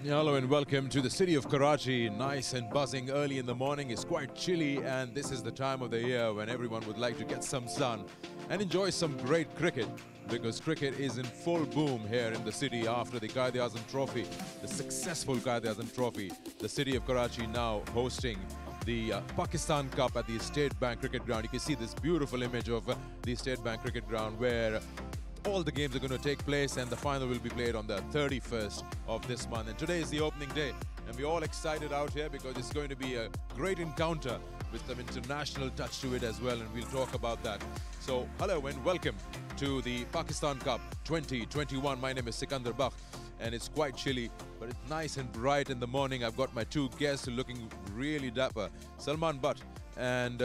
Hello and welcome to the city of Karachi. Nice and buzzing early in the morning. It's quite chilly and this is the time of the year when everyone would like to get some sun and enjoy some great cricket, because cricket is in full boom here in the city after the Quaid-e-Azam Trophy, the successful Quaid-e-Azam Trophy. The city of Karachi now hosting the Pakistan Cup at the State Bank Cricket Ground. You can see this beautiful image of the State Bank Cricket Ground where all the games are going to take place and the final will be played on the 31st of this month. And today is the opening day and we're all excited out here because it's going to be a great encounter with some international touch to it as well, and we'll talk about that. So hello and welcome to the Pakistan Cup 2021. My name is Sikandar Bakh and it's quite chilly, but it's nice and bright in the morning. I've got my two guests looking really dapper, Salman Butt and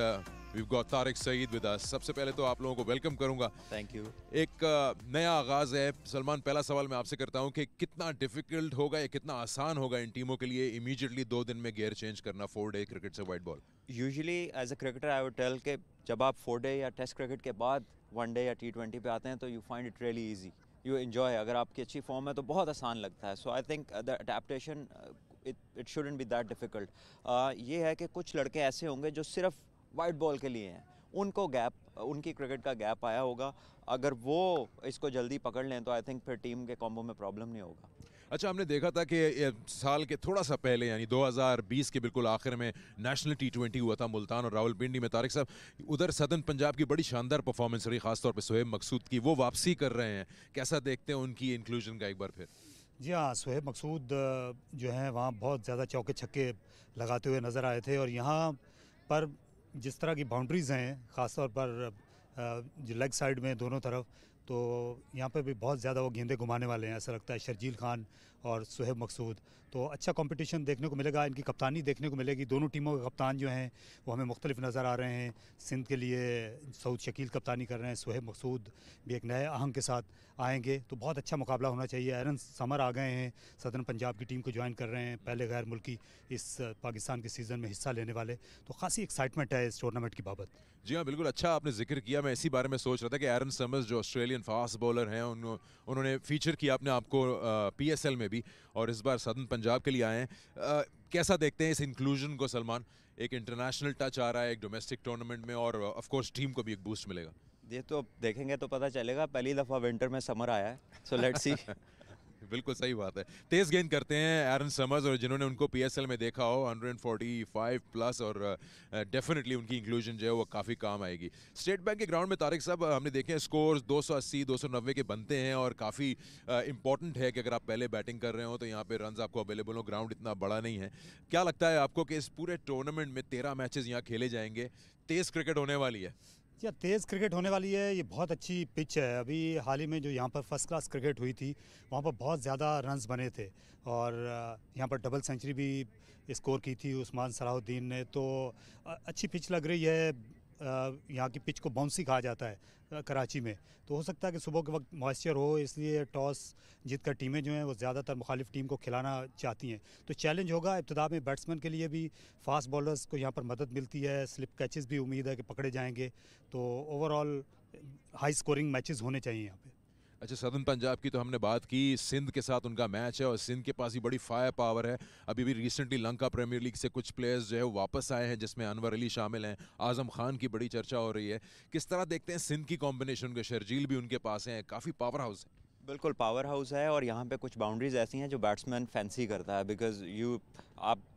we've got Tariq Saeed with us. सबसे पहले तो आप लोगों को welcome करूंगा. Thank you. एक नया आगाज है. सलमान, पहला सवाल मैं आपसे करता हूं कि कितना डिफिकल्ट होगा या कितना आसान होगा इन टीमों के लिए इमीडिएटली 2 दिन में गियर चेंज करना 4-डे क्रिकेट से white ball? Usually as a cricketer I would tell कि जब आप 4-डे या टेस्ट क्रिकेट के बाद 1-डे या T20 पे आते हैं तो you find it really easy. You enjoy. अगर आपकी अच्छी फॉर्म है तो बहुत आसान लगता है. So I think the adaptation it shouldn't be that difficult. ये है कि कुछ लड़के ऐसे होंगे जो सिर्फ वाइट बॉल के लिए हैं, उनको गैप, उनकी क्रिकेट का गैप आया होगा. अगर वो इसको जल्दी पकड़ लें तो आई थिंक फिर टीम के कॉम्बो में प्रॉब्लम नहीं होगा. अच्छा, हमने देखा था कि साल के थोड़ा सा पहले यानी 2020 के बिल्कुल आखिर में नेशनल T20 हुआ था मुल्तान और रावलपिंडी में. तारिक साहब, उधर सदर्न पंजाब की बड़ी शानदार परफॉर्मेंस रही, खासतौर पे सोहेब मकसूद की. वो वापसी कर रहे हैं, कैसा देखते हैं उनकी इंक्लूजन का एक बार फिर? जी हाँ, सोहेब मकसूद जो हैं वहाँ बहुत ज़्यादा चौके छक्के लगाते हुए नज़र आए थे और यहाँ पर जिस तरह की बाउंड्रीज़ हैं ख़ासतौर पर जो लेग साइड में दोनों तरफ, तो यहाँ पे भी बहुत ज़्यादा वो गेंदें घुमाने वाले हैं. ऐसा लगता है शर्जील खान और सोहेब मकसूद, तो अच्छा कंपटीशन देखने को मिलेगा. इनकी कप्तानी देखने को मिलेगी. दोनों टीमों के कप्तान जो हैं वो हमें मुख्तलिफ नज़र आ रहे हैं. सिंध के लिए सऊद शकील कप्तानी कर रहे हैं, सोहेब मकसूद भी एक नए आहंग के साथ आएंगे, तो बहुत अच्छा मुकाबला होना चाहिए. एरन समर आ गए हैं, सदर्न पंजाब की टीम को ज्वाइन कर रहे हैं, पहले गैर मुल्की इस पाकिस्तान के सीज़न में हिस्सा लेने वाले, तो खासी एक्साइटमेंट है इस टूर्नामेंट की बाबत. जी हाँ, बिल्कुल अच्छा आपने जिक्र किया. मैं इसी बारे में सोच रहा था कि एरन समर्स जो ऑस्ट्रेलियन फास्ट बॉलर हैं उन्होंने फीचर किया अपने आप को PSL में भी और इस बार सदर्न पंजाब के लिए आए हैं. कैसा देखते हैं इस इंक्लूजन को सलमान? एक इंटरनेशनल टच आ रहा है एक डोमेस्टिक टूर्नामेंट में और ऑफ कोर्स टीम को भी एक बूस्ट मिलेगा. ये तो देखेंगे तो पता चलेगा. पहली दफ़ा विंटर में समर आया है, सो लेट्स सी. बिल्कुल सही बात है. तेज गेंद करते हैं एरन समर्स और जिन्होंने उनको PSL में देखा हो 145 प्लस और डेफिनेटली उनकी इंक्लूजन जो है वो काफ़ी काम आएगी. स्टेट बैंक के ग्राउंड में तारिक साहब हमने देखे हैं स्कोर्स 280 290 के बनते हैं और काफ़ी इंपॉर्टेंट है कि अगर आप पहले बैटिंग कर रहे हो तो यहाँ पे रन्स आपको अवेलेबल हो. ग्राउंड इतना बड़ा नहीं है. क्या लगता है आपको कि इस पूरे टूर्नामेंट में 13 मैचेस यहाँ खेले जाएंगे, तेज़ क्रिकेट होने वाली है? या तेज़ क्रिकेट होने वाली है. ये बहुत अच्छी पिच है. अभी हाल ही में जो यहाँ पर फर्स्ट क्लास क्रिकेट हुई थी वहाँ पर बहुत ज़्यादा रन्स बने थे और यहाँ पर डबल सेंचुरी भी स्कोर की थी उस्मान सलाहुद्दीन ने, तो अच्छी पिच लग रही है. यहाँ की पिच को बाउंसी कहा जाता है कराची में, तो हो सकता है कि सुबह के वक्त मॉइस्चर हो, इसलिए टॉस जीतकर टीमें जो हैं वो ज़्यादातर मुखालिफ टीम को खिलाना चाहती हैं. तो चैलेंज होगा इब्तिदा में. बैट्समैन के लिए भी फास्ट बॉलर्स को यहाँ पर मदद मिलती है. स्लिप कैचेस भी उम्मीद है कि पकड़े जाएंगे, तो ओवरऑल हाई स्कोरिंग मैचेस होने चाहिए यहाँ पे. अच्छा, सदर्न पंजाब की तो हमने बात की. सिंध के साथ उनका मैच है और सिंध के पास ही बड़ी फायर पावर है. अभी भी रिसेंटली लंका प्रीमियर लीग से कुछ प्लेयर्स जो है वो वापस आए हैं जिसमें अनवर अली शामिल हैं. आजम खान की बड़ी चर्चा हो रही है. किस तरह देखते हैं सिंध की कॉम्बिनेशन को? शर्जील भी उनके पास हैं, काफ़ी पावर हाउस है. बिल्कुल पावर हाउस है और यहाँ पे कुछ बाउंड्रीज ऐसी हैं जो बैट्समैन फैंसी करता है, बिकॉज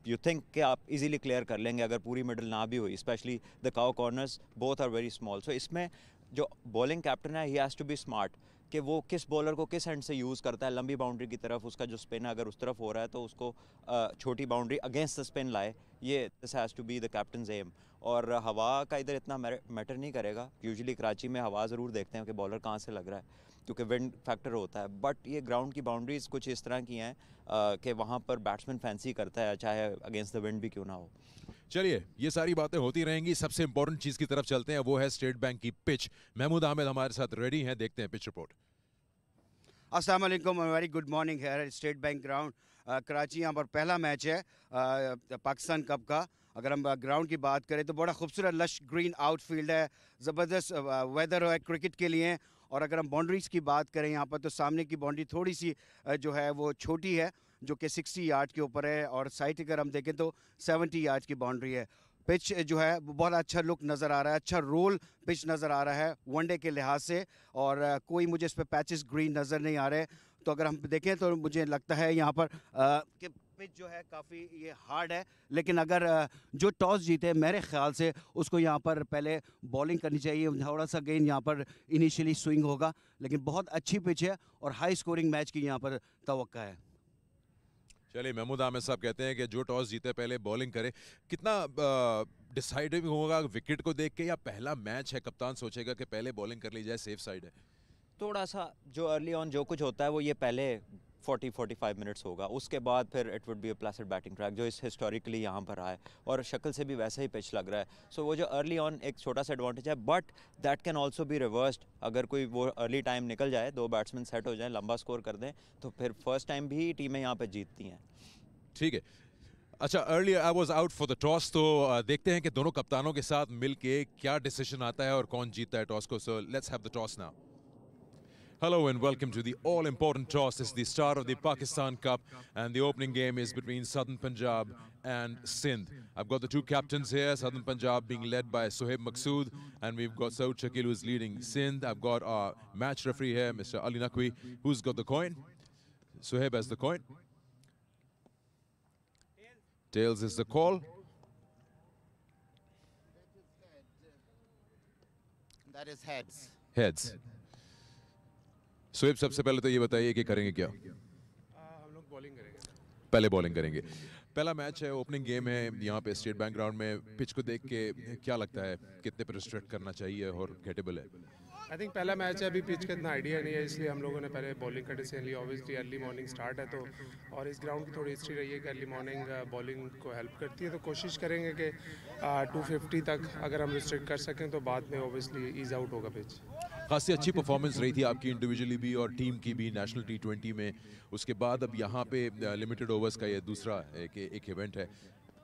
यू थिंक कि आप इजीली क्लियर कर लेंगे अगर पूरी मिडल ना भी हुई. Specially the cow corners both are very small. So इसमें जो बॉलिंग कैप्टन है he has to be smart कि वो किस बॉलर को किस एंड से यूज़ करता है. लंबी बाउंड्री की तरफ उसका जो स्पिन है अगर उस तरफ हो रहा है तो उसको छोटी बाउंड्री अगेंस्ट द स्पिन लाए. ये this has to be the captain's aim. और हवा का इधर इतना मैटर नहीं करेगा. यूजुअली कराची में हवा ज़रूर देखते हैं कि बॉलर कहाँ से लग रहा है क्योंकि विंड फैक्टर होता है. बट ये ग्राउंड की बाउंड्रीज कुछ इस तरह की हैं कि वहाँ पर बैट्समैन फैंसी करता है चाहे अगेंस्ट द विंड भी क्यों ना हो. चलिए, ये सारी बातें होती रहेंगी. सबसे इंपॉर्टेंट चीज़ की तरफ चलते हैं, वो है स्टेट बैंक की पिच. महमूद अहमद हमारे साथ रेडी हैं, देखते हैं पिच रिपोर्ट. अस्सलाम वालेकुम, वेरी गुड मॉर्निंग है स्टेट बैंक ग्राउंड कराची. यहाँ पर पहला मैच है पाकिस्तान कप का. अगर हम ग्राउंड की बात करें तो बड़ा खूबसूरत लश ग्रीन आउटफील्ड है, ज़बरदस्त वेदर है क्रिकेट के लिए. और अगर हम बाउंड्रीज़ की बात करें यहाँ पर तो सामने की बाउंड्री थोड़ी सी जो है वो छोटी है जो कि 60 यार्ड के ऊपर है, और साइड अगर हम देखें तो 70 यार्ड की बाउंड्री है। पिच जो है बहुत अच्छा लुक नज़र आ रहा है, अच्छा रोल पिच नज़र आ रहा है वनडे के लिहाज से, और कोई मुझे इस पर पैचेस ग्रीन नज़र नहीं आ रहे। तो अगर हम देखें तो मुझे लगता है यहाँ पर कि पिच जो है काफ़ी ये हार्ड है, लेकिन अगर जो टॉस जीते मेरे ख्याल से उसको यहाँ पर पहले बॉलिंग करनी चाहिए। थोड़ा सा गेंद यहाँ पर इनिशियली स्विंग होगा, लेकिन बहुत अच्छी पिच है और हाई स्कोरिंग मैच की यहाँ पर तवक्का है। चलिए, महमूद आमिर साहब कहते हैं कि जो टॉस जीते पहले बॉलिंग करे। कितना डिसाइडिंग होगा विकेट को देख के, या पहला मैच है कप्तान सोचेगा कि पहले बॉलिंग कर ली जाए, सेफ साइड है? थोड़ा सा जो अर्ली ऑन जो कुछ होता है वो ये पहले 40-45 मिनट्स होगा, उसके बाद फिर it would be a pleasant batting track जो इस हिस्टोरिकली यहाँ पर आए, और शक्ल से भी वैसा ही पिच लग रहा है। सो वो जो अर्ली ऑन एक छोटा सा एडवांटेज है, but that can also be reversed. अगर कोई वो अर्ली टाइम निकल जाए, 2 बैट्समैन सेट हो जाए, लंबा स्कोर कर दें, तो फिर फर्स्ट टाइम भी टीमें यहाँ पर जीतती हैं। ठीक है। अच्छा, earlier I was out for the toss, तो देखते हैं कि दोनों कप्तानों के साथ मिलके क्या डिसीजन आता है और कौन जीतता है टॉस को। So let's have the toss now. Hello and welcome to the all-important toss. This is the start of the Pakistan Cup, and the opening game is between Southern Punjab and Sindh. I've got the two captains here, Southern Punjab being led by Sohaib Maqsood, and we've got Saud Shakil who's leading Sindh. I've got our match referee here, Mr. Ali Naqvi, who's got the coin. Sohaib has the coin. Tails is the call. That is heads. Heads. Shoaib, सबसे पहले तो ये बताइए कि करेंगे क्या? हम लोग बॉलिंग करेंगे। पहले बॉलिंग करेंगे। पहला मैच है, ओपनिंग गेम है यहाँ पे स्टेट बैंक ग्राउंड में। पिच को देख के क्या लगता है कितने पे रिस्ट्रिक्ट करना चाहिए और गेटेबल है? आई थिंक पहला मैच है, अभी पिच का इतना आइडिया नहीं है, इसलिए हम लोगों ने पहले बॉलिंग का डिसीजन लिया। ऑब्वियसली अर्ली मॉर्निंग स्टार्ट है, तो और इस ग्राउंड की थोड़ी हिस्ट्री रही है कि अर्ली मॉर्निंग बॉलिंग को हेल्प करती है, तो कोशिश करेंगे कि 250 तक अगर हम रिस्ट्रिक्ट कर सकें तो बाद में ऑब्वियसली ईज आउट होगा पिच। खासी अच्छी परफॉर्मेंस रही थी आपकी इंडिविजुअली भी और टीम की भी नेशनल T20 में। उसके बाद अब यहाँ पे लिमिटेड ओवर्स का ये दूसरा एक इवेंट है।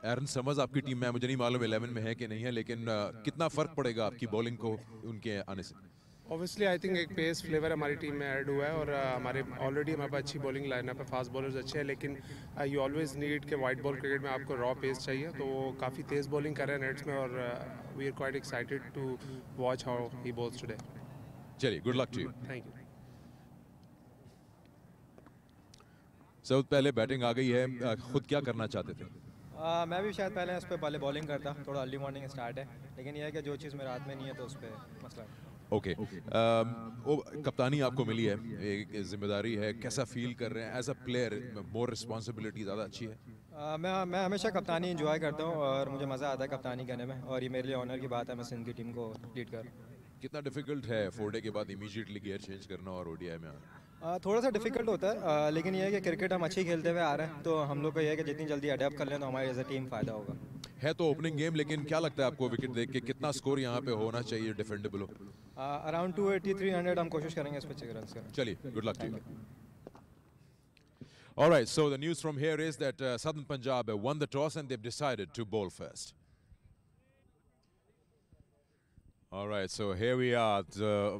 एरन समर्स आपकी टीम में, मुझे नहीं मालूम 11 में है कि नहीं है, लेकिन कितना फ़र्क पड़ेगा आपकी बॉलिंग को उनके आने से? ऑब्वियसली आई थिंक एक पेस फ्लेवर हमारी टीम में ऐड हुआ है, और हमारे ऑलरेडी हमारे पास अच्छी बॉलिंग लाइनअप है, फास्ट बॉलर्स अच्छे हैं, लेकिन यू ऑलवेज नीड के वाइट बॉल क्रिकेट में आपको रॉ पेस चाहिए, तो वो काफ़ी तेज़ बॉलिंग कर रहे हैं नेट्स में, और we are quite excited to watch how he bowls today. चलिए, good luck to you. Thank you. Saud, पहले बैटिंग आ गई है, खुद क्या करना चाहते थे? मैं भी शायद पहले उस पर पहले बॉलिंग करता, थोड़ा अर्ली मॉर्निंग स्टार्ट है, लेकिन यह है कि जो चीज़ मेरे हाथ में नहीं है तो उस पर मसला है। ओके, कप्तानी आपको मिली है, एक जिम्मेदारी है, कैसा फील कर रहे हैं as a player? More responsibility ज़्यादा अच्छी है? मैं हमेशा कप्तानी इंजॉय करता हूँ और मुझे मज़ा आता है कप्तानी करने में, और ये मेरे लिए ऑनर की बात है मैं सिंध की टीम को लीड कर। कितना डिफिकल्ट है 4 डे के बाद इमीडिएटली गियर चेंज करना और ओडीआई में आना? थोड़ा सा डिफिकल्ट होता है, लेकिन यह है कि क्रिकेट हम अच्छी खेलते हुए आ रहे हैं, तो हम लोग को यह है कि जितनी जल्दी अडेप्ट कर लें तो हमारे एज अ टीम फ़ायदा होगा। है तो ओपनिंग गेम, लेकिन क्या लगता है आपको विकेट देख के कितना स्कोर यहाँ पे होना चाहिए डिफेंडेबल हो? अराउंड 280-300 हम कोशिश करेंगे इस पर रन करें। चलिए, good luck to you. All right, so the news from here is that Southern Punjab have won the toss and they've decided to bowl first. All right, so here we are.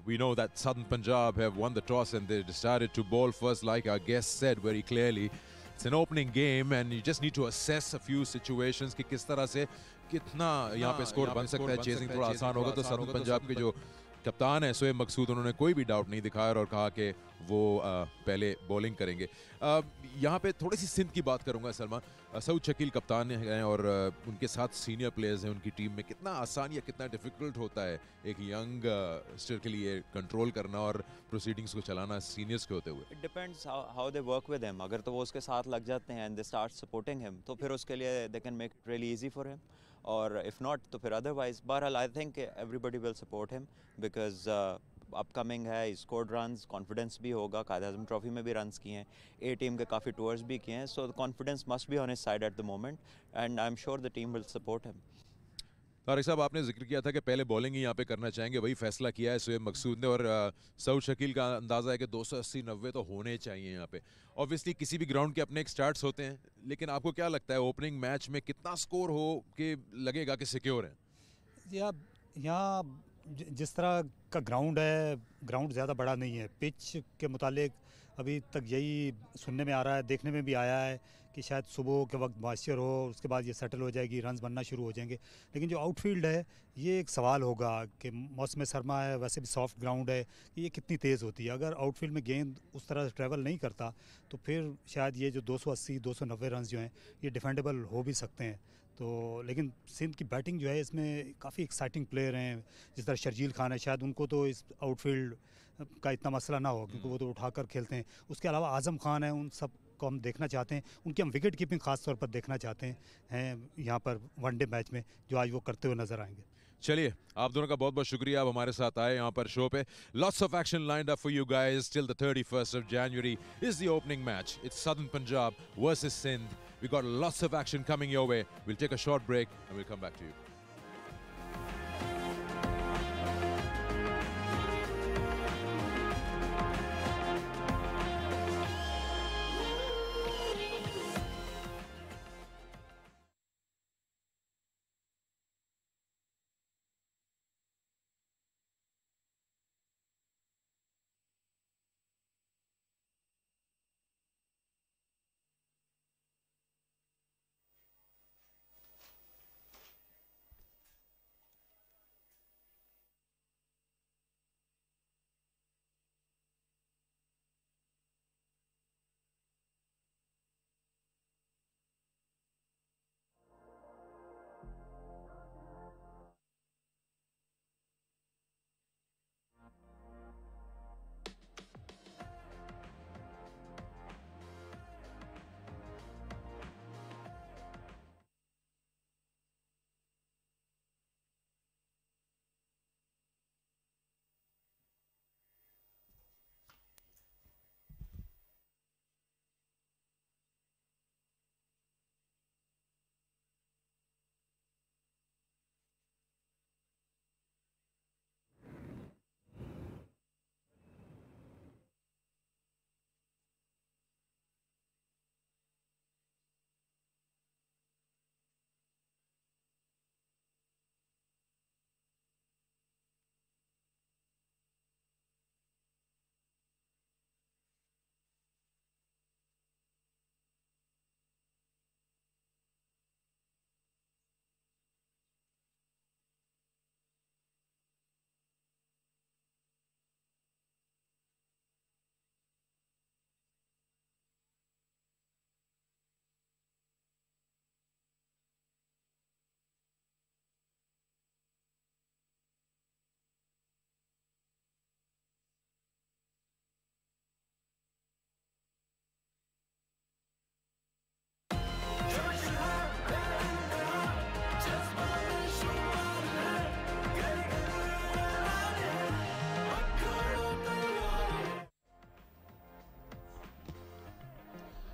We know that Southern Punjab have won the toss and they decided to bowl first, like our guest said very clearly. It's an opening game and you just need to assess a few situations कि किस तरह से कितना यहाँ पे score बन सकता है। चेजिंग थोड़ा आसान होगा, तो सदर्न पंजाब के जो कप्तान है सोहेब मकसूद, उन्होंने कोई भी डाउट नहीं दिखाया और कहा कि वो पहले बॉलिंग करेंगे। यहाँ पे थोड़ी सी सिंध की बात करूँगा सलमान। सऊद शकील कप्तान हैं और उनके साथ सीनियर प्लेयर्स हैं उनकी टीम में। कितना आसान या कितना डिफ़िकल्ट होता है एक यंग स्टर के लिए कंट्रोल करना और प्रोसीडिंग्स को चलाना सीनियर्स के होते हुए? It depends how they work with him. अगर तो वो उसके साथ लग जाते हैं and they start supporting him, तो फिर उसके लिए they can make it really easy for him, और इफ़ नॉट तो फिर अदरवाइज। बहरहाल I think everybody will support him because upcoming है, स्कोर्ड रन्स, कॉन्फिडेंस भी होगा। कायद आज़म ट्रॉफी में भी रन्स किए हैं, ए टीम के काफ़ी टूर्स भी किए हैं, सो confidence must be on his side at the moment and I am sure the team will support him. Tariq साहब, आपने जिक्र किया था कि पहले बॉलिंग ही यहाँ पे करना चाहेंगे, वही फैसला किया है सोहेब मकसूद ने, और सऊद शकील का अंदाज़ा है कि 280-90 तो होने चाहिए यहाँ पे। ऑब्वियसली किसी भी ग्राउंड के अपने एक स्टार्ट्स होते हैं, लेकिन आपको क्या लगता है ओपनिंग मैच में कितना स्कोर हो कि लगेगा कि सिक्योर है? यहाँ जिस तरह का ग्राउंड है, ग्राउंड ज़्यादा बड़ा नहीं है। पिच के मुतालिक अभी तक यही सुनने में आ रहा है, देखने में भी आया है कि शायद सुबह के वक्त मॉइस्चर हो, उसके बाद ये सेटल हो जाएगी, रन्स बनना शुरू हो जाएंगे। लेकिन जो आउटफील्ड है ये एक सवाल होगा कि मौसम सरमा है, वैसे भी सॉफ्ट ग्राउंड है, कि ये कितनी तेज़ होती है। अगर आउटफील्ड में गेंद उस तरह से ट्रैवल नहीं करता तो फिर शायद ये जो 280 290 रन जो हैं ये डिफेंडेबल हो भी सकते हैं। तो लेकिन सिंध की बैटिंग जो है इसमें काफ़ी एक्साइटिंग प्लेयर हैं, जिस तरह शर्जील खान है, शायद उनको तो इस आउटफील्ड का इतना मसला ना हो क्योंकि वो तो उठाकर खेलते हैं। उसके अलावा आज़म खान है, उन सब को हम देखना चाहते हैं, उनकी हम विकेट कीपिंग खास तौर पर देखना चाहते हैं यहाँ पर वनडे मैच में, जो आज वो करते हुए नज़र आएंगे। चलिए, आप दोनों का बहुत बहुत शुक्रिया, आप हमारे साथ आए यहाँ पर शो पे। Lots of action lined up for you guys till the 31st of January is the opening match. It's Southern Punjab versus Sindh. We got lots of action coming your way. We'll take a short break and we'll come back to you.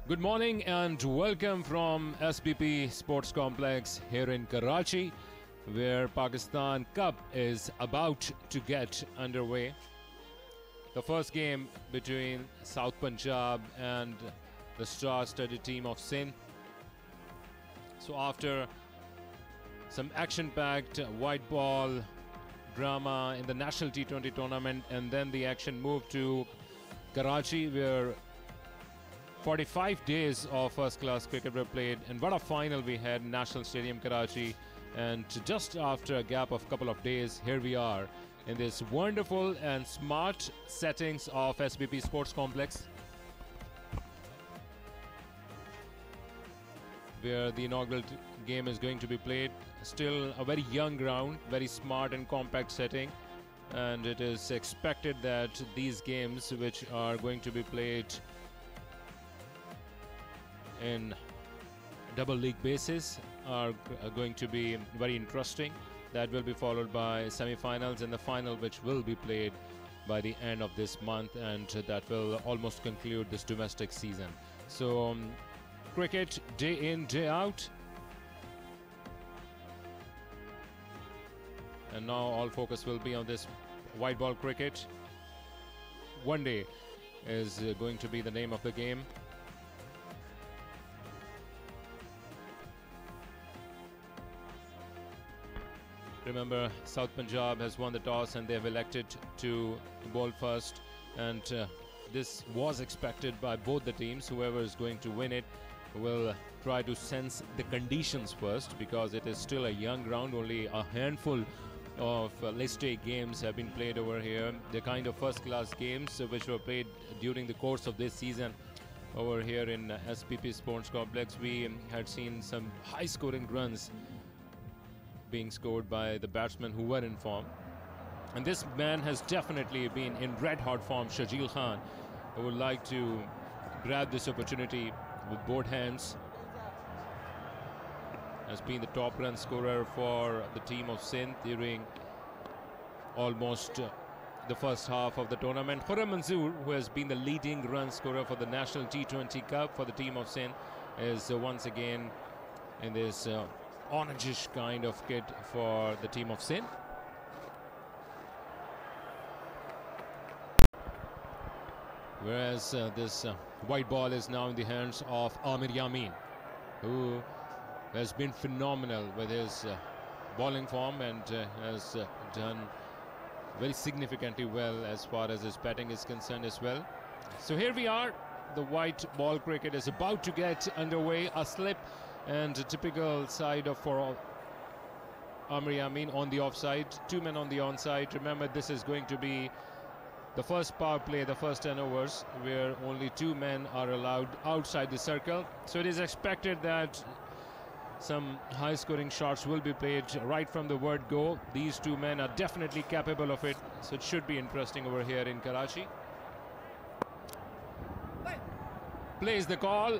Good morning and welcome from SBP Sports Complex here in Karachi, where Pakistan Cup is about to get underway. The first game between South Punjab and the star-studded team of Sindh. So after some action-packed white ball drama in the National T20 tournament, and then the action moved to Karachi, where 45 days of first-class cricket were played, and what a final we had in National Stadium, Karachi. And just after a gap of a couple of days, here we are in this wonderful and smart settings of SBP Sports Complex, where the inaugural game is going to be played. Still a very young ground, very smart and compact setting, and it is expected that these games, which are going to be played in double league basis, are going to be very interesting. That will be followed by semi-finals and the final, which will be played by the end of this month, and that will almost conclude this domestic season. So cricket day in, day out, and now all focus will be on this white ball cricket. One day is going to be the name of the game. Remember, South Punjab has won the toss and they have elected to bowl first, and this was expected by both the teams. Whoever is going to win it will try to sense the conditions first, because it is still a young ground. Only a handful of list A games have been played over here. The kind of first-class games which were played during the course of this season over here in SPP Sports Complex. We had seen some high-scoring runs being scored by the batsmen who were in form. And this man has definitely been in red-hot form, Shajil Khan, who would like to grab this opportunity with both hands. Has been the top run scorer for the team of Sindh during almost the first half of the tournament. Khurram Manzoor, who has been the leading run scorer for the National T20 Cup for the team of Sindh, is once again in this orangish kind of kit for the team of Sindh. Whereas this white ball is now in the hands of Amir Yamin, who has been phenomenal with his bowling form and has done very significantly well as far as his batting is concerned as well. So here we are. The white ball cricket is about to get underway. A slip and a typical side of for Amir Yamin on the offside. 2 men on the onside. Remember, this is going to be the first power play, the first 10 overs, where only 2 men are allowed outside the circle. So it is expected that some high-scoring shots will be played right from the word go. These 2 men are definitely capable of it, so it should be interesting over here in Karachi. Plays the call.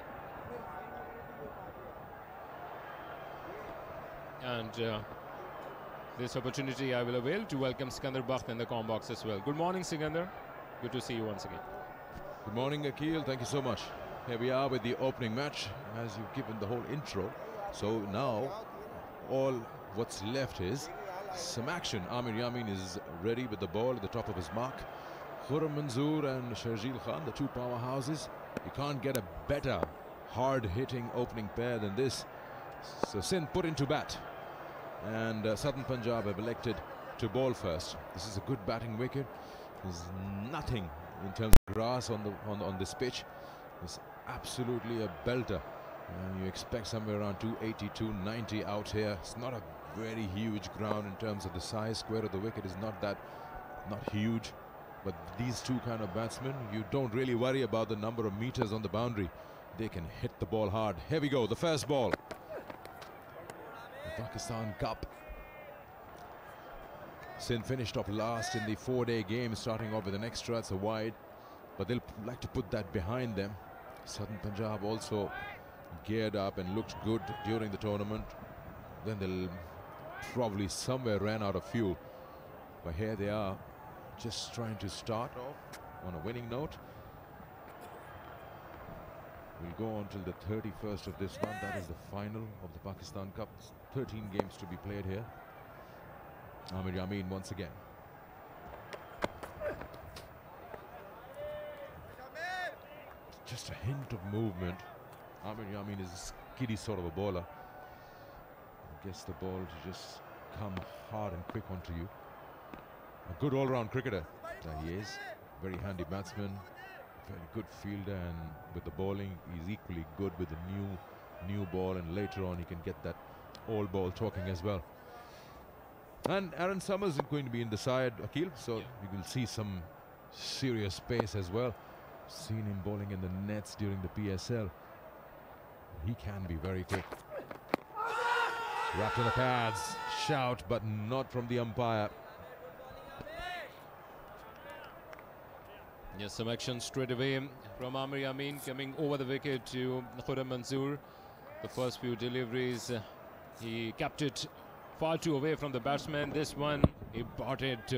And this opportunity I will avail to welcome Sikandar Bakht in the comm box as well. Good morning, Sikandar. Good to see you once again. Good morning, Akil. Thank you so much. Here we are with the opening match, as you've given the whole intro. So now, all what's left is some action. Amir Yamin is ready with the ball at the top of his mark. Khurram Manzoor and Shajil Khan, the 2 powerhouses. You can't get a better hard-hitting opening pair than this. So Sindh put into bat, and Southern Punjab have elected to bowl first. This is a good batting wicket. There's nothing in terms of grass on this pitch. It's absolutely a belter. And you expect somewhere around 280, 290 out here. It's not a very huge ground in terms of the size. Square of the wicket is not huge. But these 2 kind of batsmen, you don't really worry about the number of meters on the boundary. They can hit the ball hard. Here we go, the first ball. The Pakistan Cup. Sindh finished off last in the 4-day game, starting off with an extra. It's a wide, but they'll like to put that behind them. Southern Punjab also geared up and looked good during the tournament. Then they'll probably somewhere ran out of fuel. But here they are, just trying to start off on a winning note. We'll go on till the 31st of this month. That is the final of the Pakistan Cup. 13 games to be played here. Amir Yamin once again. Just a hint of movement. Amir Yamin is a skiddy sort of a bowler. Gets the ball to just come hard and quick onto you. A good all-round cricketer that he is. Very handy batsman. Very good fielder, and with the bowling he's equally good with the new ball, and later on he can get that all ball talking as well. And Aaron Summers is going to be in the side, Akil, so you will see some serious pace as well. Seen him bowling in the nets during the PSL. He can be very quick. Wrapped in the pads. Shout, but not from the umpire. Yes, some action straight away from Amir Yamin, coming over the wicket to Khurram Manzoor. The first few deliveries, he kept it far too away from the batsman. This one, he brought it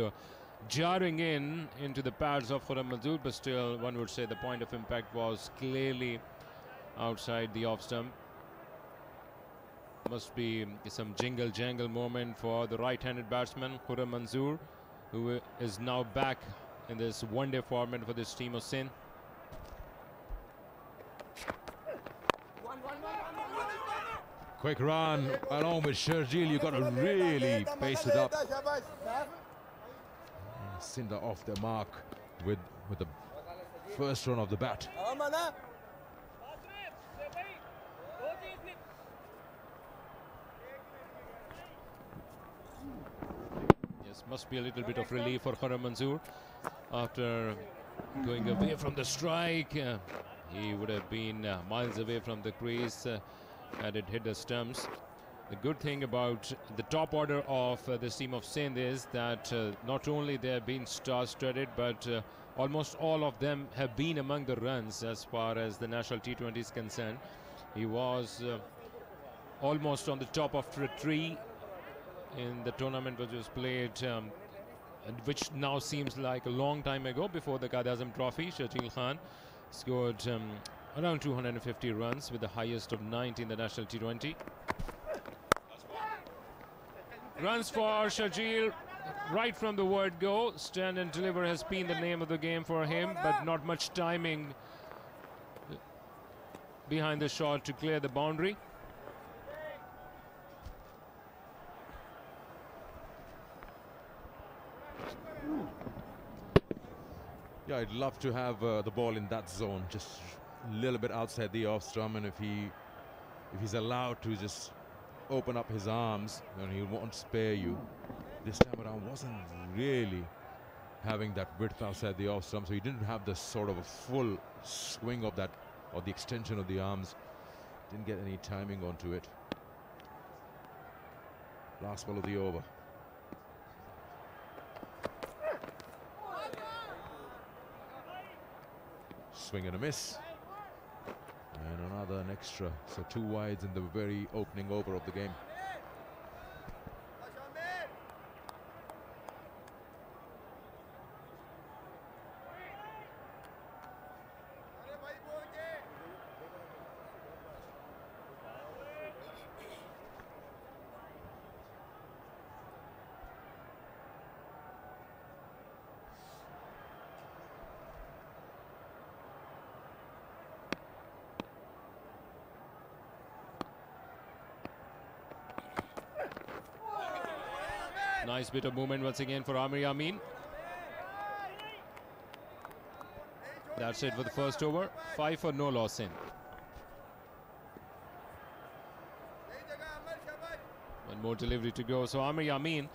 jarring into the pads of Khurram Manzoor, but still one would say the point of impact was clearly outside the off stump. Must be some jingle-jangle moment for the right-handed batsman Khurram Manzoor, who is now back in this one-day format for this team of Sindh. Quick run along with Sharjeel. You've got to really pace it up. Sindh off their mark with the first run of the bat. Yes, must be a little bit of relief for Khurram Manzoor after going away from the strike. He would have been miles away from the crease had it hit the stumps. The good thing about the top order of this team of Sindh is that not only they have been star-studded, but almost all of them have been among the runs as far as the national T20 is concerned. He was almost on the top of the tree in the tournament which was played, which now seems like a long time ago, before the Quaid-e-Azam Trophy. Sharjeel Khan scored around 250 runs with the highest of 90 in the national T20. Runs for Sharjeel right from the word go. Stand and deliver has been the name of the game for him, but not much timing behind the shot to clear the boundary. Yeah, I'd love to have the ball in that zone, just a little bit outside the off stump, and if he's allowed to just open up his arms, then he won't spare you. This time around wasn't really having that width outside the off stump, so he didn't have the sort of a full swing of that, or the extension of the arms. Didn't get any timing onto it. Last ball of the over. Swing and a miss. And another an extra. So 2 wides in the very opening over of the game. Nice bit of movement once again for Amir Amin. That's it for the first over. 5 for no loss in. One more delivery to go. So Amir Amin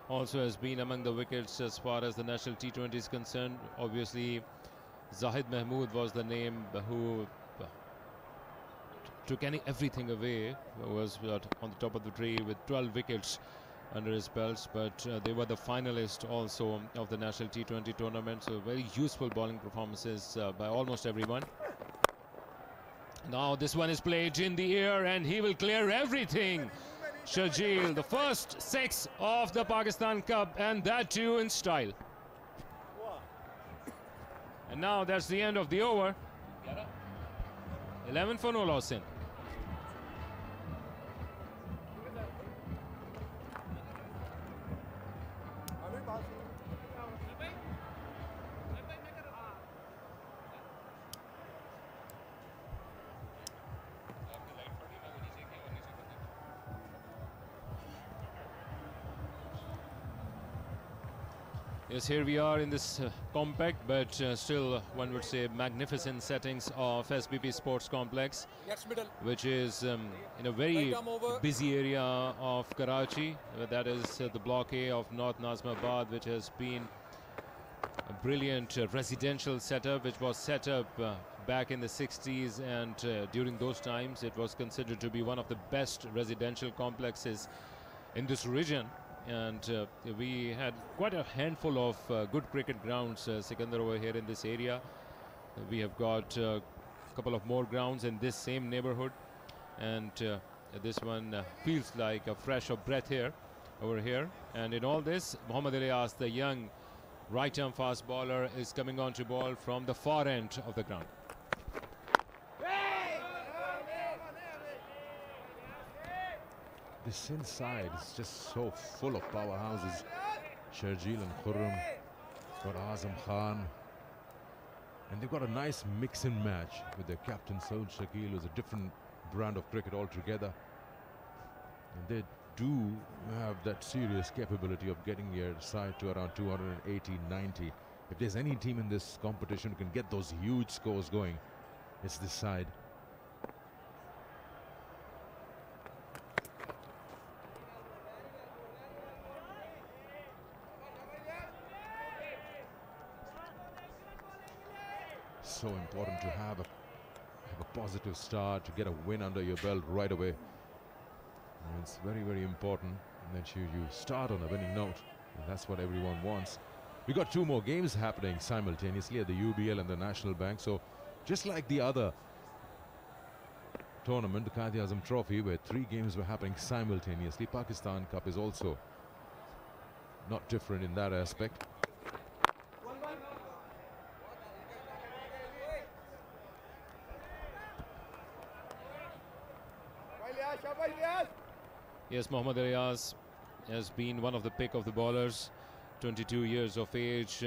also has been among the wickets as far as the national T20 is concerned. Obviously, Zahid Mahmood was the name who took everything away. Was on the top of the tree with 12 wickets under his belts, but they were the finalists also of the national T20 tournament, so very useful bowling performances by almost everyone. Now this one is played in the air and he will clear everything. Sharjeel, the first 6 of the Pakistan Cup, and that too in style. And now that's the end of the over. 11 for no loss in. Yes, here we are in this compact, but still one would say magnificent settings of SBP Sports Complex, which is in a very busy area of Karachi. That is the Block A of North Nazimabad, which has been a brilliant residential setup, which was set up back in the 60s, and during those times it was considered to be one of the best residential complexes in this region. And we had quite a handful of good cricket grounds, Sikandar, over here in this area. We have got a couple of more grounds in this same neighborhood, and this one feels like a fresh of breath here, over here. And in all this, Mohammad Ilyas, the young right-arm fast bowler, is coming on to ball from the far end of the ground. This inside is just so full of powerhouses. Sharjeel and Khurram, got Azam Khan, and they've got a nice mix and match with their captain Saud Shakil, who's a different brand of cricket altogether. And they do have that serious capability of getting your side to around 280, 90 If there's any team in this competition who can get those huge scores going, it's this side. So important to have a positive start, to get a win under your belt right away. And it's very, very important that you start on a winning note. And that's what everyone wants. We got 2 more games happening simultaneously at the UBL and the National Bank. So just like the other tournament, the Quaid-e-Azam Trophy, where 3 games were happening simultaneously, Pakistan Cup is also not different in that aspect. Yes, Mohammad Riaz has been one of the pick of the bowlers. 22 years of age,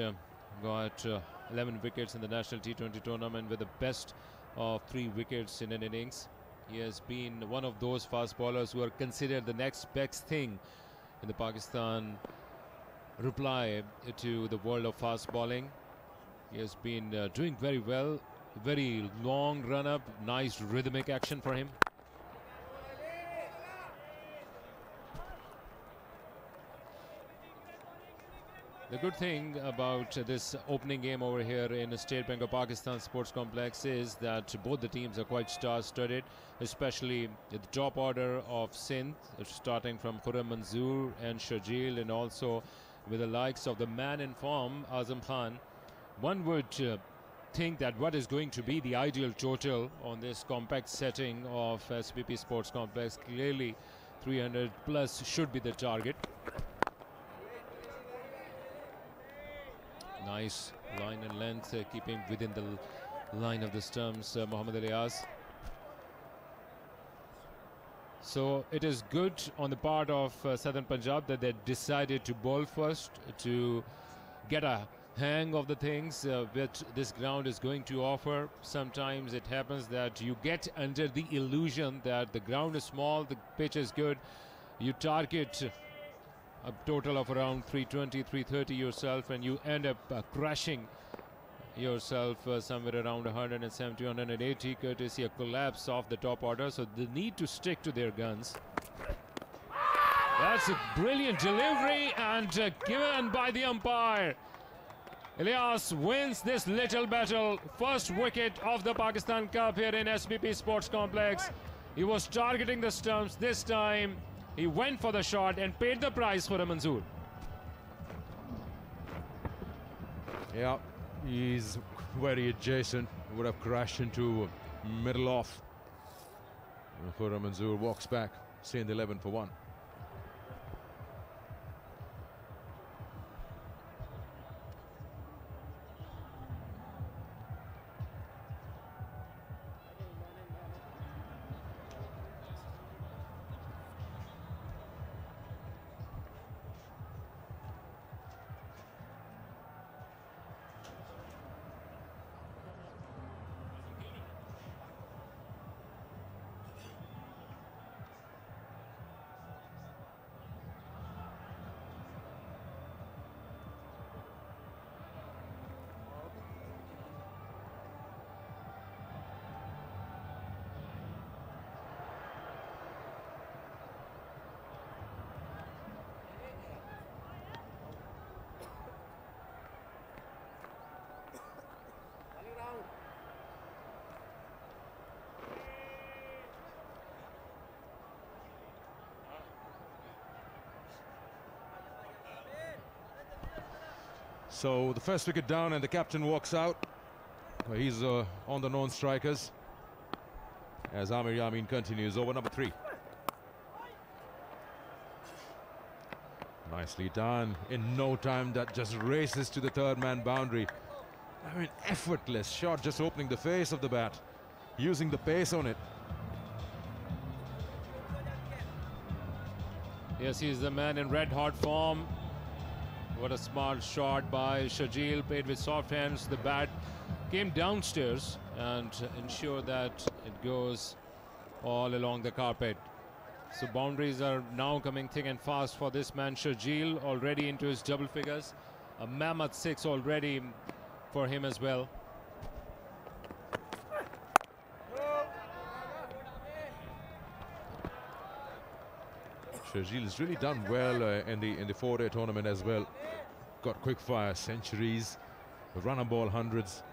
got 11 wickets in the National T20 tournament with the best of 3 wickets in an innings. He has been one of those fast bowlers who are considered the next best thing in the Pakistan reply to the world of fast bowling. He has been doing very well. Very long run up, nice rhythmic action for him. The good thing about this opening game over here in the State Bank of Pakistan Sports Complex is that both the teams are quite star-studded, especially the top order of Sindh, starting from Khurram Manzoor and Shajil, and also with the likes of the man in form, Azam Khan. One would think that what is going to be the ideal total on this compact setting of SPP Sports Complex, clearly 300 plus should be the target. Nice line and length, keeping within the line of the stumps, Mohammad Riaz. So it is good on the part of Southern Punjab that they decided to bowl first to get a hang of the things which this ground is going to offer. Sometimes it happens that you get under the illusion that the ground is small, the pitch is good, you target a total of around 320, 330 yourself, and you end up crashing yourself somewhere around 170, 180, courtesy a collapse of the top order. So they need to stick to their guns. That's a brilliant delivery and given by the umpire. Ilyas wins this little battle. First wicket of the Pakistan Cup here in SPP Sports Complex. He was targeting the stumps. This time he went for the shot and paid the price for a Manzoor. Yeah, he's very adjacent. Would have crashed into middle off. Khurram Manzoor walks back. Sindh 11 for 1. So the first wicket down and the captain walks out. He's on the non-strikers as Amir Yamin continues over number 3. Nicely done. In no time that just races to the third man boundary. I mean, effortless shot, just opening the face of the bat, using the pace on it. Yes, he's the man in red hot form. What a smart shot by Shajil, played with soft hands. The bat came downstairs and ensured that it goes all along the carpet. So boundaries are now coming thick and fast for this man Shajil, already into his double figures. A mammoth 6 already for him as well. Sharjeel has really done well in the 4-day tournament as well. Got quick fire centuries, run and ball hundreds.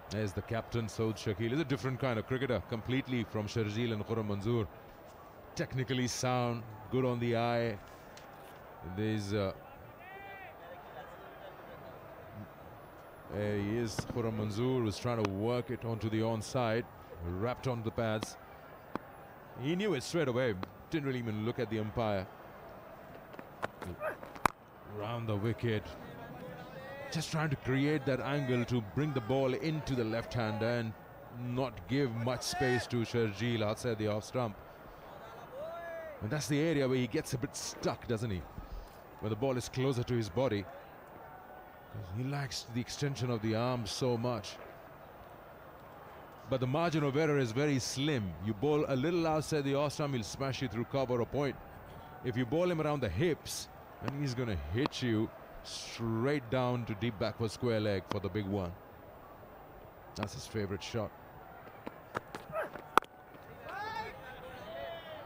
There's the captain, Saud Shakil. He's a different kind of cricketer completely from Sharjeel and Khurram Manzoor. Technically sound, good on the eye. There's there he is, Khurram Manzoor was trying to work it onto the onside, wrapped on the pads. He knew it straight away, didn't really even look at the umpire. Round the wicket, just trying to create that angle to bring the ball into the left-hander and not give much space to Sharjeel outside the off stump. And that's the area where he gets a bit stuck, doesn't he? When the ball is closer to his body. He lacks the extension of the arm so much. But the margin of error is very slim. You bowl a little outside the off stump, he'll smash you through cover or point. If you bowl him around the hips, then he's going to hit you straight down to deep backward square leg for the big one. That's his favorite shot.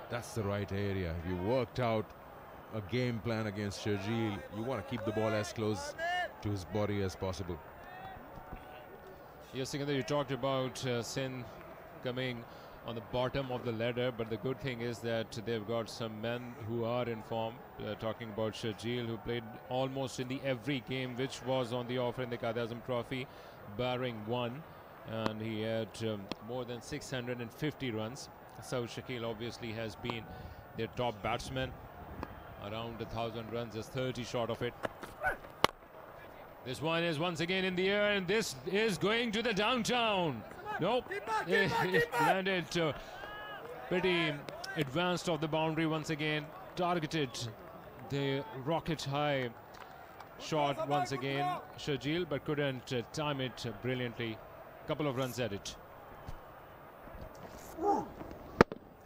That's the right area. If you worked out a game plan against Sharjeel, you want to keep the ball as close to his body as possible. Yes, Sikandar, you talked about Sindh coming on the bottom of the ladder, but the good thing is that they've got some men who are in form. Talking about Sharjeel, who played almost in the every game which was on the offer in the Quaid-e-Azam Trophy, barring one, and he had more than 650 runs. Saud Shakil obviously has been their top batsman, around 1,000 runs, just 30 short of it. This one is once again in the air, and this is going to the downtown. Nope, it landed pretty advanced off the boundary once again. Targeted the rocket high shot once again, Sharjeel, but couldn't time it brilliantly. Couple of runs at it.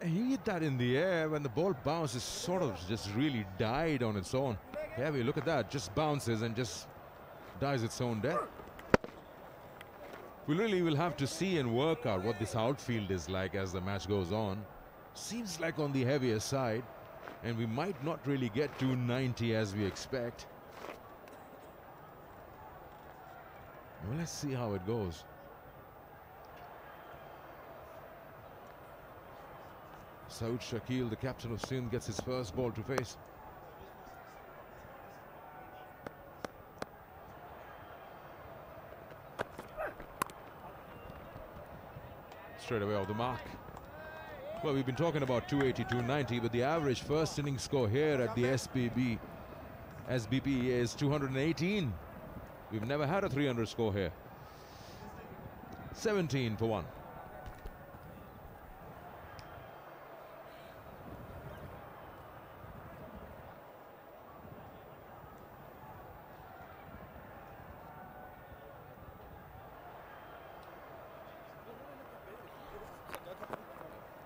He hit that in the air when the ball bounces, sort of just really died on its own. Yeah, we look at that, just bounces and just dies its own death. We really will have to see and work out what this outfield is like as the match goes on. Seems like on the heavier side, and we might not really get to 90 as we expect. Well, let's see how it goes. Saud Shakil, the captain of Sindh, gets his first ball to face. Straight away off the mark. Well, we've been talking about 280, 290, but the average first inning score here at the SBP is 218. We've never had a 300 score here. 17 for 1.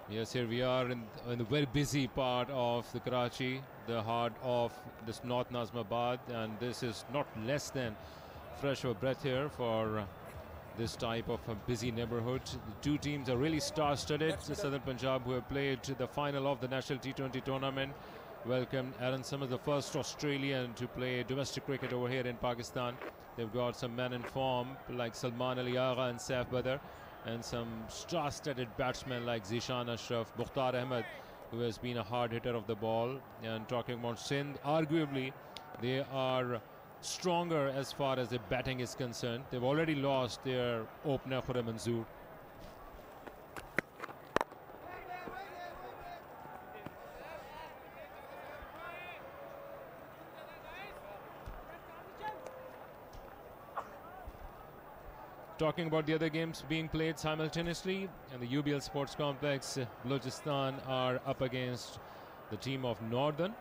Yes, here we are in the very busy part of the Karachi, the heart of this North Nazimabad, and this is not less than fresh of a breath here for this type of a busy neighborhood. The two teams are really star-studded. The Southern Punjab, who have played the final of the National T20 tournament, welcomed Aaron Summers, the first Australian to play domestic cricket over here in Pakistan. They've got some men in form like Salman Ali Agha and Saif Badr, and some star-studded batsmen like Zishan Ashraf, Mukhtar Ahmed, who has been a hard hitter of the ball. And talking about Sindh, arguably they are stronger as far as the batting is concerned. They've already lost their opener Khurram Manzoor. Talking about the other games being played simultaneously, and the UBL Sports Complex, Balochistan are up against the team of Northern,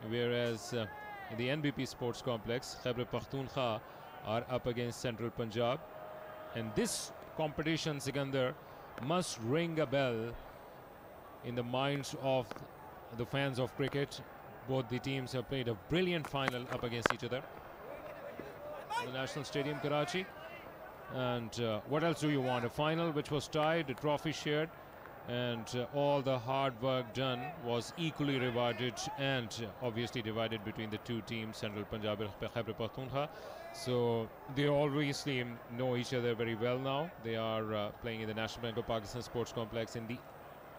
whereas in the NBP Sports Complex, Khyber Pakhtunkhwa are up against Central Punjab. And this competition, Sikandar, must ring a bell in the minds of the fans of cricket. Both the teams have played a brilliant final up against each other. the National Stadium, Karachi. And what else do you want? A final which was tied, a trophy shared, and all the hard work done was equally rewarded and obviously divided between the two teams, Central Punjab and Khyber Pakhtunkhwa. So they obviously know each other very well now. They are playing in the National Bank of Pakistan Sports Complex in the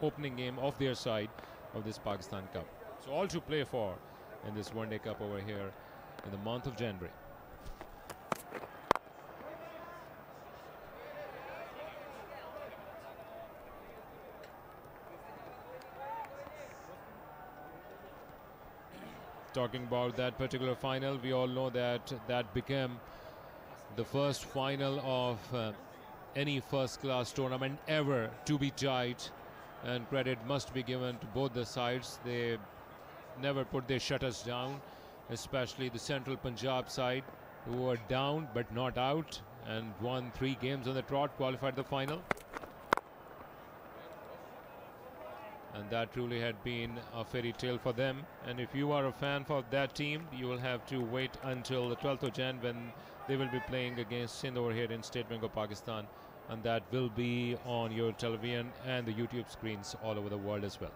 opening game of their side of this Pakistan Cup. So all to play for in this One Day Cup over here in the month of January. Talking about that particular final, we all know that that became the first final of any first-class tournament ever to be tied, and credit must be given to both the sides. They never put their shutters down, especially the Central Punjab side, who were down but not out and won 3 games on the trot, qualified the final. And that truly had been a fairy tale for them. And if you are a fan for that team, you will have to wait until the 12th of Jan when they will be playing against Sindh over here in State Bank of Pakistan. And that will be on your television and the YouTube screens all over the world as well.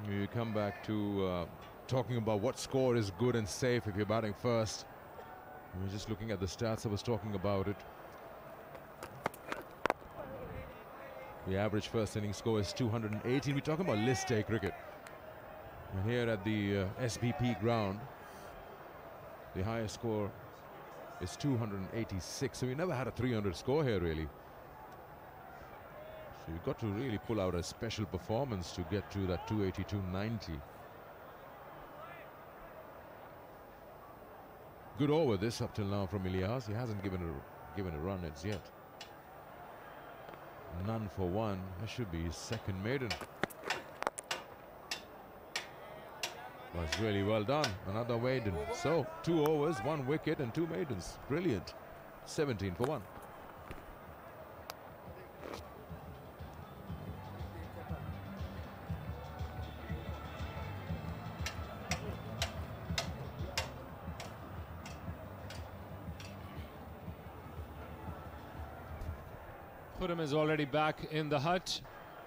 You come back to talking about what score is good and safe if you're batting first. We were just looking at the stats. I was talking about it. The average first inning score is 218. We're talking about list day cricket. And here at the SBP ground, the highest score is 286. So we never had a 300 score here, really. So you've got to really pull out a special performance to get to that 280-290. Good over this up till now from Ilyas. He hasn't given a run as yet. None for one. That should be his second maiden. Was really well done. Another maiden. So 2 overs, 1 wicket and 2 maidens. Brilliant. 17 for 1. Purim is already back in the hut.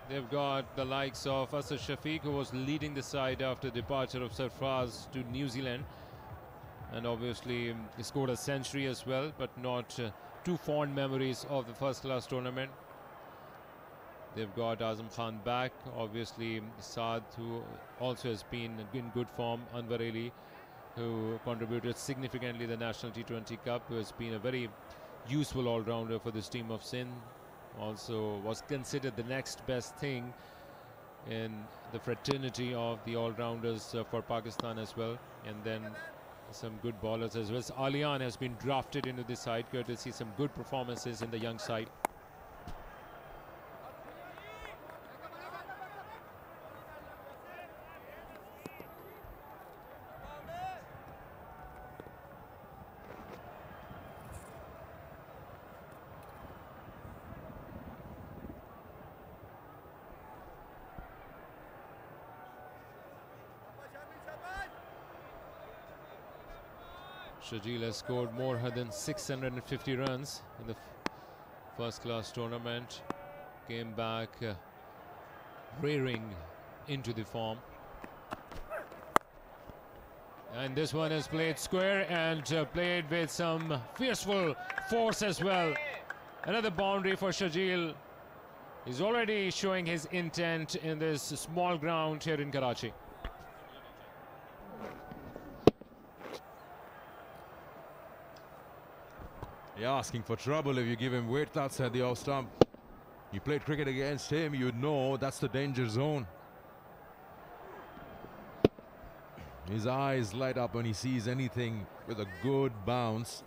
They've got the likes of Asad Shafiq, who was leading the side after the departure of Sarfraz to New Zealand. And obviously he scored a century as well, but not too fond memories of the first-class tournament. They've got Azam Khan back. Obviously Saad, who also has been in good form. Anwar Ali, who contributed significantly the National T20 Cup, who has been a very useful all-rounder for this team of Sindh. Also was considered the next best thing in the fraternity of the all-rounders for Pakistan as well. And then some good bowlers as well. Alian has been drafted into the side courtesy some good performances in the young side. Shajil has scored more than 650 runs in the first-class tournament. Came back rearing into the form. And this one is played square and played with some fierceful force as well. Another boundary for Shajil. He's already showing his intent in this small ground here in Karachi. You're asking for trouble if you give him weight outside the off stump. You played cricket against him, you'd know that's the danger zone. His eyes light up when he sees anything with a good bounce.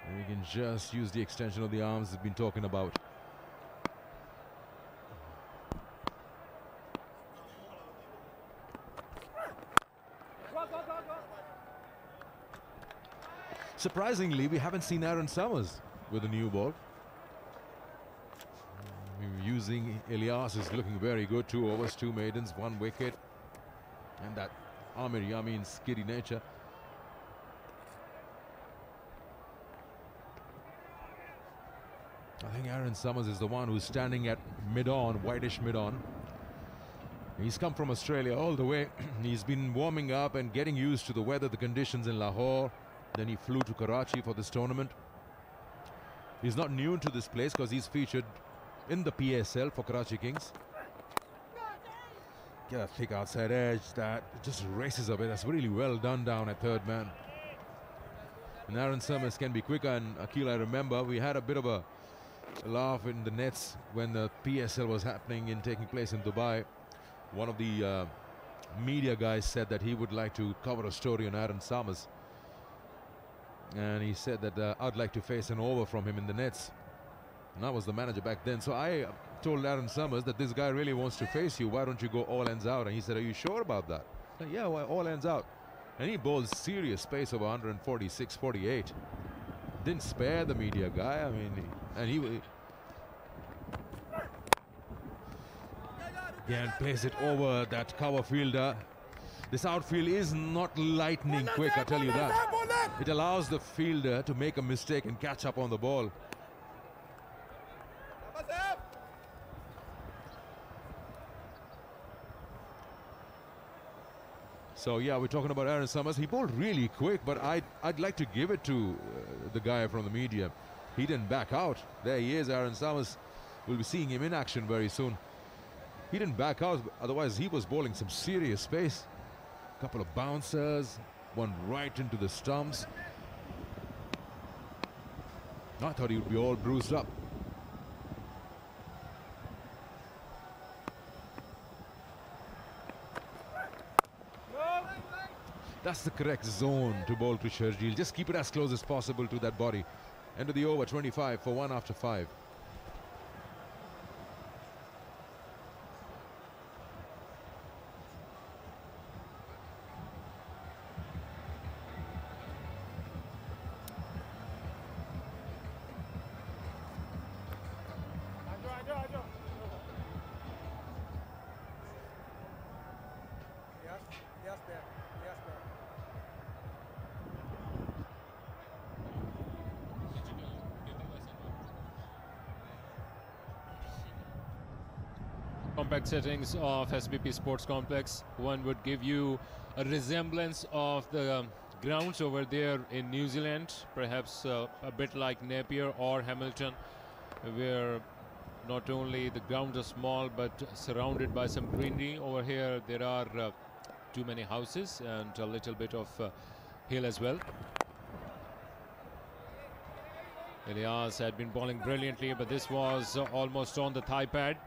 And he can just use the extension of the arms he's been talking about. Surprisingly, we haven't seen Aaron Summers with a new ball. Using Ilyas is looking very good. 2 overs, 2 maidens, 1 wicket. And that Amir Yamin's giddy nature. I think Aaron Summers is the one who's standing at mid-on, whitish mid-on. He's come from Australia all the way. He's been warming up and getting used to the weather, the conditions in Lahore. Then he flew to Karachi for this tournament. He's not new to this place because he's featured in the PSL for Karachi Kings. Get a thick outside edge that just races a bit. That's really well done down at third man. And Aaron Summers can be quicker. And Akil, I remember we had a bit of a laugh in the nets when the PSL was happening and taking place in Dubai. One of the media guys said that he would like to cover a story on Aaron Summers. And he said that I'd like to face an over from him in the nets. And I was the manager back then. So I told Aaron Summers that this guy really wants to face you. Why don't you go all ends out? And he said, are you sure about that? I said, yeah, well, all ends out. And he bowls serious pace over 146, 48. Didn't spare the media guy. I mean, he again plays it over that cover fielder. This outfield is not lightning quick, I tell you that. It allows the fielder to make a mistake and catch up on the ball. So yeah, we're talking about Aaron Summers. He bowled really quick, but I'd like to give it to the guy from the media. He didn't back out. There he is, Aaron Summers. We'll be seeing him in action very soon. He didn't back out, otherwise he was bowling some serious space. Couple of bouncers, one right into the stumps. I thought he would be all bruised up. That's the correct zone to bowl to Sharjeel. Just keep it as close as possible to that body. End of the over, 25 for 1 after 5. Compact settings of SBP Sports Complex, one would give you a resemblance of the grounds over there in New Zealand, perhaps a bit like Napier or Hamilton, where not only the grounds are small but surrounded by some greenery. Over here there are too many houses and a little bit of hill as well. Ilyas had been bowling brilliantly, but this was almost on the thigh pad,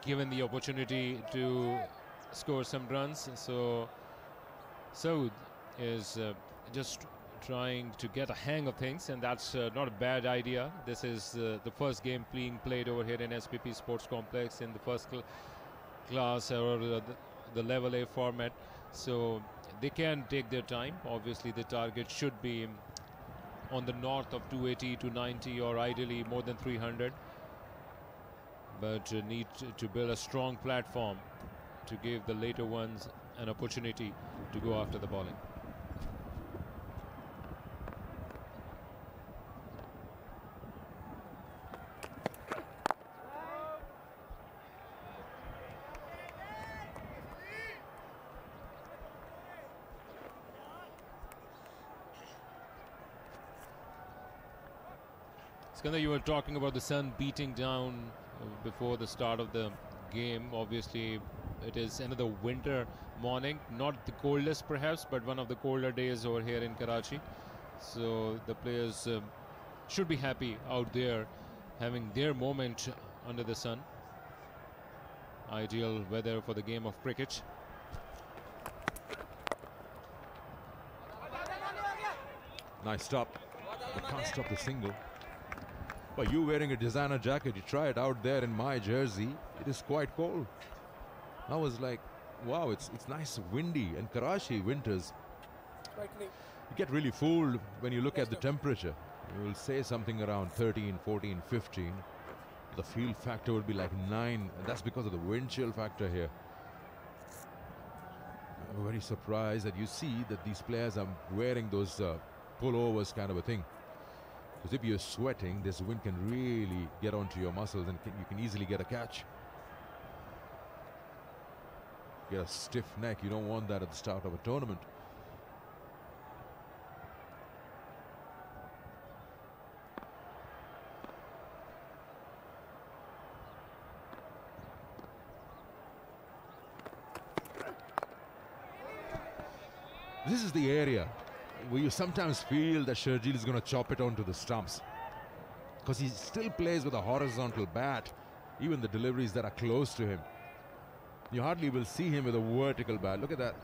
given the opportunity to score some runs. So Saud is just trying to get a hang of things, and that's not a bad idea. This is the first game being played over here in SPP Sports Complex in the first class or the level A format, so they can take their time. Obviously the target should be on the north of 280 to 90, or ideally more than 300, but need to build a strong platform to give the later ones an opportunity to go after the bowling. Skandar, you were talking about the sun beating down before the start of the game. Obviously it is another winter morning, not the coldest perhaps, but one of the colder days over here in Karachi, so the players should be happy out there having their moment under the sun. Ideal weather for the game of cricket. Nice stop, but can't stop the single. But you wearing a designer jacket, you try it out there in my jersey, it is quite cold. I was like, wow, it's nice windy, and Karachi winters, you get really fooled when you look at the temperature. You will say something around 13, 14, 15. The feel factor would be like 9, and that's because of the wind chill factor here. I'm very surprised that you see that these players are wearing those pullovers kind of a thing. Because if you're sweating, this wind can really get onto your muscles and you can easily get a catch. Get a stiff neck. You don't want that at the start of a tournament. This is the area where you sometimes feel that Shergill is going to chop it onto the stumps, because he still plays with a horizontal bat, even the deliveries that are close to him. You hardly will see him with a vertical bat. Look at that.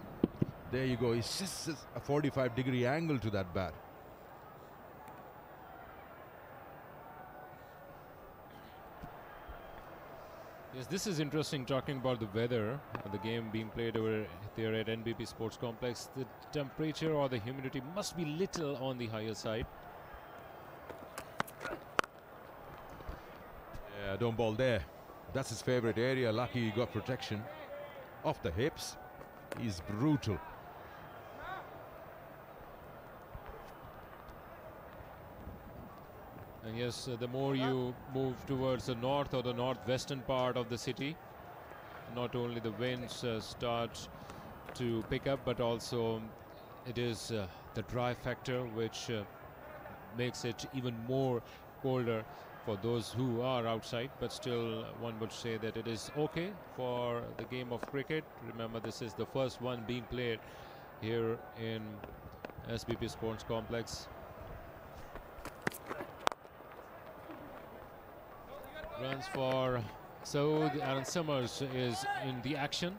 There you go. It's just a 45-degree angle to that bat. Yes, this is interesting, talking about the weather, the game being played over there at NBP Sports Complex. The temperature or the humidity must be little on the higher side. Yeah, don't ball there. That's his favorite area. Lucky he got protection. Off the hips. He's brutal. And yes, the more you move towards the north or the northwestern part of the city, not only the winds start to pick up, but also it is the dry factor which makes it even more colder for those who are outside. But still, one would say that it is okay for the game of cricket. Remember, this is the first one being played here in SBP Sports Complex. Runs for Saud. Aaron Summers is in the action.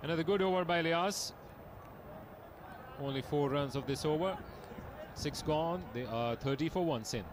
Another good over by Liaz. Only 4 runs of this over. 6 gone. They are 30 for 1 Sindh.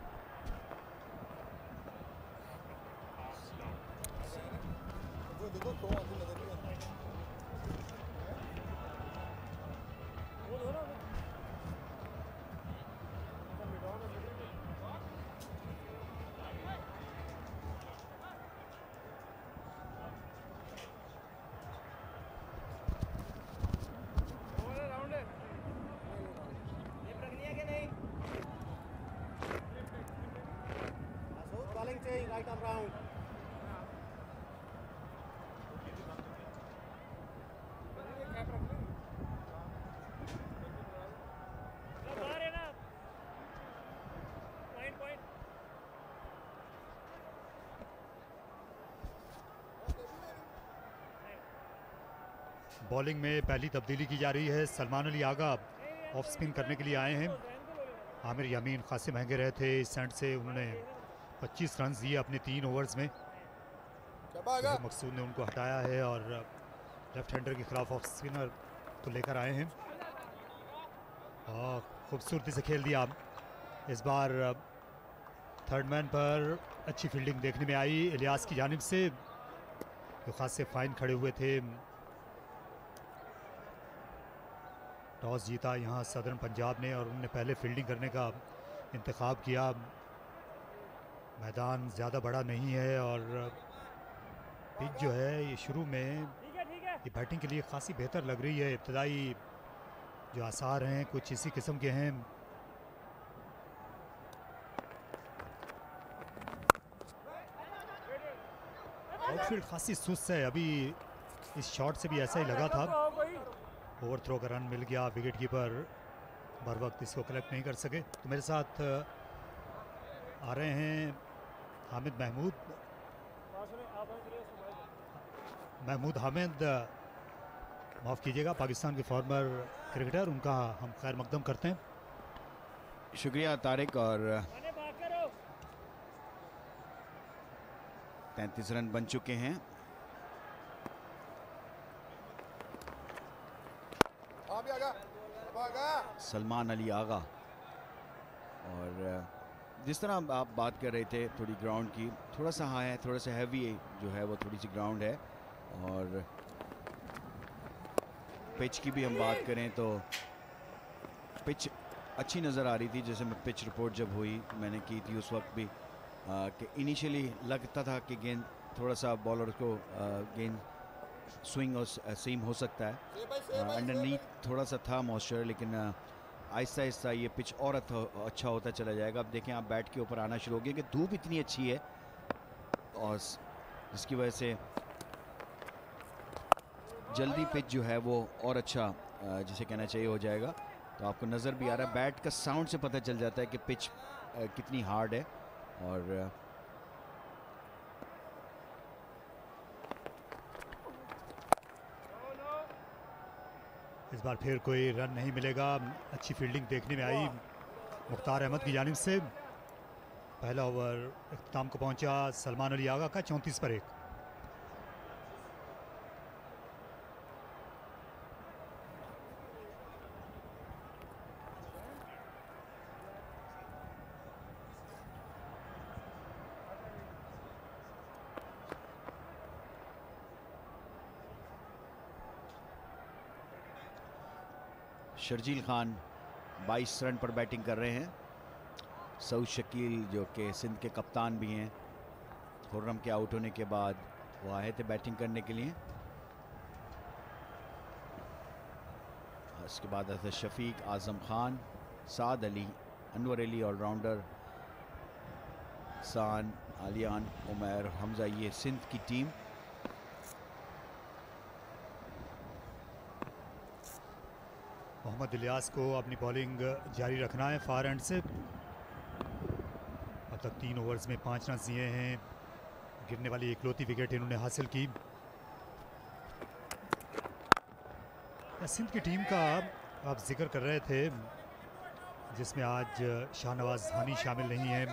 Bowling में पहली तब्दीली की जा रही है। Salman Ali Agha off spin करने के लिए आए हैं। आमिर यामीन खासे महंगे रहे थे इस सेंट से, उन्होंने 25 रन दिए अपने 3 ओवर्स में। मकसूद ने उनको हटाया है और लेफ्ट हैंडर के खिलाफ ऑफ स्पिनर को लेकर आए हैं और खूबसूरती से खेल दिया। इस बार थर्ड मैन पर अच्छी फील्डिंग देखने में आई इलियास की जानिब से, जो खासे फाइन खड़े हुए थे। टॉस जीता यहाँ सदर्न पंजाब ने और उन्होंने पहले फील्डिंग करने का इंतखाब किया। मैदान ज़्यादा बड़ा नहीं है और पिच जो है ये शुरू में ये बैटिंग के लिए खासी बेहतर लग रही है। इब्तदाई जो आसार हैं कुछ इसी किस्म के हैं। आउटफील्ड खासी सुस्त है। अभी इस शॉट से भी ऐसा ही लगा था। ओवर थ्रो का रन मिल गया, विकेट कीपर बर वक्त इसको कलेक्ट नहीं कर सके। तो मेरे साथ आ रहे हैं हामिद महमूद हामिद, माफ़ कीजिएगा, पाकिस्तान के फॉर्मर क्रिकेटर, उनका हम खैर मकदम करते हैं। शुक्रिया तारिक। और 33 रन बन चुके हैं। सलमान अली आगा। और जिस तरह आप बात कर रहे थे थोड़ी ग्राउंड की, थोड़ा सा हाई है, थोड़ा सा हैवी जो है वो थोड़ी सी ग्राउंड है। और पिच की भी हम बात करें तो पिच अच्छी नज़र आ रही थी। जैसे मैं पिच रिपोर्ट जब हुई मैंने की थी उस वक्त भी कि इनिशियली लगता था कि गेंद थोड़ा सा बॉलर को गेंद स्विंग और सीम हो सकता है। अंडरनीथ थोड़ा सा था मॉइस्चर, लेकिन आहिस्ता आहिस्ता ये पिच और अच्छा होता चला जाएगा। अब देखें आप बैट के ऊपर आना शुरू हो गया कि धूप इतनी अच्छी है और जिसकी वजह से जल्दी पिच जो है वो और अच्छा जिसे कहना चाहिए हो जाएगा। तो आपको नज़र भी आ रहा है, बैट का साउंड से पता चल जाता है कि पिच कितनी हार्ड है। और इस बार फिर कोई रन नहीं मिलेगा। अच्छी फील्डिंग देखने में आई मुख्तार अहमद की जानिब से। पहला ओवर इख्तिताम को पहुंचा सलमान अली आगा का 34 पर 1। शर्जील खान 22 रन पर बैटिंग कर रहे हैं। सऊद शकील जो कि सिंध के कप्तान भी हैं, खुर्रम के आउट होने के बाद वो आए थे बैटिंग करने के लिए। इसके बाद आता शफीक, आजम खान, साद अली, अनवर अली ऑलराउंडर, सान, आलियान, उमर, हमजा, ये सिंध की टीम। मोहम्मद इलियास को अपनी बॉलिंग जारी रखना है फार एंड से। अब तक 3 ओवर्स में 5 रन दिए हैं। गिरने वाली इकलौती विकेट इन्होंने हासिल की। सिंध की टीम का आप जिक्र कर रहे थे, जिसमें आज शाहनवाज धानी शामिल नहीं हैं,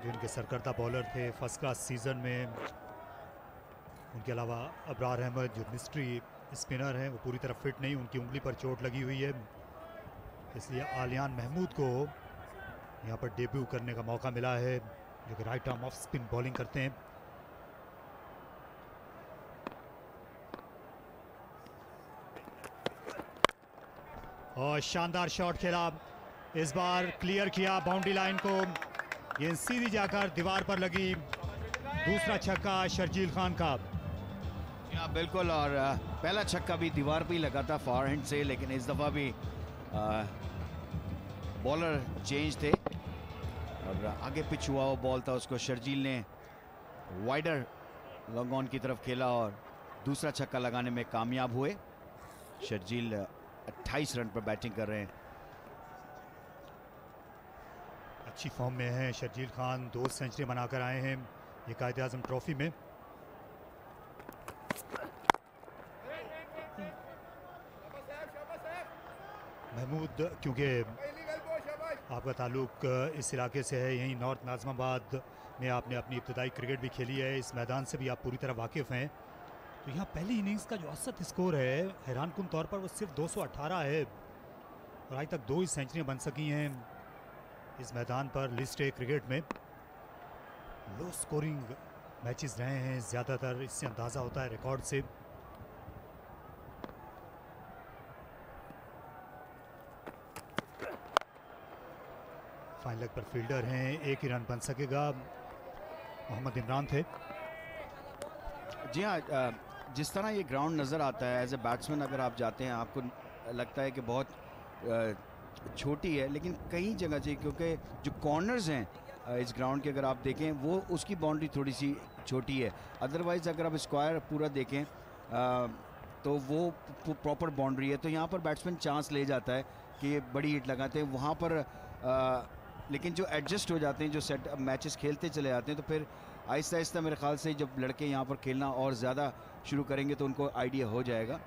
जो इनके सरकर्दा बॉलर थे फर्स्ट क्लास सीज़न में। उनके अलावा अबरार अहमद जो मिस्ट्री स्पिनर हैं, वो पूरी तरह फिट नहीं, उनकी उंगली पर चोट लगी हुई है, इसलिए आलियान महमूद को यहाँ पर डेब्यू करने का मौका मिला है, जो कि right arm off spin bowling करते हैं। और शानदार शॉट खेला, इस बार क्लियर किया बाउंड्री लाइन को, गेंद सीधी जाकर दीवार पर लगी। दूसरा छक्का शर्जील खान का। बिल्कुल, और पहला छक्का भी दीवार पे ही लगा था फार हैंड से, लेकिन इस दफ़ा भी बॉलर चेंज थे और आगे पिच हुआ वो बॉल था, उसको शर्जील ने वाइडर लॉन्ग ऑन की तरफ खेला और दूसरा छक्का लगाने में कामयाब हुए। शर्जील 28 रन पर बैटिंग कर रहे हैं। अच्छी फॉर्म में हैं शर्जील खान, 2 सेंचुरी बनाकर आए हैं ये कायदे आज़म ट्रॉफी में। महमूद, क्योंकि आपका ताल्लुक इस इलाके से है, यहीं नॉर्थ नाज़िमाबाद में आपने अपनी इब्तदाई क्रिकेट भी खेली है, इस मैदान से भी आप पूरी तरह वाकिफ़ हैं, तो यहाँ पहली इनिंग्स का जो औसत स्कोर है हैरानकुन तौर पर वो सिर्फ 218 है और आज तक 2 ही सेंचुरियाँ बन सकी हैं इस मैदान पर। लिस्ट ए क्रिकेट में लो स्कोरिंग मैचेस रहे हैं ज़्यादातर, इससे अंदाज़ा होता है रिकॉर्ड से। फाइन लेग पर फील्डर हैं, 1 ही रन बन सकेगा, मोहम्मद इमरान थे। जी हाँ, जिस तरह ये ग्राउंड नज़र आता है एज ए बैट्समैन, अगर आप जाते हैं आपको लगता है कि बहुत छोटी है, लेकिन कई जगह से, क्योंकि जो कॉर्नर्स हैं इस ग्राउंड के अगर आप देखें वो उसकी बाउंड्री थोड़ी सी छोटी है। अदरवाइज़ अगर आप स्क्वायर पूरा देखें तो वो प्रॉपर बाउंड्री है, तो यहाँ पर बैट्समैन चांस ले जाता है कि बड़ी हिट लगाते हैं वहाँ पर, लेकिन जो एडजस्ट हो जाते हैं, जो सेट मैचेस खेलते चले जाते हैं, तो फिर आहिस्ता आहिस्ता मेरे ख्याल से जब लड़के यहाँ पर खेलना और ज़्यादा शुरू करेंगे तो उनको आइडिया हो जाएगा।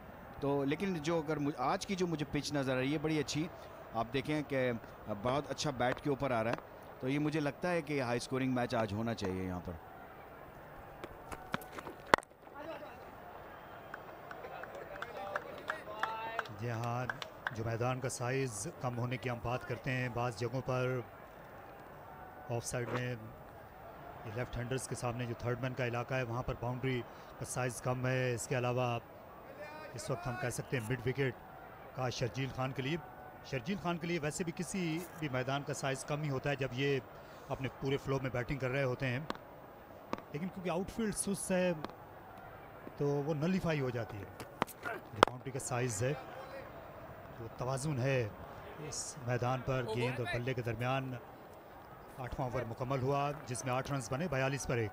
तो लेकिन जो अगर आज की जो मुझे पिच नज़र आ रही है बड़ी अच्छी, आप देखें कि बहुत अच्छा बैट के ऊपर आ रहा है, तो ये मुझे लगता है कि हाई स्कोरिंग मैच आज होना चाहिए यहाँ पर। जी हाँ, जो मैदान का साइज़ कम होने की हम बात करते हैं, बाज़ जगहों पर ऑफ साइड में ये लेफ्ट हैंडर्स के सामने जो थर्ड मैन का इलाका है वहाँ पर बाउंड्री का साइज़ कम है। इसके अलावा इस वक्त हम कह सकते हैं मिड विकेट का शर्जील खान के लिए वैसे भी किसी भी मैदान का साइज़ कम ही होता है जब ये अपने पूरे फ्लो में बैटिंग कर रहे होते हैं, लेकिन क्योंकि आउटफील्ड सुस्त है तो वो नलीफाई हो जाती है। जो बाउंड्री का साइज़ है, वो तवाज़ुन है इस मैदान पर गेंद और बल्ले के दरमियान। 8वां ओवर मुकम्मल हुआ जिसमें 8 रन बने 42 पर 1।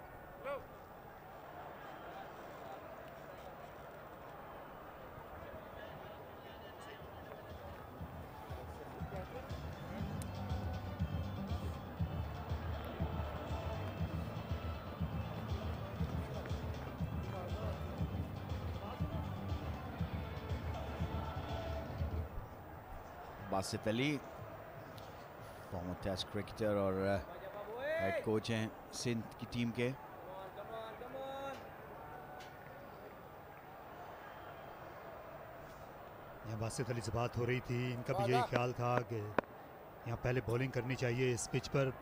Basit Ali former test cricketer और हेड कोच हैं सिंध की टीम के। यहाँ बासित अली से बात हो रही थी, इनका भी यही ख्याल था कि यहाँ पहले बॉलिंग करनी चाहिए इस पिच पर।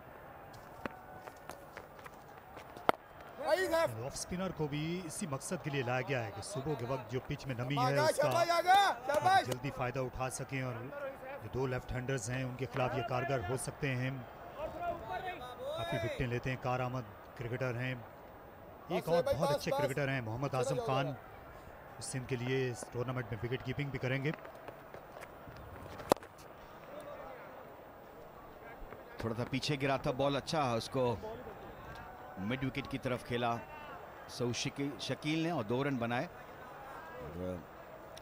ऑफ स्पिनर को भी इसी मकसद के लिए लाया गया है कि सुबह के वक्त जो पिच में नमी है उसका जल्दी फ़ायदा उठा सकें, और जो 2 लेफ्ट हैंडर्स हैं उनके खिलाफ ये कारगर हो सकते हैं। काफ़ी विकेटें लेते हैं, कारआमद क्रिकेटर हैं। एक और बहुत अच्छे क्रिकेटर हैं मोहम्मद आजम खान, सिंध के लिए इस टूर्नामेंट में विकेट कीपिंग भी करेंगे। थोड़ा सा पीछे गिरा था बॉल, अच्छा उसको मिड विकेट की तरफ खेला सऊद शकील ने और 2 रन बनाए।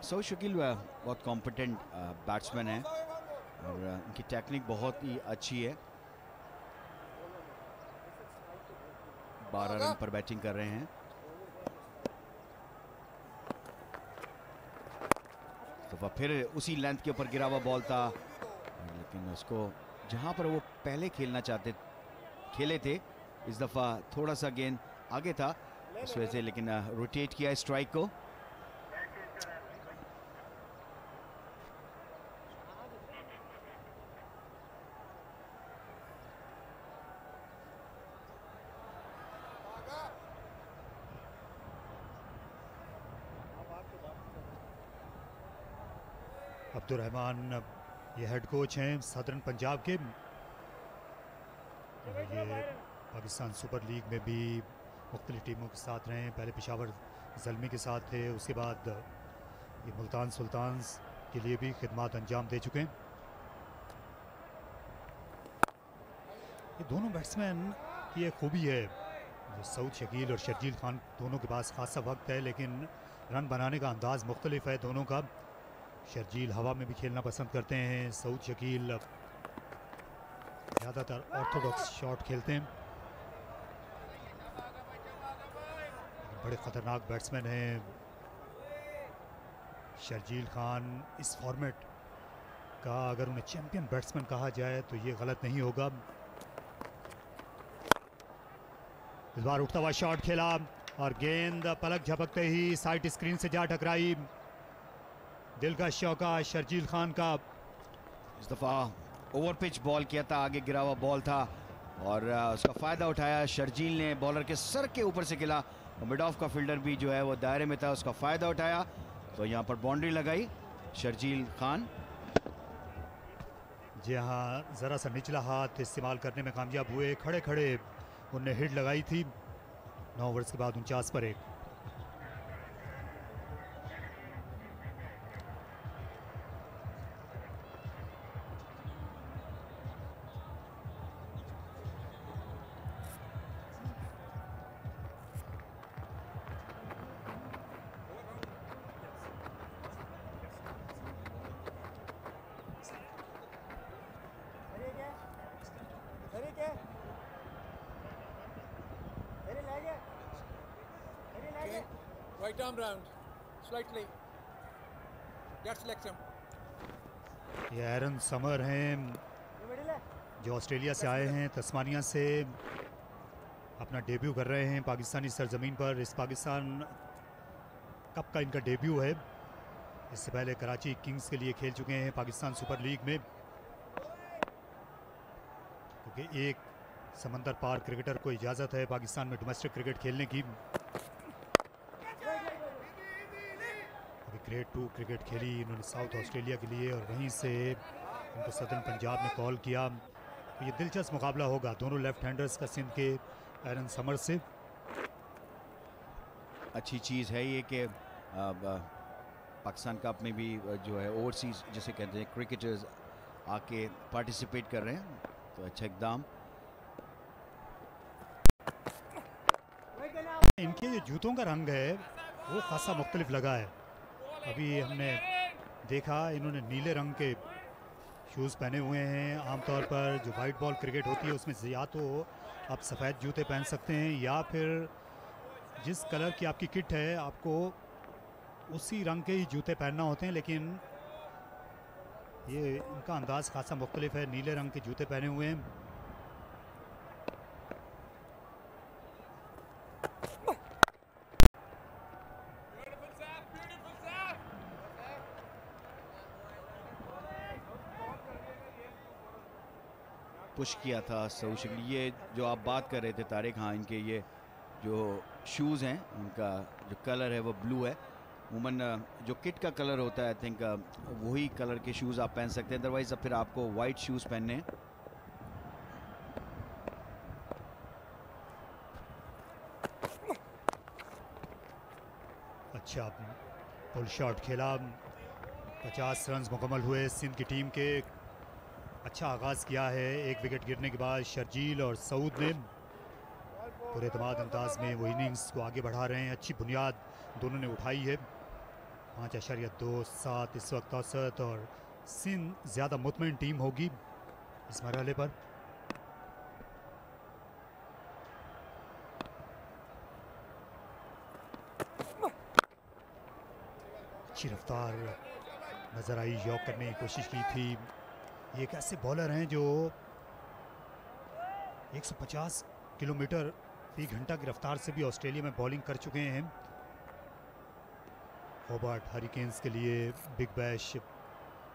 सऊद शकील बहुत कॉम्पिटेंट बैट्समैन है और उनकी टेक्निक बहुत ही अच्छी है। 12 रन पर बैटिंग कर रहे हैं। तो फिर उसी लेंथ के ऊपर गिरा हुआ बॉल था, लेकिन उसको जहां पर वो पहले खेले थे इस दफा थोड़ा सा गेंद आगे था इस वजह से, लेकिन रोटेट किया स्ट्राइक को। अब्दुल रहमान ये हेड कोच हैं सदर्न पंजाब के। ये पाकिस्तान सुपर लीग में भी मुख्तलिफ टीमों के साथ रहे हैं। पहले पेशावर ज़ल्मी के साथ थे, उसके बाद ये मुल्तान सुल्तान्स के लिए भी खिदमत अंजाम दे चुके हैं। ये दोनों बैट्समैन की एक खूबी है, जो सऊद शकील और शर्जील खान दोनों के पास खासा वक्त है, लेकिन रन बनाने का अंदाज़ मुख्तलिफ है दोनों का। शर्जील हवा में भी खेलना पसंद करते हैं, सऊद शकील ज़्यादातर ऑर्थोडॉक्स शॉट खेलते हैं। बड़े ख़तरनाक बैट्समैन हैं शर्जील खान। इस फॉर्मेट का अगर उन्हें चैंपियन बैट्समैन कहा जाए तो ये गलत नहीं होगा। इस बार उठता हुआ शॉट खेला और गेंद पलक झपकते ही साइड स्क्रीन से जा टकराई। दिल का शौका शर्जील खान का। इस दफा ओवर पिच बॉल किया था, आगे गिरा हुआ बॉल था और उसका फायदा उठाया शर्जील ने। बॉलर के सर के ऊपर से खेला, मिड ऑफ का फील्डर भी जो है वो दायरे में था, उसका फायदा उठाया तो यहाँ पर बाउंड्री लगाई शर्जील खान। जी हाँ, ज़रा सा निचला हाथ इस्तेमाल करने में कामयाब हुए। खड़े खड़े उनने हिट लगाई थी। 9 ओवर्स के बाद 49 पर 1। Right arm round, slightly. Get selection. ये एरन समर हैं जो ऑस्ट्रेलिया से आए हैं, तस्मानिया से अपना डेब्यू कर रहे हैं पाकिस्तानी सरजमीन पर। इस पाकिस्तान कप का इनका डेब्यू है। इससे पहले कराची किंग्स के लिए खेल चुके हैं पाकिस्तान सुपर लीग में। क्योंकि एक समंदर पार क्रिकेटर को इजाज़त है पाकिस्तान में डोमेस्टिक क्रिकेट खेलने की। ग्रेड 2 क्रिकेट खेली इन्होंने साउथ ऑस्ट्रेलिया के लिए और वहीं से उनको सदर्न पंजाब में कॉल किया। तो ये दिलचस्प मुकाबला होगा दोनों लेफ्ट हैंडर्स का सिंध के एरन समर से। अच्छी चीज़ है ये कि पाकिस्तान कप में भी जो है ओवरसीज जिसे कहते हैं क्रिकेटर्स आके पार्टिसिपेट कर रहे हैं, तो अच्छा इकदाम। इनके जो जूतों का रंग है वो खासा मुख्तलिफ लगा है। अभी हमने देखा इन्होंने नीले रंग के शूज़ पहने हुए हैं। आमतौर पर जो वाइट बॉल क्रिकेट होती है उसमें या तो आप सफ़ेद जूते पहन सकते हैं या फिर जिस कलर की आपकी किट है आपको उसी रंग के ही जूते पहनना होते हैं, लेकिन ये इनका अंदाज़ खासा मुख्तलिफ है। नीले रंग के जूते पहने हुए हैं। पुश किया था सऊ शक्ल। ये जो आप बात कर रहे थे तारिक, हाँ इनके ये जो शूज़ हैं उनका जो कलर है वो ब्लू है। उमूमन जो किट का कलर होता है आई थिंक वही कलर के शूज़ आप पहन सकते हैं, अदरवाइज़ अब फिर आपको वाइट शूज़ पहनने हैं। अच्छा पुल शॉट खेला, 50 रन मुकम्मल हुए सिंध की टीम के। अच्छा आगाज़ किया है, एक विकेट गिरने के बाद शर्जील और सऊद ने पूरे एतमाद अंदाज में वो इनिंग्स को आगे बढ़ा रहे हैं। अच्छी बुनियाद दोनों ने उठाई है। 5.27 इस वक्त औसत, और सिंध ज़्यादा मुतमईन टीम होगी इस मरहले पर। अच्छी रफ्तार नज़र आई, यॉक करने की कोशिश की थी। ये एक ऐसे बॉलर हैं जो 150 किलोमीटर फी घंटा की रफ्तार से भी ऑस्ट्रेलिया में बॉलिंग कर चुके हैं। होबार्ट हरिकेन्स के लिए बिग बैश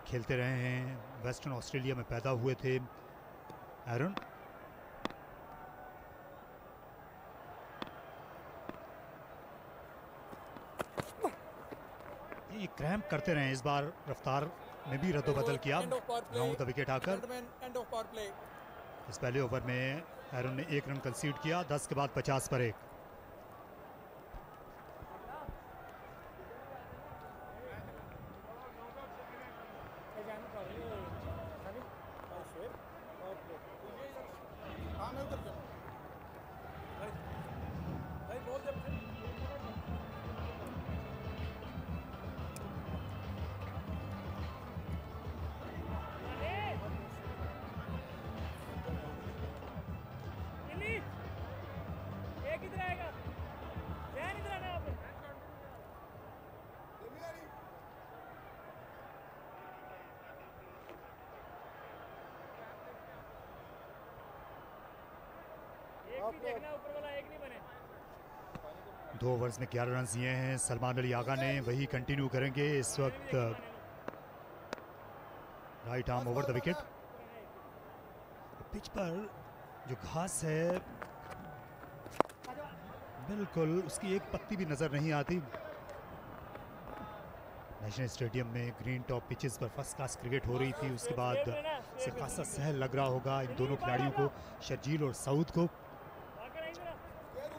खेलते रहे हैं, वेस्टर्न ऑस्ट्रेलिया में पैदा हुए थे। एरन ये क्रैम्प करते रहे, इस बार रफ्तार में भी रद्दोबदल किया। राउंड द विकेट आकर इस पहले ओवर में एरन ने 1 रन कंसीड किया। 10 के बाद 50 पर 1। दो ओवर्स में 11 रन दिए हैं सलमान अली आगा ने, वही कंटिन्यू करेंगे इस वक्त। Right arm over the wicket. Pitch पर जो घास है बिल्कुल उसकी एक पत्ती भी नजर नहीं आती। नेशनल स्टेडियम में ग्रीन टॉप पिचेस पर फर्स्ट क्लास क्रिकेट हो रही थी, उसके बाद से खासा सहल लग रहा होगा इन दोनों खिलाड़ियों को, शर्जील और सऊद को।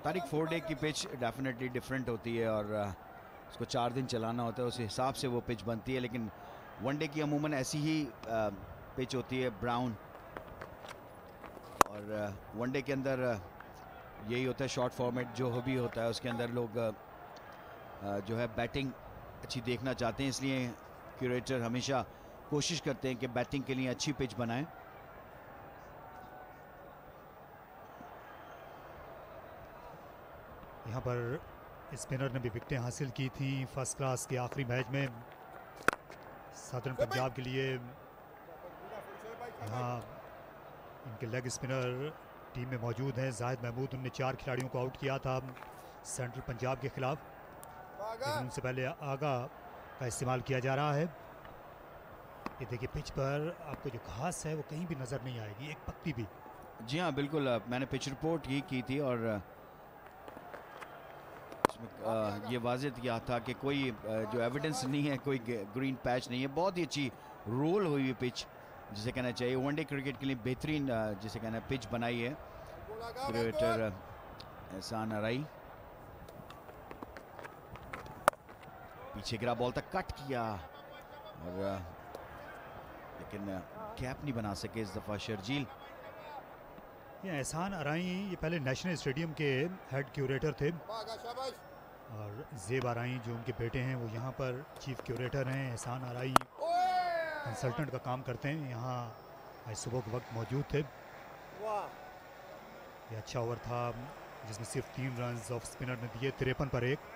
तारिक 4 डे की पिच डेफिनेटली डिफरेंट होती है और उसको 4 दिन चलाना होता है, उस हिसाब से वो पिच बनती है। लेकिन 1 डे की अमूमन ऐसी ही पिच होती है, ब्राउन। और 1 डे के अंदर यही होता है, शॉर्ट फॉर्मेट जो भी होता है उसके अंदर लोग जो है बैटिंग अच्छी देखना चाहते हैं, इसलिए क्यूरेटर हमेशा कोशिश करते हैं कि बैटिंग के लिए अच्छी पिच बनाएं। यहाँ पर स्पिनर ने भी विकेटें हासिल की थी फर्स्ट क्लास के आखिरी मैच में सदर्न पंजाब के लिए। यहाँ इनके लेग स्पिनर टीम में मौजूद हैं जाहिद महमूद, उनने 4 खिलाड़ियों को आउट किया था सेंट्रल पंजाब के खिलाफ। लेकिन उनसे पहले आगा का इस्तेमाल किया जा रहा है। ये देखिए पिच पर आपको जो घास है वो कहीं भी नज़र नहीं आएगी, एक पत्ती भी। जी हाँ बिल्कुल, मैंने पिच रिपोर्ट ही की थी और ये वाज़ेह किया था कि कोई जो एविडेंस नहीं है, कोई ग्रीन पैच नहीं है। बहुत ही अच्छी रोल हुई हुई पिच जिसे कहना चाहिए, 1 डे क्रिकेट के लिए बेहतरीन जिसे कहना है पिच बनाई है क्रिकेटर एहसान अराई। पीछे गिरा बॉल तक कट किया और लेकिन कैप नहीं बना सके इस दफ़ा शर्जील। ये एहसान आराई ये पहले नेशनल स्टेडियम के हेड क्यूरेटर थे और ज़ेब आराई जो उनके बेटे हैं वो यहाँ पर चीफ क्यूरेटर हैं। एहसान आराई कंसल्टेंट का काम करते हैं, यहाँ आज सुबह के वक्त मौजूद थे। ये अच्छा ओवर था जिसमें सिर्फ 3 रन ऑफ स्पिनर ने दिए 53 पर 1।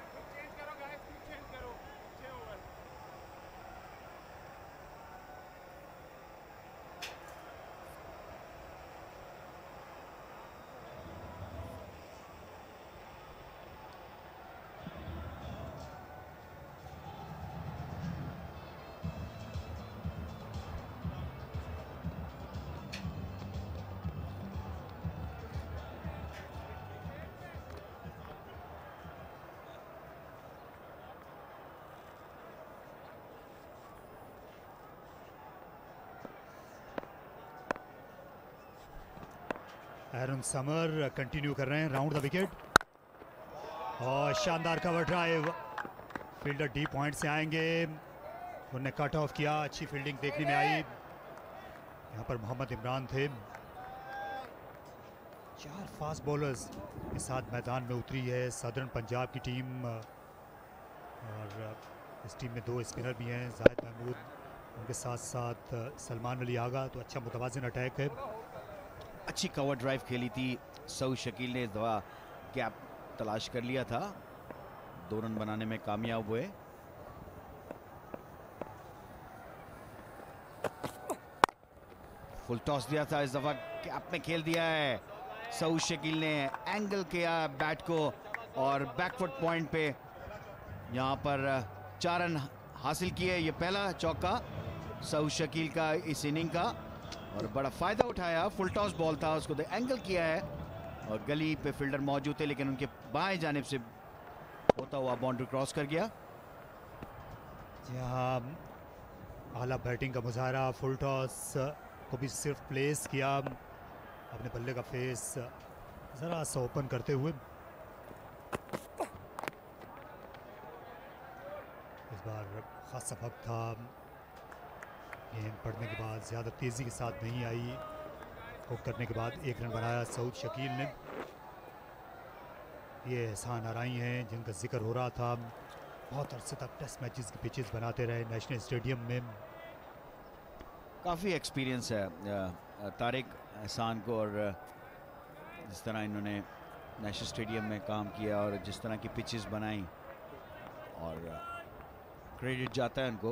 एरन समर कंटिन्यू कर रहे हैं राउंड द विकेट और शानदार cover drive. Fielder D point से आएंगे, उन्होंने कट ऑफ किया। अच्छी फील्डिंग देखने में आई। यहाँ पर मोहम्मद इमरान थे। 4 फास्ट बॉलर्स के साथ मैदान में उतरी है सदर्न पंजाब की टीम और इस टीम में 2 स्पिनर भी हैं, जाहिद महमूद, उनके साथ साथ सलमान अली आगा। तो अच्छा मुतवाज़िन अटैक है। अच्छी कवर ड्राइव खेली थी सऊद शकील ने, इस दफा कैप तलाश कर लिया था, 2 रन बनाने में कामयाब हुए। फुल टॉस दिया था, इस दफा कैप में खेल दिया है सऊद शकील ने। एंगल किया बैट को और बैकफुट पॉइंट पे यहाँ पर 4 रन हासिल किए। ये पहला चौका सऊद शकील का इस इनिंग का और बड़ा फायदा उठाया। फुल टॉस बॉल था, उसको एंगल किया है और गली पे फील्डर मौजूद थे लेकिन उनके बाएं जानिब से होता हुआ बाउंड्री क्रॉस कर गया। यहाँ आला बैटिंग का मुजाहरा, फुल टॉस को भी सिर्फ प्लेस किया, अपने बल्ले का फेस ज़रा सा ओपन करते हुए। इस बार खासा वक्त था, गेंद पड़ने के बाद ज़्यादा तेज़ी के साथ नहीं आई। हुक करने के बाद 1 रन बनाया सऊद शकील ने। ये एहसान आराई हैं जिनका जिक्र हो रहा था, बहुत अरसे तक टेस्ट मैचेस की पिचेस बनाते रहे नेशनल स्टेडियम में। काफ़ी एक्सपीरियंस है तारिक एहसान को और जिस तरह इन्होंने नेशनल स्टेडियम में काम किया और जिस तरह की पिचेस बनाई और क्रेडिट जाता है उनको।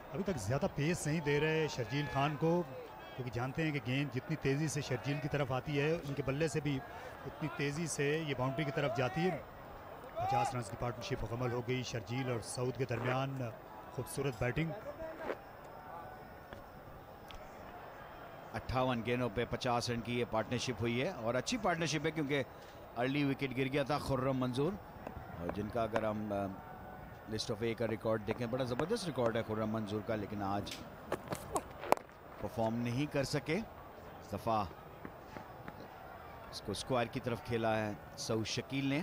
अभी तक ज़्यादा पेस नहीं दे रहे शर्जील खान को, क्योंकि जानते हैं कि गेंद जितनी तेज़ी से शर्जील की तरफ आती है उनके बल्ले से भी उतनी तेज़ी से ये बाउंड्री की तरफ जाती है। 50 रन की पार्टनरशिप मुकम्मल हो गई शर्जील और सऊद के दरमियान। खूबसूरत बैटिंग। 58 गेंदों पे 50 रन की ये पार्टनरशिप हुई है और अच्छी पार्टनरशिप है क्योंकि अर्ली विकेट गिर गया था खुर्रम मंजूर, और जिनका अगर हम लिस्ट ऑफ ए का रिकॉर्ड देखें, बड़ा ज़बरदस्त रिकॉर्ड है खुर्रम मंजूर का, लेकिन आज परफॉर्म नहीं कर सके। इस दफ़ा इसको स्क्वायर की तरफ खेला है सऊद शकील ने।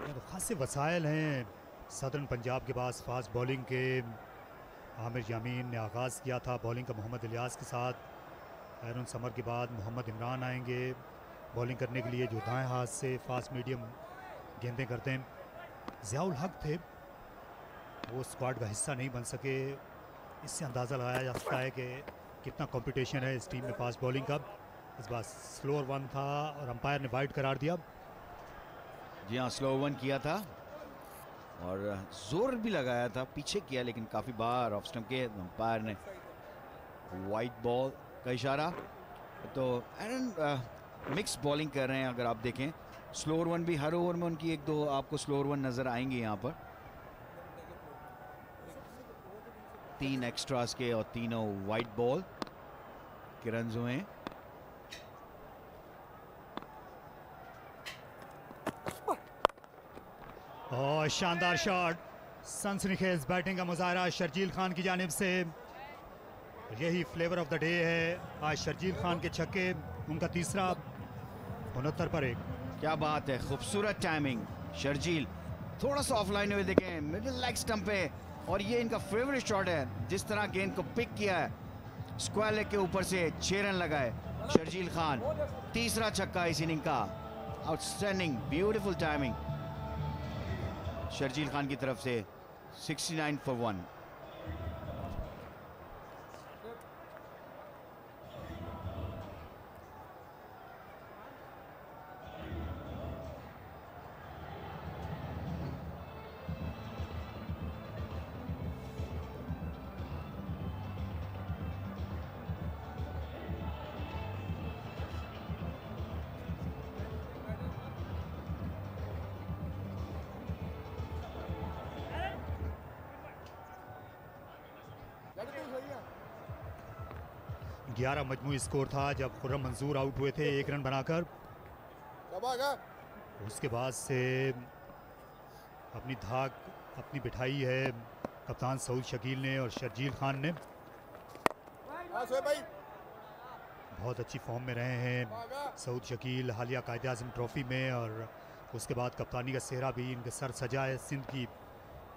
तो खासे वसाइल हैं सदर्न पंजाब के पास फास्ट बॉलिंग के। आमिर यामीन ने आगाज़ किया था बॉलिंग का मोहम्मद इलियास के साथ। एरन समर के बाद मोहम्मद इमरान आएंगे बॉलिंग करने के लिए, जो दाएं हाथ से फास्ट मीडियम गेंदें करते हैं। ज़ियाउल हक थे, वो स्क्वाड का हिस्सा नहीं बन सके। इससे अंदाज़ा लगाया जा सकता है कि कितना कंपटीशन है इस टीम में फास्ट बॉलिंग का। इस बार स्लोअर 1 था और अंपायर ने वाइड करार दिया। जी हाँ, स्लो 1 किया था और जोर भी लगाया था, पीछे किया लेकिन काफ़ी बार ऑफ स्टंप के अंपायर ने वाइट बॉल का इशारा। तो एरन मिक्स बॉलिंग कर रहे हैं, अगर आप देखें स्लोअर 1 भी हर ओवर में उनकी 1-2 आपको स्लोअर 1 नज़र आएंगे। यहाँ पर 3 एक्स्ट्रास के और तीनों वाइट बॉल के रन्स हुए हैं। और शानदार शॉट, सनसनीखेज बैटिंग का मुजाहरा शर्जील खान की जानिब से। यही फ्लेवर ऑफ द डे है आज शर्जील खान के छक्के, उनका तीसरा 69 पर 1। क्या बात है, खूबसूरत टाइमिंग। शर्जील थोड़ा सा ऑफलाइन हुए, देखें मिडिल लेग स्टंप पे, और ये इनका फेवरेट शॉट है। जिस तरह गेंद को पिक किया है, स्क्वायर लेग के ऊपर से 6 रन लगाए शर्जील खान। तीसरा छक्का इस इनिंग का। Outstanding, beautiful timing Sharjeel Khan की तरफ से। 69 for 1। ग्यारह मजमूई स्कोर था जब खुर्रम मंजूर आउट हुए थे 1 रन बनाकर। उसके बाद से अपनी धाक अपनी बिठाई है कप्तान सऊद शकील ने और शर्जील खान ने। बहुत अच्छी फॉर्म में रहे हैं सऊद शकील हालिया कायदे आज़म ट्रॉफी में, और उसके बाद कप्तानी का सेहरा भी इनके सर सजा है। सिंध की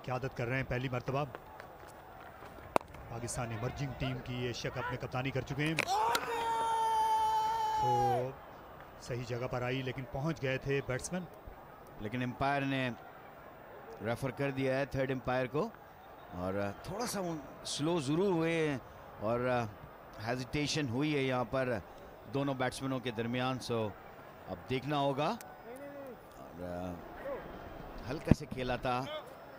क़यादत कर रहे हैं पहली मरतबा। पाकिस्तान इमर्जिंग टीम की एशिया कप में कप्तानी कर चुके हैं, तो सही जगह पर आई लेकिन पहुंच गए थे बैट्समैन। लेकिन एम्पायर ने रेफर कर दिया है थर्ड एम्पायर को, और थोड़ा सा स्लो ज़रूर हुए और हेजिटेशन हुई है यहाँ पर दोनों बैट्समैनों के दरमियान। सो अब देखना होगा। और हल्का से खेला था,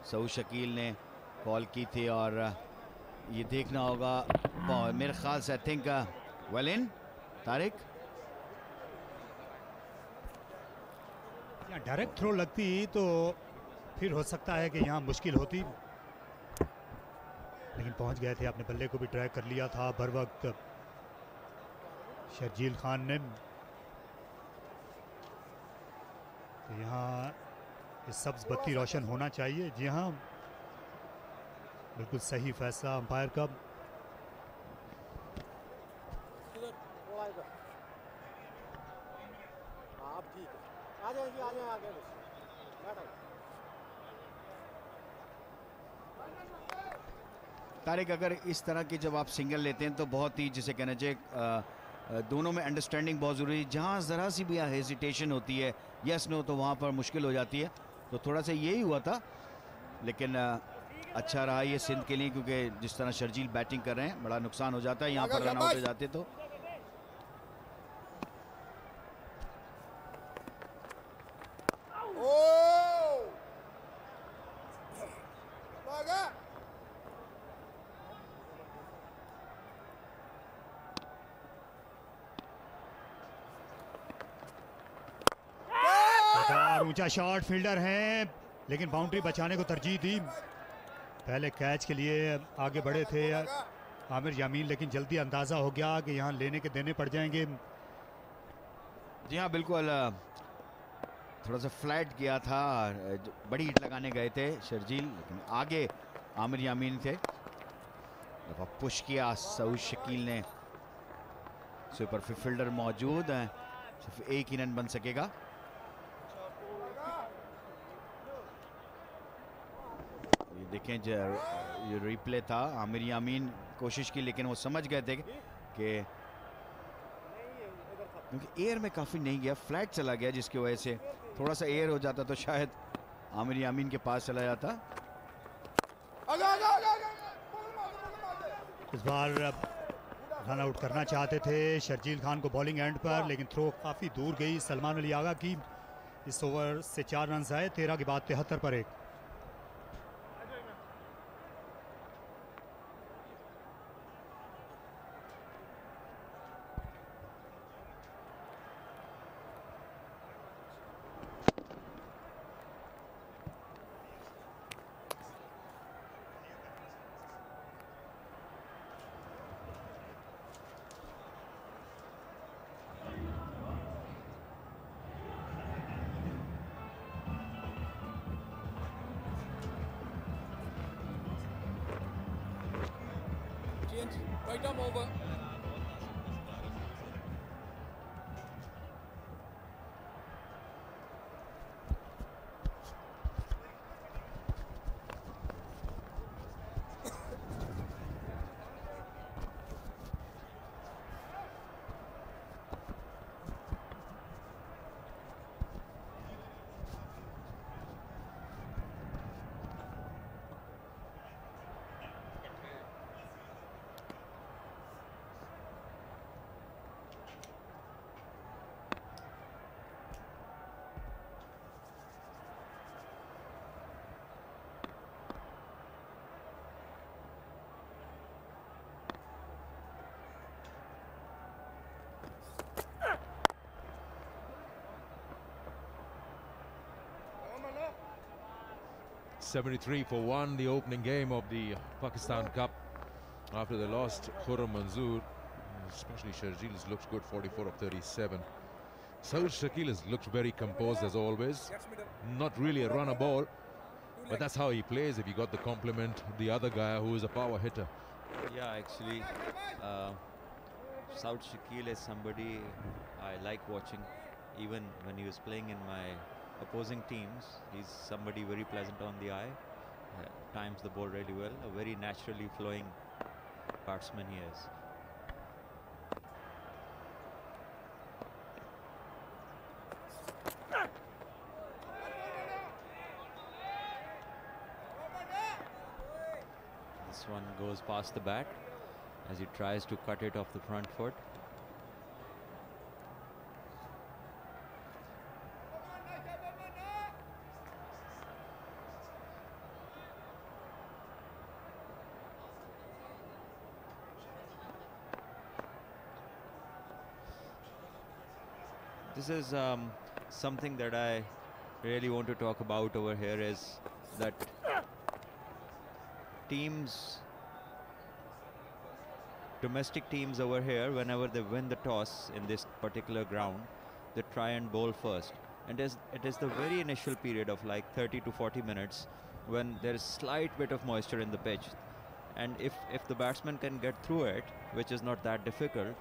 सऊद शकील ने कॉल की थी, और ये देखना होगा। मेरे ख्याल से I think well in Tariq. Direct throw लगती तो फिर हो सकता है कि यहाँ मुश्किल होती, लेकिन पहुंच गए थे, अपने बल्ले को भी ट्रैक कर लिया था बर वक्त शर्जील खान ने। तो यहाँ इस सब्ज बत्ती रोशन होना चाहिए। जी हाँ, बिल्कुल सही फैसला अंपायर का। तारिक, अगर इस तरह की जब आप सिंगल लेते हैं तो बहुत ही, जिसे कहना चाहिए, दोनों में अंडरस्टैंडिंग बहुत ज़रूरी है। जहाँ ज़रा सी भी हेजिटेशन होती है, यस नो, तो वहाँ पर मुश्किल हो जाती है। तो थोड़ा सा यही हुआ था, लेकिन अच्छा रहा ये सिंध के लिए, क्योंकि जिस तरह शर्जील बैटिंग कर रहे हैं बड़ा नुकसान हो जाता है यहाँ पर, रन आउट हो जाते तो। ऊंचा शॉट, फील्डर हैं लेकिन बाउंड्री बचाने को तरजीह दी। पहले कैच के लिए आगे बढ़े थे आमिर यामीन, लेकिन जल्दी अंदाज़ा हो गया कि यहाँ लेने के देने पड़ जाएंगे। जी हाँ, बिल्कुल। थोड़ा सा फ्लैट गया था, बड़ी हिट लगाने गए थे शर्जील, लेकिन आगे आमिर यामीन थे। पुश किया सऊद शकील ने। सुपर फील्डर मौजूद हैं, सिर्फ एक ही रन बन सकेगा। ये देखें, ये रिप्ले था, आमिर यामीन कोशिश की, लेकिन वो समझ गए थे कि क्योंकि एयर में काफ़ी नहीं गया, फ्लैट चला गया, जिसकी वजह से थोड़ा सा एयर हो जाता तो शायद आमिर यामीन के पास चला जाता। इस बार रन आउट करना चाहते थे शर्जील खान को बॉलिंग एंड पर, लेकिन थ्रो काफ़ी दूर गई सलमान अली आगा की। इस ओवर से 4 रन आए, 13 के बाद 73 पर 1। Change. Right arm over. $73 for 1, the opening game of the Pakistan Cup. After they lost, Khurram Manzoor, especially Sharjeel, has looked good, 44 of 37. Saud Shakil has looked very composed as always. Not really a runner ball, but that's how he plays if you got the compliment of the other guy who is a power hitter. Yeah, actually, Saud Shakil is somebody I like watching. Even when he was playing in my opposing teams, he's somebody very pleasant on the eye, times the ball really well, a very naturally flowing batsman he is. This one goes past the bat as he tries to cut it off the front foot. This is something that I really want to talk about over here, is that teams, domestic teams over here, whenever they win the toss in this particular ground, they try and bowl first. And it is the very initial period of like 30 to 40 minutes when there is slight bit of moisture in the pitch. And if the batsman can get through it, which is not that difficult,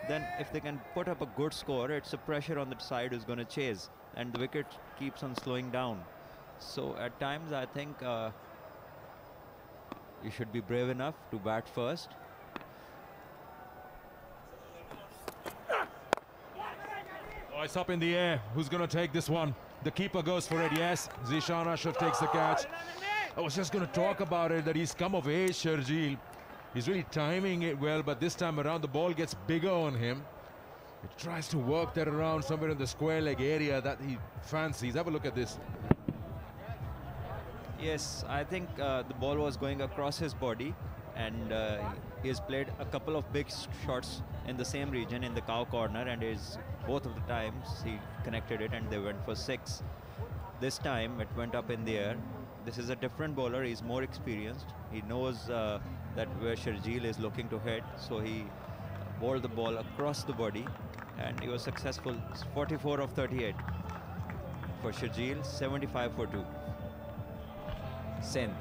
then if they can put up a good score, it's a pressure on the side who's going to chase, and the wicket keeps on slowing down. So at times I think you should be brave enough to bat first. Oh, it's up in the air. Who's going to take this one? The keeper goes for it, yes. Zishan Ashraf takes the catch. I was just going to talk about it, that he's come of age, Sharjeel. He's really timing it well, but this time around the ball gets bigger on him. He tries to work that around somewhere in the square leg area that he fancies. Have a look at this. Yes, I think the ball was going across his body, and he has played a couple of big shots in the same region in the cow corner, and both of the times he connected it and they went for 6. This time it went up in the air. This is a different bowler. He's more experienced. He knows that where Sharjeel is looking to hit, so he bowled the ball across the body, and he was successful. 44 of 38 for Sharjeel, 75 for 2. Sindh.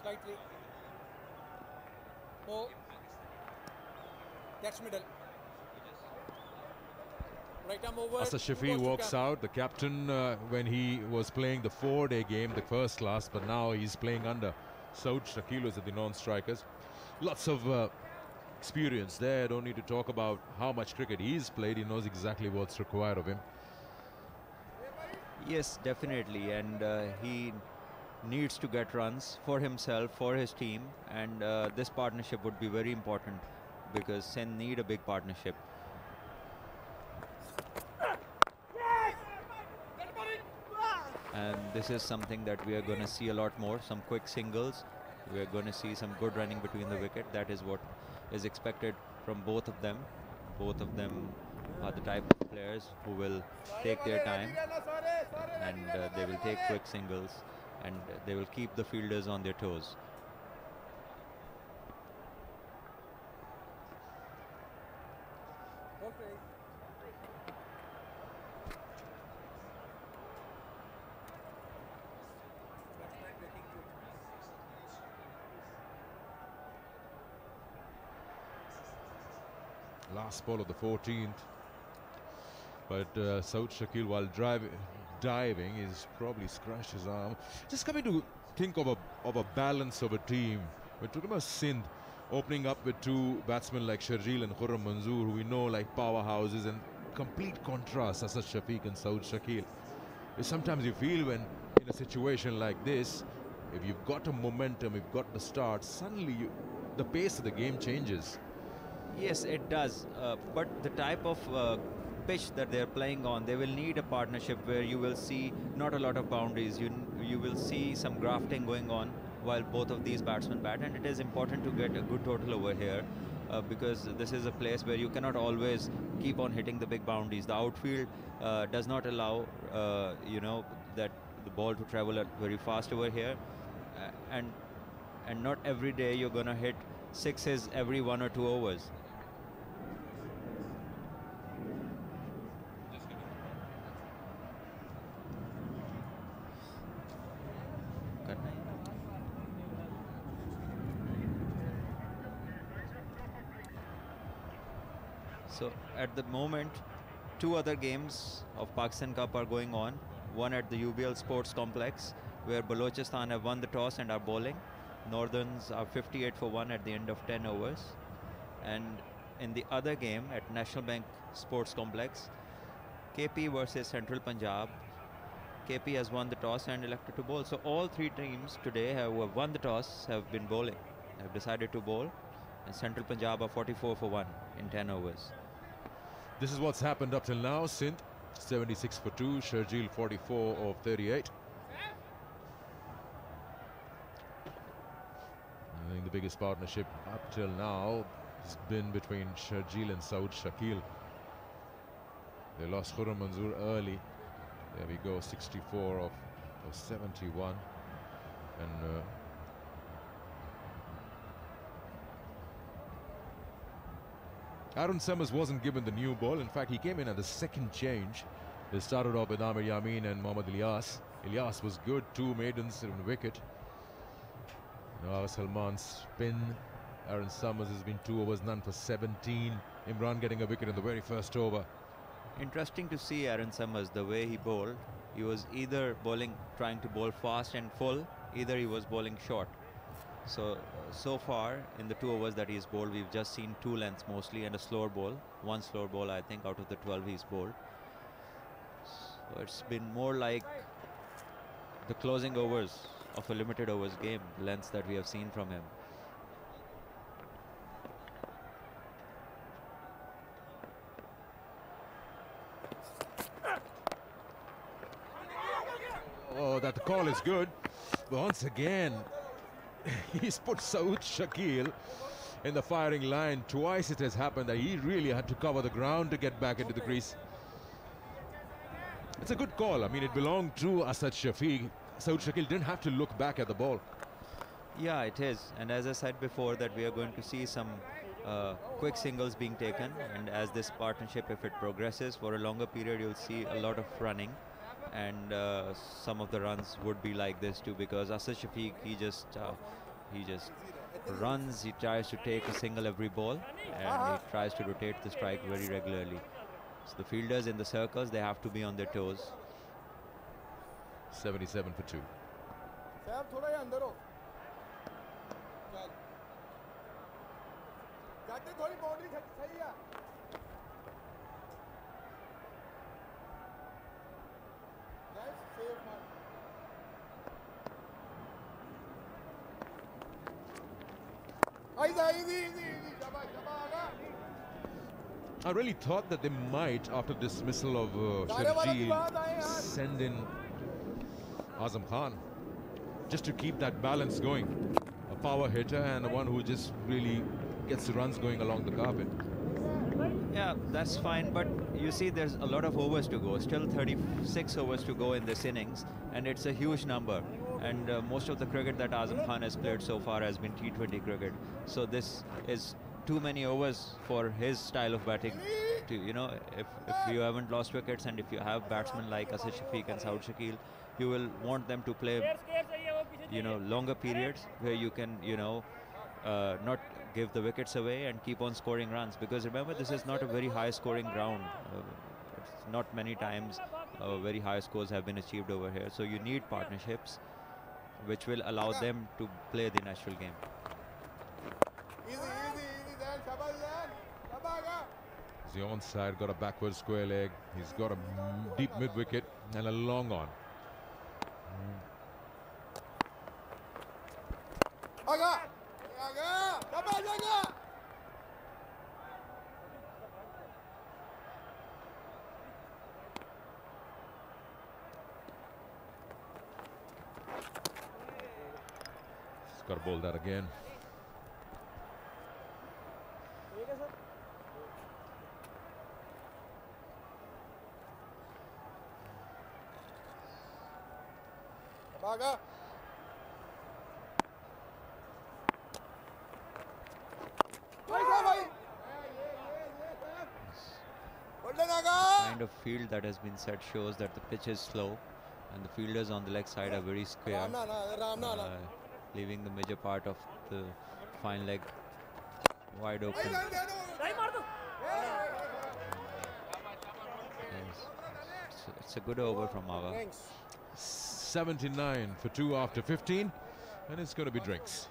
Slightly. Oh, that's middle. Right arm over. Asad Shafi walks out, the captain, when he was playing the 4-day game, the first class, but now he's playing under Saud Shakil as the non-strikers. Lots of experience there. Don't need to talk about how much cricket he's played. He knows exactly what's required of him. Yes, definitely, and he needs to get runs for himself, for his team, and this partnership would be very important because Sindh need a big partnership. And this is something that we are going to see a lot more, some quick singles. We are going to see some good running between the wicket. That is what is expected from both of them. Both of them are the type of players who will take their time and they will take quick singles and they will keep the fielders on their toes. Last ball of the 14th. But Saud Shakil, while diving, is probably scratched his arm. Just coming to think of a balance of a team. We're talking about Sindh opening up with two batsmen like Sharjeel and Khurram Manzoor, who we know like powerhouses, and complete contrast Asad Shafiq and Saud Shakil. Sometimes you feel when in a situation like this, if you've got a momentum, you've got the start, suddenly the pace of the game changes. Yes, it does. But the type of pitch that they're playing on, they will need a partnership where you will see not a lot of boundaries. You will see some grafting going on while both of these batsmen bat, and it is important to get a good total over here because this is a place where you cannot always keep on hitting the big boundaries. The outfield does not allow that the ball to travel very fast over here, and not every day you're gonna hit sixes every 1 or 2 overs. So at the moment, 2 other games of Pakistan Cup are going on. One at the UBL Sports Complex, where Balochistan have won the toss and are bowling. Northerns are 58 for 1 at the end of 10 overs. And in the other game at National Bank Sports Complex, KP versus Central Punjab, KP has won the toss and elected to bowl. So all 3 teams today who have won the toss have been bowling, have decided to bowl. And Central Punjab are 44 for 1 in 10 overs. This is what's happened up till now. Sindh 76 for 2, Sharjeel 44 of 38. I think the biggest partnership up till now has been between Sharjeel and Saud Shakil. They lost Khurram Manzoor early. There we go, 64 of 71. And Aaron Summers wasn't given the new ball. In fact, he came in at the second change. They started off with Amir Yamin and Mohammad Ilyas. Ilyas was good, 2 maidens in wicket. Now Salman's spin. Aaron Summers has been 2 overs, none for 17. Imran getting a wicket in the very first over. Interesting to see Aaron Summers, the way he bowled. He was either trying to bowl fast and full, either he was bowling short. So far in the 2 overs that he's bowled, we've just seen 2 lengths mostly and a slower ball. 1 slower ball, I think, out of the 12 he's bowled. So it's been more like the closing overs of a limited overs game, lengths that we have seen from him. Oh, that call is good. But once again, he's put Saud Shakil in the firing line. Twice it has happened that he really had to cover the ground to get back into the crease. It's a good call. I mean, it belonged to Asad Shafiq. Saud Shakil didn't have to look back at the ball. Yeah, it is. And as I said before, that we are going to see some quick singles being taken. And as this partnership, if it progresses for a longer period, you'll see a lot of running. And some of the runs would be like this too, because Asad Shafiq, he just runs, he tries to take a single every ball, and he tries to rotate the strike very regularly. So the fielders in the circles, they have to be on their toes. 77 for 2. I really thought that they might, after dismissal of Sharjeel, send in Azam Khan just to keep that balance going. A power hitter and the one who just really gets the runs going along the carpet. Yeah, that's fine, but you see there's a lot of overs to go. Still 36 overs to go in this innings, and it's a huge number. And most of the cricket that Azam Khan has played so far has been T20 cricket. So this is too many overs for his style of batting. To, you know, if you haven't lost wickets and if you have batsmen like Asad Shafiq and Saud Shakil, you will want them to play, you know, longer periods where you can, you know, not give the wickets away and keep on scoring runs. Because remember, this is not a very high scoring ground. It's not many times very high scores have been achieved over here. So you need partnerships which will allow them to play the natural game. The onside got a backward square leg. He's got a deep mid wicket and a long on. He's got to bowl that again. The kind of field that has been set shows that the pitch is slow and the fielders on the leg side are very square, leaving the major part of the fine leg wide open. Yes. It's a good over from Ava. 79 for 2 after 15, and it's going to be drinks.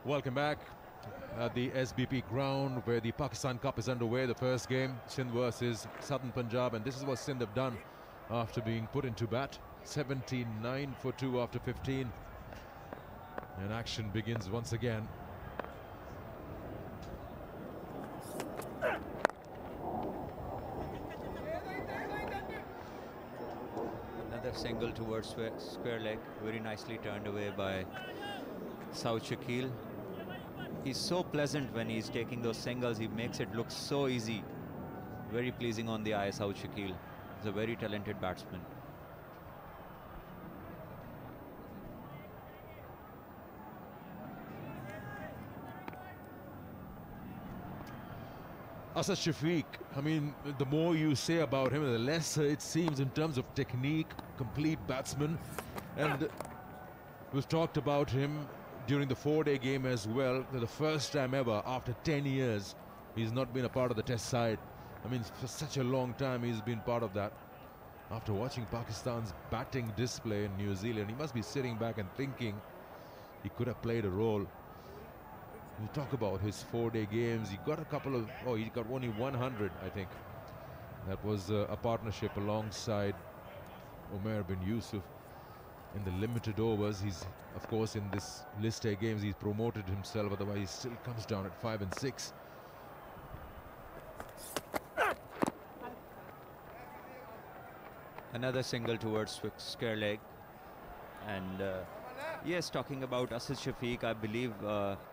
Welcome back at the SBP ground where the Pakistan Cup is underway. The first game, Sindh versus Southern Punjab, and this is what Sindh have done after being put into bat. 79 for 2 after 15. And action begins once again. Another single towards square leg, very nicely turned away by Saud Shakil. He's so pleasant when he's taking those singles. He makes it look so easy. Very pleasing on the eye, Saud Shakil. He's a very talented batsman. Asad Shafiq, I mean, the more you say about him, the less it seems in terms of technique, complete batsman. And we've talked about him during the 4-day game as well. For the first time ever, after 10 years, he's not been a part of the test side. I mean, for such a long time, he's been part of that. After watching Pakistan's batting display in New Zealand, he must be sitting back and thinking he could have played a role. You talk about his 4-day games, he got a couple of, he got only 100, I think. That was a partnership alongside Umair bin Yusuf in the limited overs. He's, of course, in this list A games, he's promoted himself, otherwise he still comes down at 5 and 6. Another single towards square leg. And yes, talking about Asad Shafiq, I believe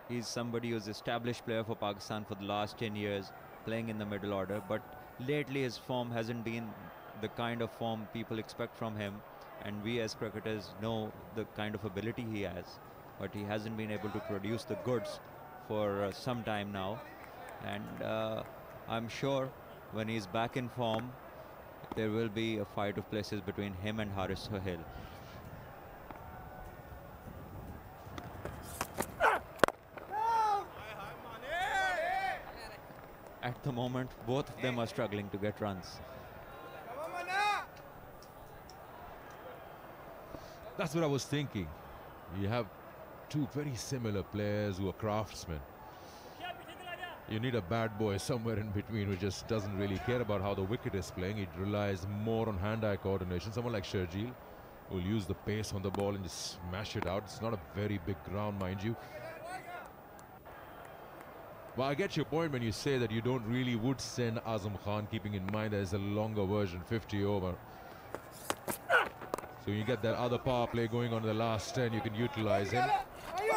he's somebody who's established player for Pakistan for the last 10 years, playing in the middle order. But lately his form hasn't been the kind of form people expect from him. And we as cricketers know the kind of ability he has. But he hasn't been able to produce the goods for some time now. And I'm sure when he's back in form, there will be a fight of places between him and Haris Sohail. At the moment, both of them are struggling to get runs. That's what I was thinking. You have two very similar players who are craftsmen. You need a bad boy somewhere in between who just doesn't really care about how the wicket is playing. He relies more on hand-eye coordination. Someone like Shergill will use the pace on the ball and just smash it out. It's not a very big ground, mind you. Well, I get your point when you say that you don't really would send Azam Khan, keeping in mind there's a longer version, 50 over. So you get that other power play going on in the last 10, you can utilize him.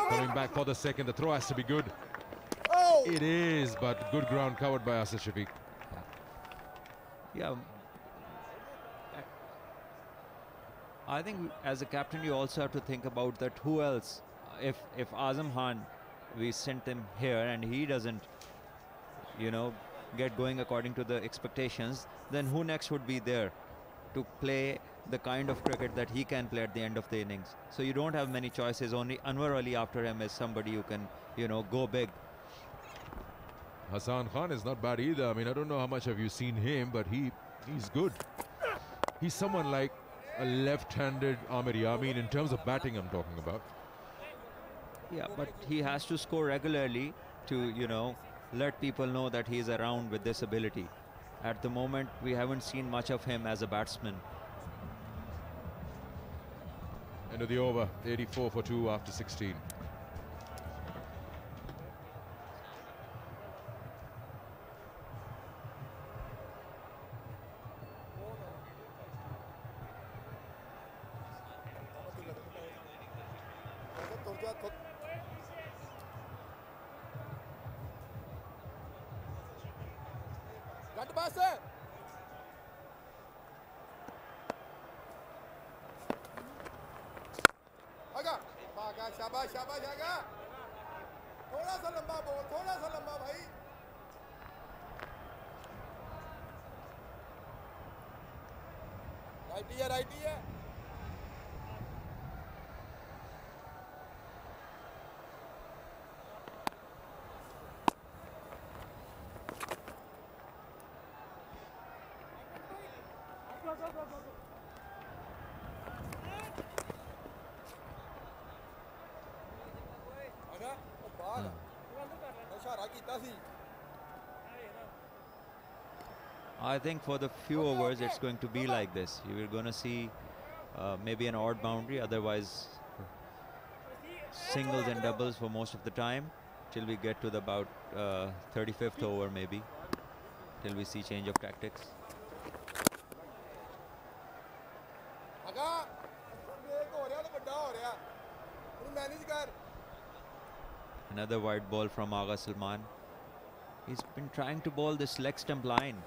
Coming back for the second, the throw has to be good. It is, but good ground covered by Asad Shafiq. Yeah. I think as a captain, you also have to think about that who else. If Azam Khan, we sent him here and he doesn't, get going according to the expectations, then who next would be there to play the kind of cricket that he can play at the end of the innings? So you don't have many choices. Only Anwar Ali after him is somebody who can, go big. Hassan Khan is not bad either. I mean, I don't know how much have you seen him, but he's good. He's someone like a left-handed Amir Yamin in terms of batting I'm talking about. Yeah, but he has to score regularly to, let people know that he's around with this ability. At the moment, we haven't seen much of him as a batsman. End of the over, 84 for 2 after 16. शाबाश शाबाश आगा थोड़ा सा लंबा ball थोड़ा सा लंबा भाई right ही है I think for the few overs it's going to be like this. You are going to see maybe an odd boundary, otherwise singles and doubles for most of the time till we get to the about 35th over maybe, till we see change of tactics. Another wide ball from Agha Salman. He's been trying to bowl this leg stump line.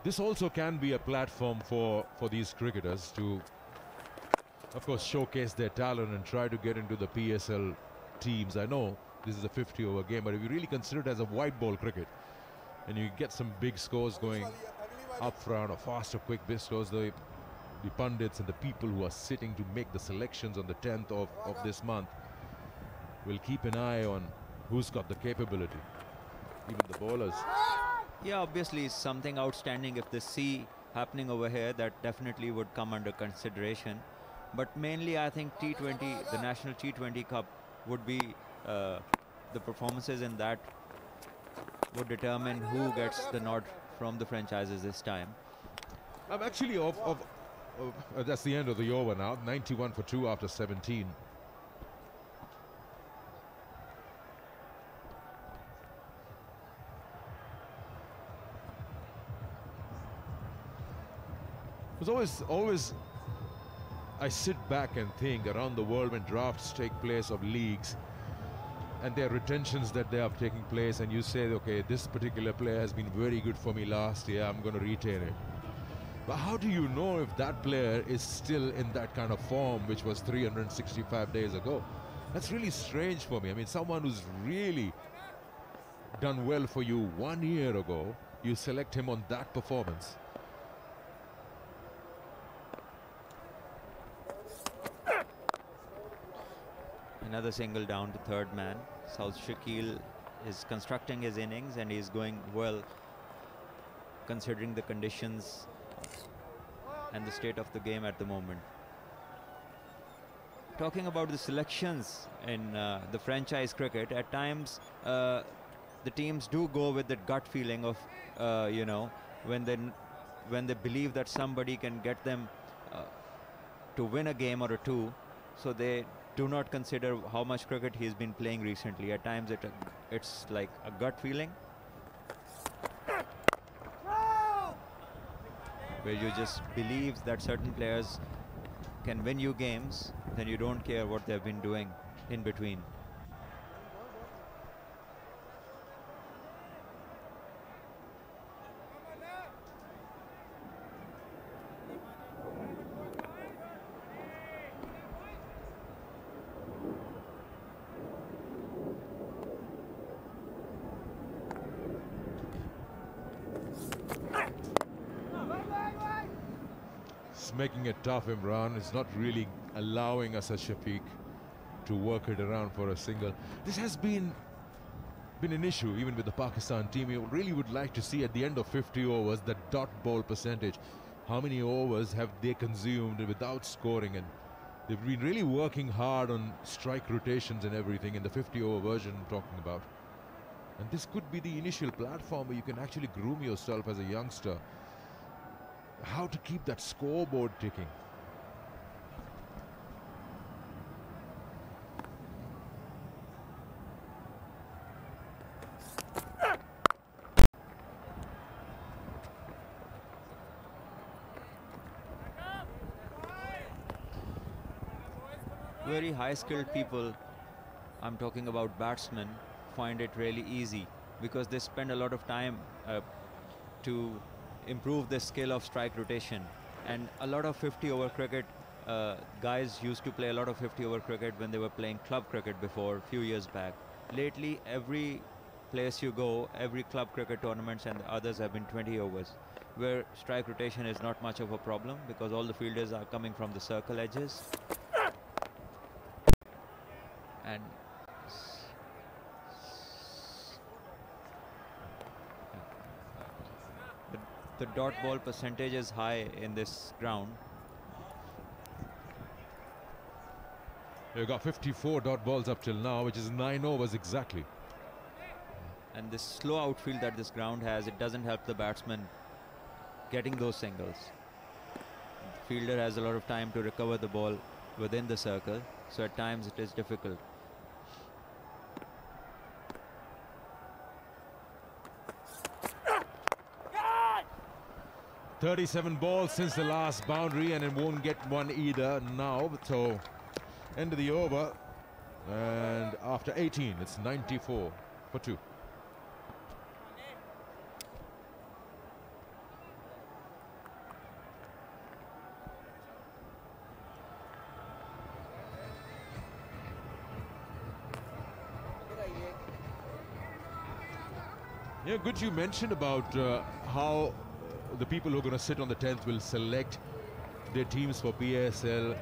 This also can be a platform for these cricketers to, of course, showcase their talent and try to get into the PSL teams. I know this is a 50-over game, but if you really consider it as a white ball cricket and you get some big scores going up front or fast or quick big scores, the pundits and the people who are sitting to make the selections on the 10th of this month will keep an eye on who's got the capability, even the bowlers. Yeah, obviously something outstanding if they see happening over here, that definitely would come under consideration. But mainly I think T20, the National T20 Cup would be the performances in that would determine who gets the nod from the franchises this time. I'm actually that's the end of the over now. 91 for 2 after 17. It's always I sit back and think around the world when drafts take place of leagues and there are retentions that they are taking place, and you say, okay, this particular player has been very good for me last year, I'm going to retain it. But how do you know if that player is still in that kind of form which was 365 days ago? That's really strange for me. I mean, someone who's really done well for you 1 year ago, you select him on that performance. Another single down to third man. South Shakil is constructing his innings and he's going well considering the conditions and the state of the game at the moment. Talking about the selections in the franchise cricket, at times the teams do go with that gut feeling of you know, when they believe that somebody can get them to win a game or a two, so they do not consider how much cricket he's been playing recently. At times it's like a gut feeling where you just believe that certain players can win you games, then you don't care what they've been doing in between. Making it tough, Imran. It's not really allowing us as Shafiq to work it around for a single. This has been an issue even with the Pakistan team. You really would like to see at the end of 50 overs the dot ball percentage. How many overs have they consumed without scoring? And they've been really working hard on strike rotations and everything in the 50-over version I'm talking about. And this could be the initial platform where you can actually groom yourself as a youngster. How to keep that scoreboard ticking. Very high-skilled people, I'm talking about batsmen, find it really easy because they spend a lot of time to improve the skill of strike rotation. And a lot of 50-over cricket, guys used to play a lot of 50-over cricket when they were playing club cricket before, a few years back. Lately, every place you go, every club cricket tournaments and the others have been 20 overs, where strike rotation is not much of a problem because all the fielders are coming from the circle edges. And the dot ball percentage is high in this ground. You've got 54 dot balls up till now, which is 9 overs exactly. And this slow outfield that this ground has, it doesn't help the batsman getting those singles. The fielder has a lot of time to recover the ball within the circle, so at times it is difficult. "37 balls since the last boundary, and it won't get one either now. So end of the over, and after 18 it's 94 for 2. Yeah, good you mentioned about how the people who are going to sit on the 10th will select their teams for PSL,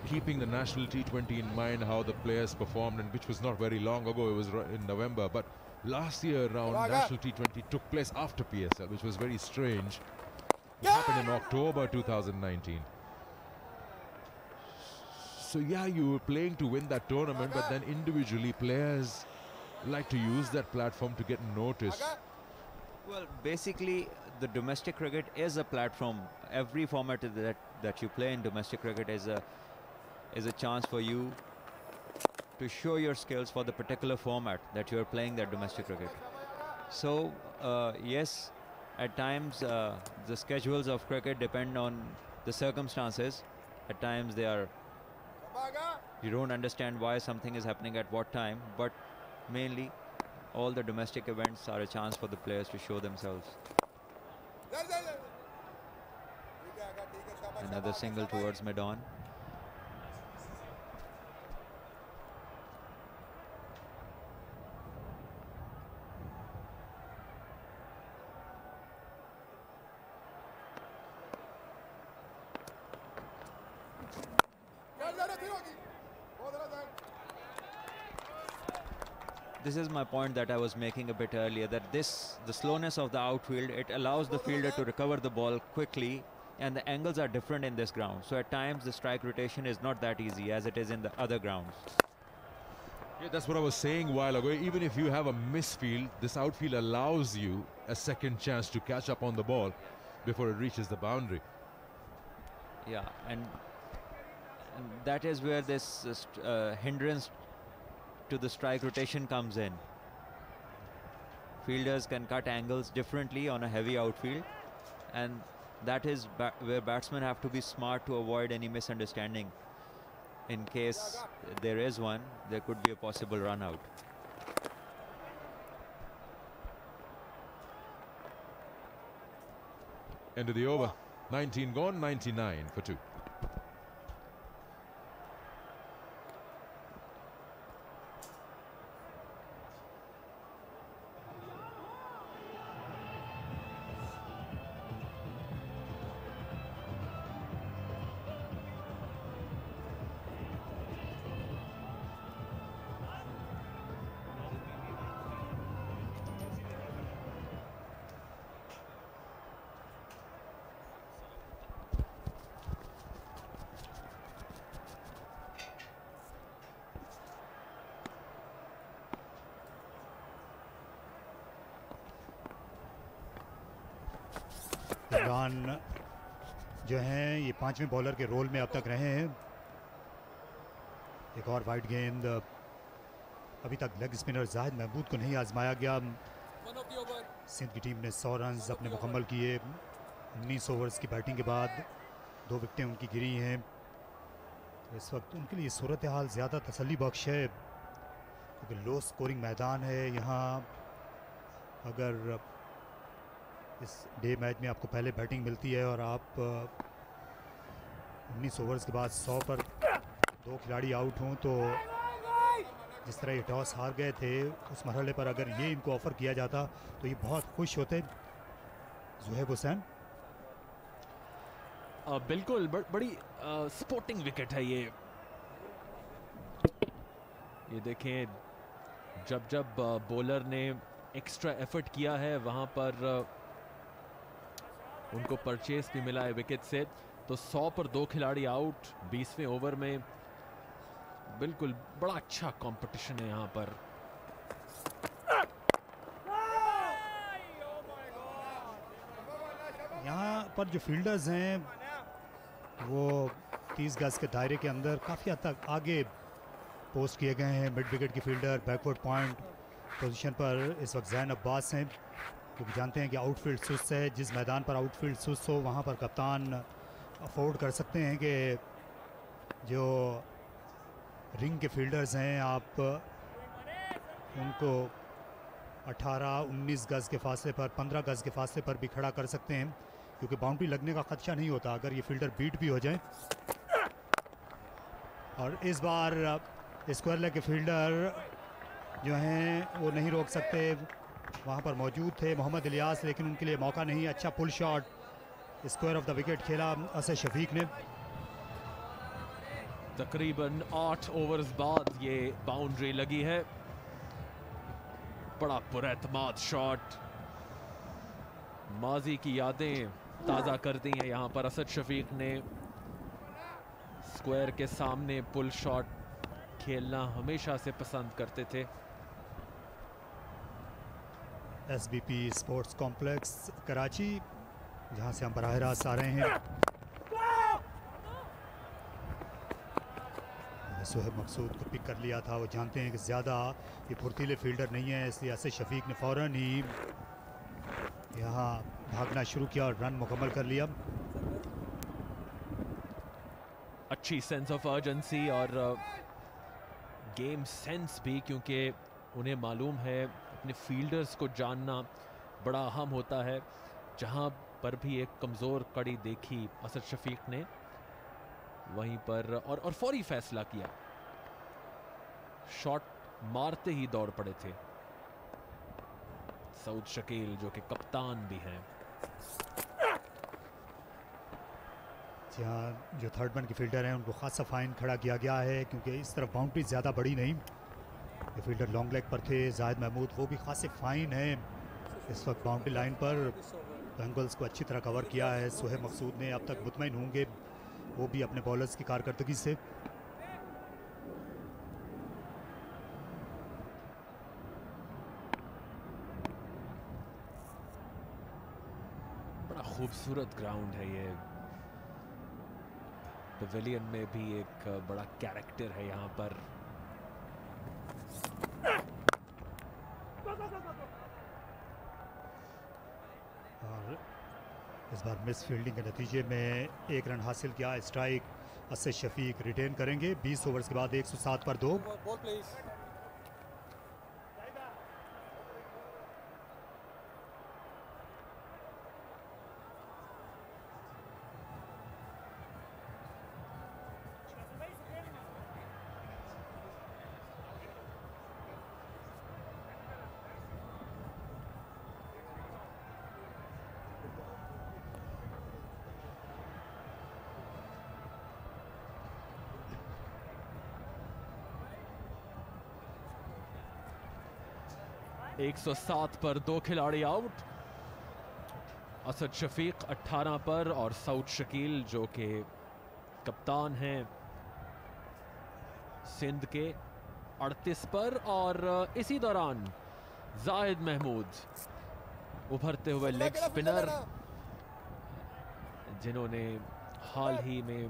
keeping the national T20 in mind, how the players performed, and which was not very long ago. It was in November, but last year round national T20 took place after PSL, which was very strange. It happened in October 2019. So yeah, you were playing to win that tournament, but then individually players like to use that platform to get noticed. Well, basically, the domestic cricket is a platform. Every format that you play in domestic cricket is a chance for you to show your skills for the particular format that you are playing that domestic cricket. So, yes, at times the schedules of cricket depend on the circumstances. At times you don't understand why something is happening at what time, but mainly all the domestic events are a chance for the players to show themselves. Another single towards mid-on. This is my point that I was making a bit earlier, that the slowness of the outfield, it allows the fielder to recover the ball quickly, and the angles are different in this ground. So at times the strike rotation is not that easy as it is in the other grounds. Yeah, that's what I was saying a while ago. Even if you have a misfield, this outfield allows you a second chance to catch up on the ball before it reaches the boundary. Yeah, and that is where this hindrance to the strike rotation comes in. Fielders can cut angles differently on a heavy outfield, and that is where batsmen have to be smart to avoid any misunderstanding. In case there is one, there could be a possible run out. End of the over. 19 gone, 99 for 2. Imran जो हैं ये 5वें bowler के role में अब तक रहे हैं। एक और वाइड गेंद, अभी तक लेग स्पिनर जाहिद महमूद को नहीं आजमाया गया। सिंध की टीम ने 100 रन अपने मुकम्मल किए। 19 ओवर्स की बैटिंग के बाद 2 विकेटें उनकी गिरी हैं। तो इस वक्त उनके लिए सूरत हाल ज़्यादा तसल्ली बख्श है, क्योंकि लो स्कोरिंग मैदान है। यहाँ अगर इस डे मैच में आपको पहले बैटिंग मिलती है और आप 19 ओवर्स के बाद 100 पर 2 खिलाड़ी आउट हों, तो जिस तरह ये टॉस हार गए थे उस मरहले पर अगर ये इनको ऑफ़र किया जाता तो ये बहुत खुश होते। ज़ुहैब हुसैन। बिल्कुल बड़ी स्पोर्टिंग विकेट है ये। ये देखें, जब जब बॉलर ने एक्स्ट्रा एफर्ट किया है वहाँ पर उनको परचेस भी मिला है विकेट से। तो 100 पर 2 खिलाड़ी आउट 20वें ओवर में। बिल्कुल बड़ा अच्छा कंपटीशन है यहाँ पर। यहाँ पर जो फील्डर्स हैं वो 30 गज के दायरे के अंदर काफ़ी हद तक आगे पोस्ट किए गए हैं। मिड विकेट की फील्डर बैकवर्ड पॉइंट पोजीशन पर इस वक्त जैन अब्बास हैं, क्योंकि जानते हैं कि आउटफील्ड सुस्त है। जिस मैदान पर आउटफील्ड सुस्त हो वहाँ पर कप्तान अफोर्ड कर सकते हैं कि जो रिंग के फील्डर्स हैं आप उनको 18-19 गज के फासले पर, 15 गज के फासले पर भी खड़ा कर सकते हैं, क्योंकि बाउंड्री लगने का खदशा नहीं होता अगर ये फील्डर बीट भी हो जाए। और इस बार स्क्वायर लेग के फील्डर जो हैं वो नहीं रोक सकते। वहाँ पर मौजूद थे मोहम्मद इलियास, लेकिन उनके लिए मौका नहीं। अच्छा pull shot square off the wicket खेला असद शफीक ने। तकरीबन 8 ओवर्स बाद ये बाउंड्री लगी है। बड़ा पुरएतमाद शॉट, माजी की यादें ताज़ा कर दी हैं यहाँ पर। असद शफीक ने स्क्वायर के सामने पुल शॉट खेलना हमेशा से पसंद करते थे। SBP स्पोर्ट्स कॉम्प्लेक्स कराची, जहाँ से हम बराह रास्त आ रहे हैं। सुहेब मकसूद को पिक कर लिया था। वो जानते हैं कि ज़्यादा ये फुर्तीले फील्डर नहीं है, इसलिए असद शफीक ने फ़ौरन ही यहाँ भागना शुरू किया और रन मुकम्मल कर लिया। अच्छी सेंस ऑफ अर्जेंसी और गेम सेंस भी, क्योंकि उन्हें मालूम है अपने फील्डर्स को जानना बड़ा अहम होता है। जहां पर भी एक कमज़ोर कड़ी देखी असद शफीक ने, वहीं पर और फौरी फैसला किया। शॉट मारते ही दौड़ पड़े थे सऊद शकील, जो कि कप्तान भी हैं। जहाँ जो थर्ड मैन के फील्डर हैं उनको खासा फाइन खड़ा किया गया है, क्योंकि इस तरफ बाउंड्री ज़्यादा बड़ी नहीं। ये फील्डर लॉन्ग लेग पर थे जाहिद महमूद, वो भी खासे फाइन हैं इस वक्त बाउंड्री लाइन पर। एंगल्स को अच्छी तरह कवर किया है सुहेब मकसूद ने। अब तक मुतमईन होंगे वो भी अपने बॉलर्स की कारकर्दगी से। बड़ा खूबसूरत ग्राउंड है ये। पवेलियन में भी एक बड़ा कैरेक्टर है यहाँ पर। और इस बार मिस फील्डिंग के नतीजे में 1 रन हासिल किया। स्ट्राइक असद शफीक रिटेन करेंगे। 20 ओवर्स के बाद 107 पर 2। Ball please. एक 107 पर 2 खिलाड़ी आउट। असद शफीक 18 पर और सऊद शकील, जो कि कप्तान हैं सिंध के, 38 पर। और इसी दौरान जाहिद महमूद, उभरते हुए लेग स्पिनर, जिन्होंने हाल ही में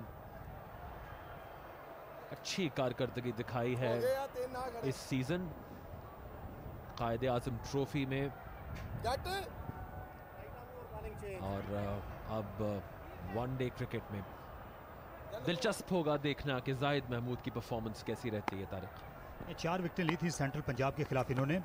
अच्छी कारकर्दगी दिखाई है इस सीजन कायदे आज़म ट्रॉफी में, और अब वनडे क्रिकेट में दिलचस्प होगा देखना कि जाहिद महमूद की परफॉर्मेंस कैसी रहती है। तारिक, 4 विकेटें ली थी सेंट्रल पंजाब के खिलाफ इन्होंने।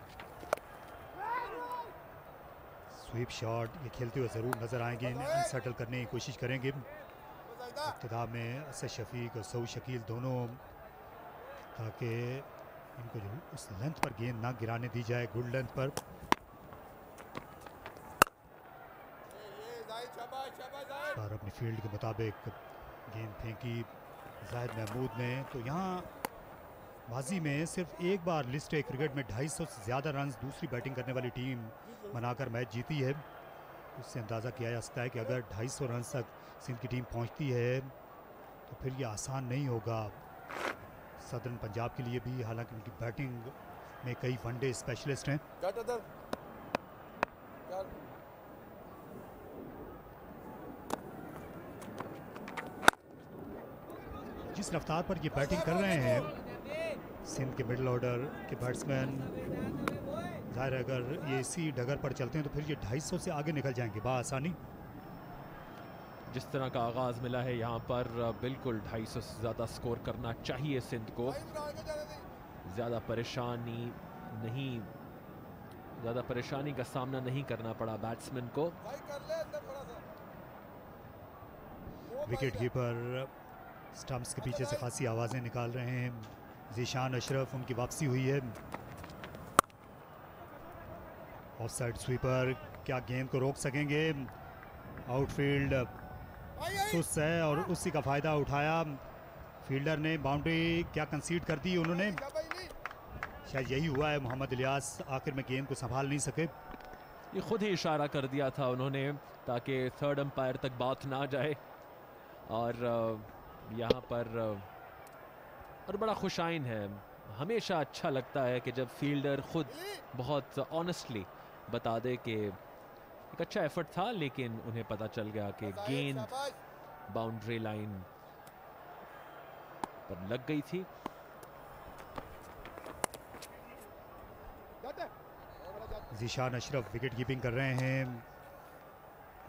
स्वीप शॉट ये खेलते हुए ज़रूर नजर आएंगे, इन्हें सेटल करने की कोशिश करेंगे। इब्तिदा में असद शफीक और सऊद शकील दोनों, ताकि इनको जो उस लेंथ पर गेंद ना गिराने दी जाए, गुड लेंथ पर। और अपनी फील्ड के मुताबिक गेंद फेंकी जाहिद महमूद ने। तो यहाँ माजी में सिर्फ एक बार लिस्ट ए क्रिकेट में 250 से ज़्यादा रन दूसरी बैटिंग करने वाली टीम बनाकर मैच जीती है। उससे अंदाज़ा किया जा सकता है कि अगर 250 रन तक सिंध की टीम पहुंचती है तो फिर ये आसान नहीं होगा सदर्न पंजाब के लिए भी, हालांकि उनकी बैटिंग में कई वनडे स्पेशलिस्ट हैं। जिस रफ्तार पर ये बैटिंग कर रहे हैं सिंध के मिडिल ऑर्डर के बैट्समैन, जाहिर है अगर ये इसी डगर पर चलते हैं तो फिर ये 250 से आगे निकल जाएंगे बआसानी। जिस तरह का आगाज मिला है यहाँ पर बिल्कुल 250 से ज़्यादा स्कोर करना चाहिए सिंध को। ज़्यादा परेशानी का सामना नहीं करना पड़ा बैट्समैन को। विकेट कीपर स्टंप्स के पीछे से खासी आवाज़ें निकाल रहे हैं। ज़ीशान अशरफ, उनकी वापसी हुई है। ऑफसाइड स्वीपर, क्या गेंद को रोक सकेंगे? आउटफील्ड सुस्त है और उसी का फ़ायदा उठाया फील्डर ने। बाउंड्री क्या कंसीड कर दी उन्होंने? शायद यही हुआ है, मोहम्मद इलियास आखिर में गेंद को संभाल नहीं सके। ये खुद ही इशारा कर दिया था उन्होंने ताकि थर्ड अंपायर तक बात ना जाए। और यहाँ पर और बड़ा खुशाइन है, हमेशा अच्छा लगता है कि जब फील्डर खुद बहुत ऑनेस्टली बता दे कि एक अच्छा एफर्ट था लेकिन उन्हें पता चल गया कि गेंद बाउंड्री लाइन पर लग गई थी। ज़ीशान अशरफ विकेट कीपिंग कर रहे हैं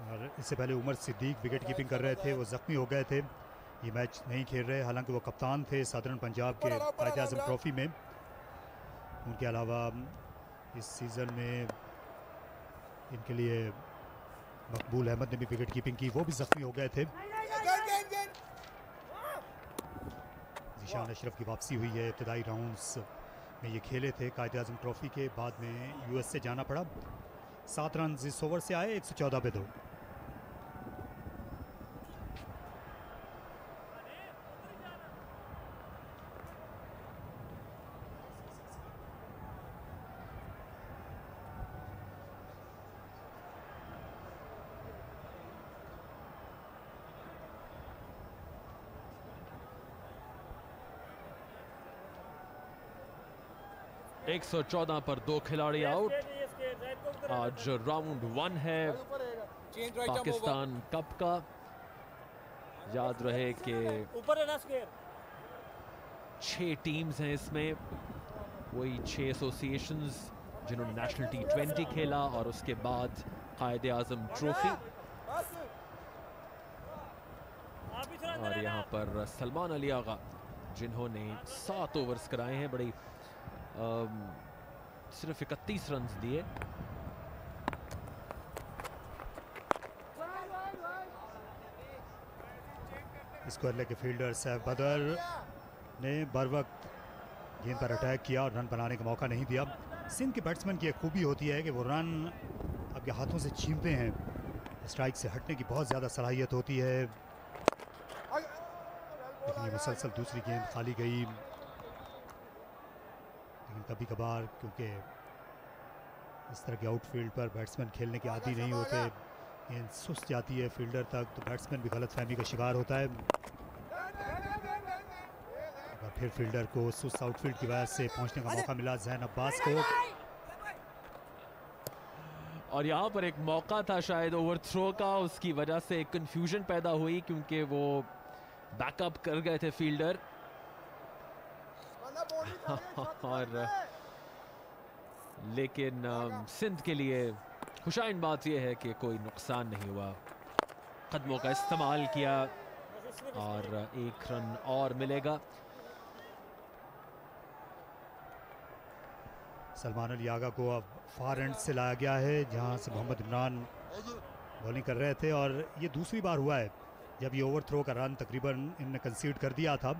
और इससे पहले उमर सिद्दीक विकेट कीपिंग कर रहे थे, वो ज़ख्मी हो गए थे, ये मैच नहीं खेल रहे। हालांकि वो कप्तान थे सदर्न पंजाब के कायदे आज़म ट्रॉफी में। उनके अलावा इस सीज़न में इनके लिए मकबूल अहमद ने भी विकेट कीपिंग की, वो भी ज़ख्मी हो गए थे। ज़ीशान अशरफ की वापसी हुई है। इब्तदाई राउंड्स में ये खेले थे कायदे आज़म ट्रॉफी के, बाद में यूएस से जाना पड़ा। 7 रन इस ओवर से आए, 114 पे 2। एक 114 पर 2 खिलाड़ी आउट। आज राउंड 1 है पाकिस्तान कप का। याद रहे कि 6 टीम्स हैं इसमें, वही 6 एसोसिएशंस जिन्होंने नेशनल T20 खेला और उसके बाद कायदे आज़म ट्रॉफी। और यहाँ पर सलमान अली आगा जिन्होंने 7 ओवर्स कराए हैं, बड़ी सिर्फ 31 रन दिए। इसको लेके फील्डर सैफ बदर ने बर वक्त गेंद पर अटैक किया और रन बनाने का मौका नहीं दिया। सिंध के बैट्समैन की एक खूबी होती है कि वो रन आपके हाथों से छीनते हैं, स्ट्राइक से हटने की बहुत ज़्यादा सलाहियत होती है। लेकिन ये मुसलसल दूसरी गेंद खाली गई। लेकिन कभी कभार क्योंकि इस तरह के आउटफील्ड पर बैट्समैन खेलने के आदी नहीं होते, गेंद सुस्त जाती है फील्डर तक, तो बैट्समैन भी गलतफहमी का शिकार होता है। और फिर फील्डर को सुस्त आउटफील्ड की वजह से पहुंचने का मौका मिला जैन अब्बास को। और यहाँ पर एक मौका था शायद ओवरथ्रो का, उसकी वजह से एक कंफ्यूजन पैदा हुई क्योंकि वो बैकअप कर गए थे फील्डर। और लेकिन सिंध के लिए खुशाइन बात यह है कि कोई नुकसान नहीं हुआ। कदमों का इस्तेमाल किया और 1 रन और मिलेगा। सलमान अली आगा को अब फार एंड से लाया गया है जहां से मोहम्मद इमरान बॉलिंग कर रहे थे, और ये दूसरी बार हुआ है जब ये ओवरथ्रो का रन तकरीबन इनने कंसीड कर दिया था।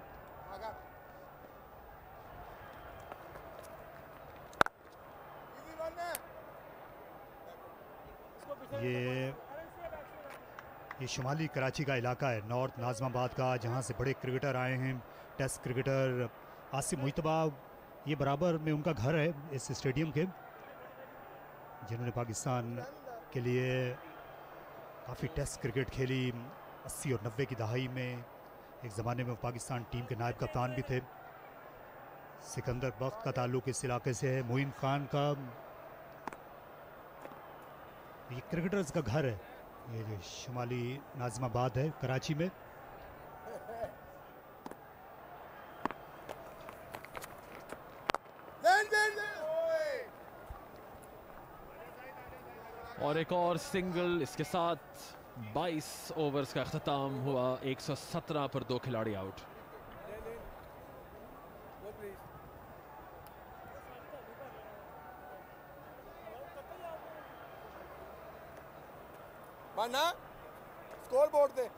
ये शुमाली कराची का इलाका है, नॉर्थ नाज़िमाबाद का, जहां से बड़े क्रिकेटर आए हैं, टेस्ट क्रिकेटर आसिफ मुश्तबा, ये बराबर में उनका घर है इस स्टेडियम के, जिन्होंने पाकिस्तान के लिए काफ़ी टेस्ट क्रिकेट खेली 80 और 90 की दहाई में। एक ज़माने में वो पाकिस्तान टीम के नायब कप्तान भी थे। सिकंदर बख्त का ताल्लुक़ इस इलाके से है। मोइन खान का, ये क्रिकेटर्स का घर है, ये जो शुमाली नाज़िमाबाद है कराची में। और एक और सिंगल, इसके साथ 22 ओवर्स का अख्ताम हुआ। 117 पर 2 खिलाड़ी आउट। माना स्कोर बोर्ड दे।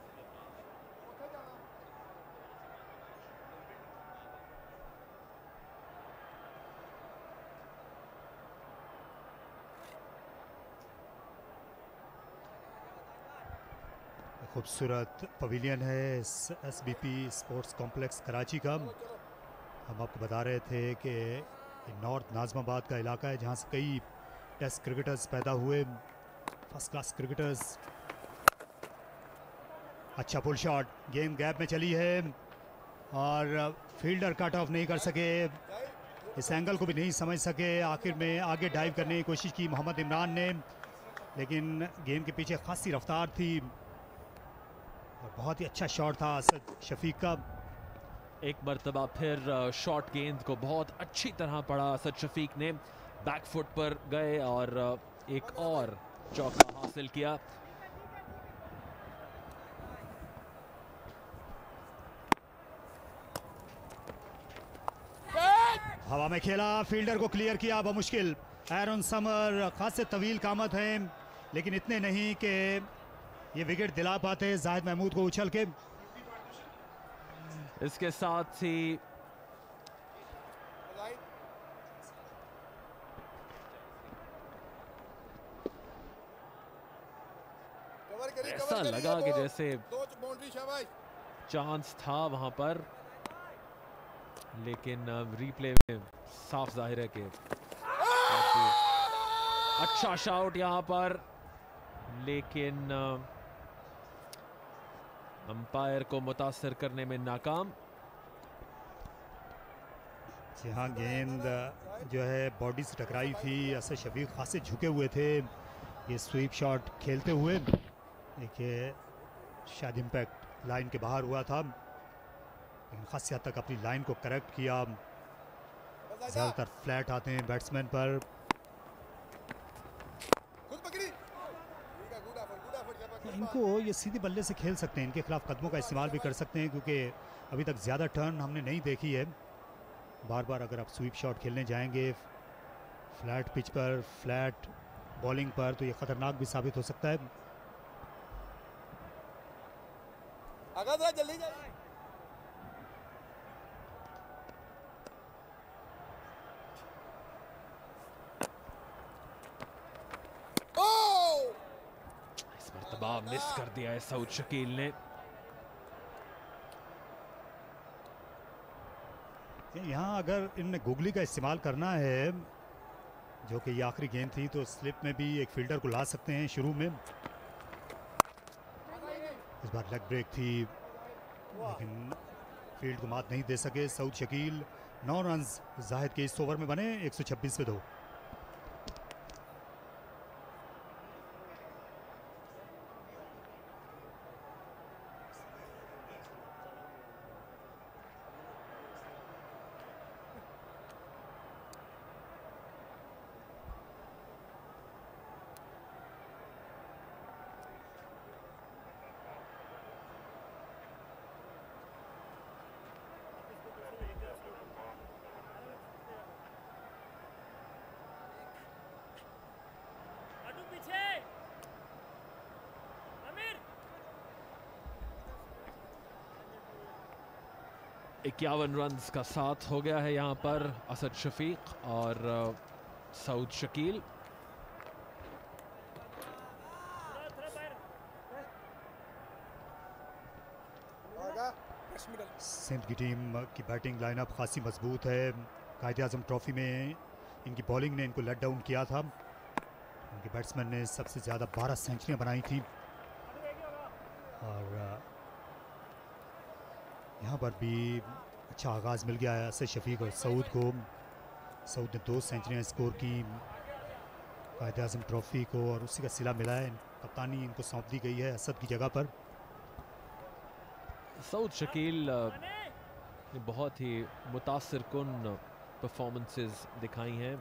खूबसूरत पवेलियन है इस SBP स्पोर्ट्स कॉम्प्लेक्स कराची का। हम आपको बता रहे थे कि ये नॉर्थ नाज़िमाबाद का इलाका है जहाँ से कई टेस्ट क्रिकेटर्स पैदा हुए, फर्स्ट क्लास क्रिकेटर्स। अच्छा पुल शॉट, गेम गैप में चली है और फील्डर कट ऑफ नहीं कर सके, इस एंगल को भी नहीं समझ सके। आखिर में आगे डाइव करने की कोशिश की मोहम्मद इमरान ने, लेकिन गेम के पीछे खासी रफ्तार थी और बहुत ही अच्छा शॉट था असद शफीक का। एक मरतबा फिर शॉट गेंद को बहुत अच्छी तरह पड़ा असद शफीक ने, बैक फुट पर गए और एक और चौका हासिल किया। हवा में खेला, फील्डर को क्लियर किया बमुश्किल। एरन समर खासे तवील कामत हैं, लेकिन इतने नहीं कि ये विकेट दिला पाते जाहिद महमूद को उछल के। इसके साथ ही ऐसा लगा कि जैसे चांस था वहां पर, लेकिन रिप्ले में साफ जाहिर है कि अच्छा शॉट यहां पर, लेकिन अंपायर को मुतासर करने में नाकाम। जहां गेंद जो है बॉडी से टकराई थी, असद शफीक खासे झुके हुए थे ये स्वीप शॉट खेलते हुए। देखिए शायद इम्पैक्ट लाइन के बाहर हुआ था, लेकिन खासी हद तक अपनी लाइन को करेक्ट किया। ज़्यादातर फ्लैट आते हैं बैट्समैन पर। इनको ये सीधे बल्ले से खेल सकते हैं, इनके खिलाफ कदमों का इस्तेमाल भी कर सकते हैं, क्योंकि अभी तक ज़्यादा टर्न हमने नहीं देखी है। बार बार अगर आप स्वीप शॉट खेलने जाएंगे फ्लैट पिच पर, फ्लैट बॉलिंग पर, तो ये ख़तरनाक भी साबित हो सकता है। जल्दी जाइए। इस मरतबा मिस कर दिया है सऊद शकील ने। यहाँ अगर इनने गुगली का इस्तेमाल करना है, जो कि ये आखिरी गेंद थी, तो स्लिप में भी एक फील्डर को ला सकते हैं शुरू में। इस बार लेग ब्रेक थी, लेकिन फील्ड को मात नहीं दे सके सऊद शकील। 9 रन्स जाहिद के इस ओवर में बने, 126 पे 2। पीछे 51 रन्स का साथ हो गया है यहाँ पर असद शफीक और सऊद शकील। सिंध की टीम की बैटिंग लाइनअप खासी मजबूत है। कायद-ए-आज़म ट्रॉफी में इनकी बॉलिंग ने इनको लेट डाउन किया था। इनके बैट्समैन ने सबसे ज़्यादा 12 सेंचुरियाँ बनाई थी और यहाँ पर भी अच्छा आगाज़ मिल गया है असद शफीक और सऊद को। सऊद ने 2 सेंचुरियाँ स्कोर की कायद-ए-आज़म ट्रॉफी को और उसी का सिला मिला है। कप्तानी इनको सौंप दी गई है असद की जगह पर। सऊद शकील ने बहुत ही मुतासिर कुन परफॉर्मेंसेस दिखाई हैं।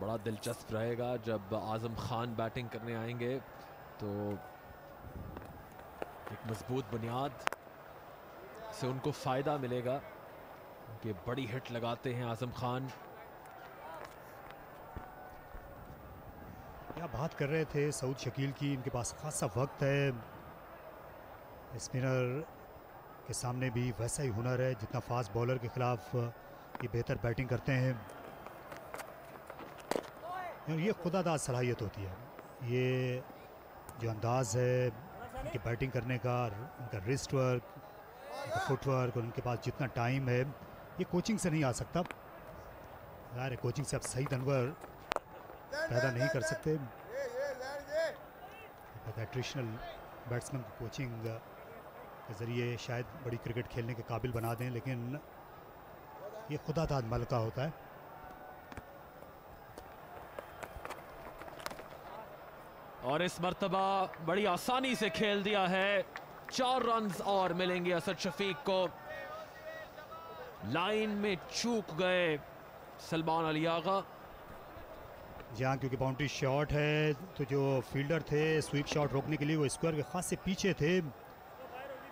बड़ा दिलचस्प रहेगा जब आजम खान बैटिंग करने आएंगे तो एक मजबूत बुनियाद से उनको फ़ायदा मिलेगा। उनके बड़ी हिट लगाते हैं आजम खान। क्या बात कर रहे थे सऊद शकील की, इनके पास खासा वक्त है। स्पिनर के सामने भी वैसा ही हुनर है जितना फास्ट बॉलर के खिलाफ ये बेहतर बैटिंग करते हैं। ये खुदादाद सलाहियत होती है। ये जो अंदाज़ है इनके बैटिंग करने का, इनका रिस्ट वर्क, इनका फुटवर्क और इनके पास जितना टाइम है ये कोचिंग से नहीं आ सकता। यार कोचिंग से आप सही तनवर पैदा नहीं कर सकते। ट्रेडिशनल बैट्समैन को कोचिंग के ज़रिए शायद बड़ी क्रिकेट खेलने के काबिल बना दें, लेकिन ये खुदादाद मलका होता है। और इस मर्तबा बड़ी आसानी से खेल दिया है। 4 रन्स और मिलेंगे असद शफीक को। लाइन में चूक गए सलमान अली आगा। जहाँ क्योंकि बाउंड्री शॉट है तो जो फील्डर थे स्वीप शॉट रोकने के लिए वो स्क्वायर के खास से पीछे थे,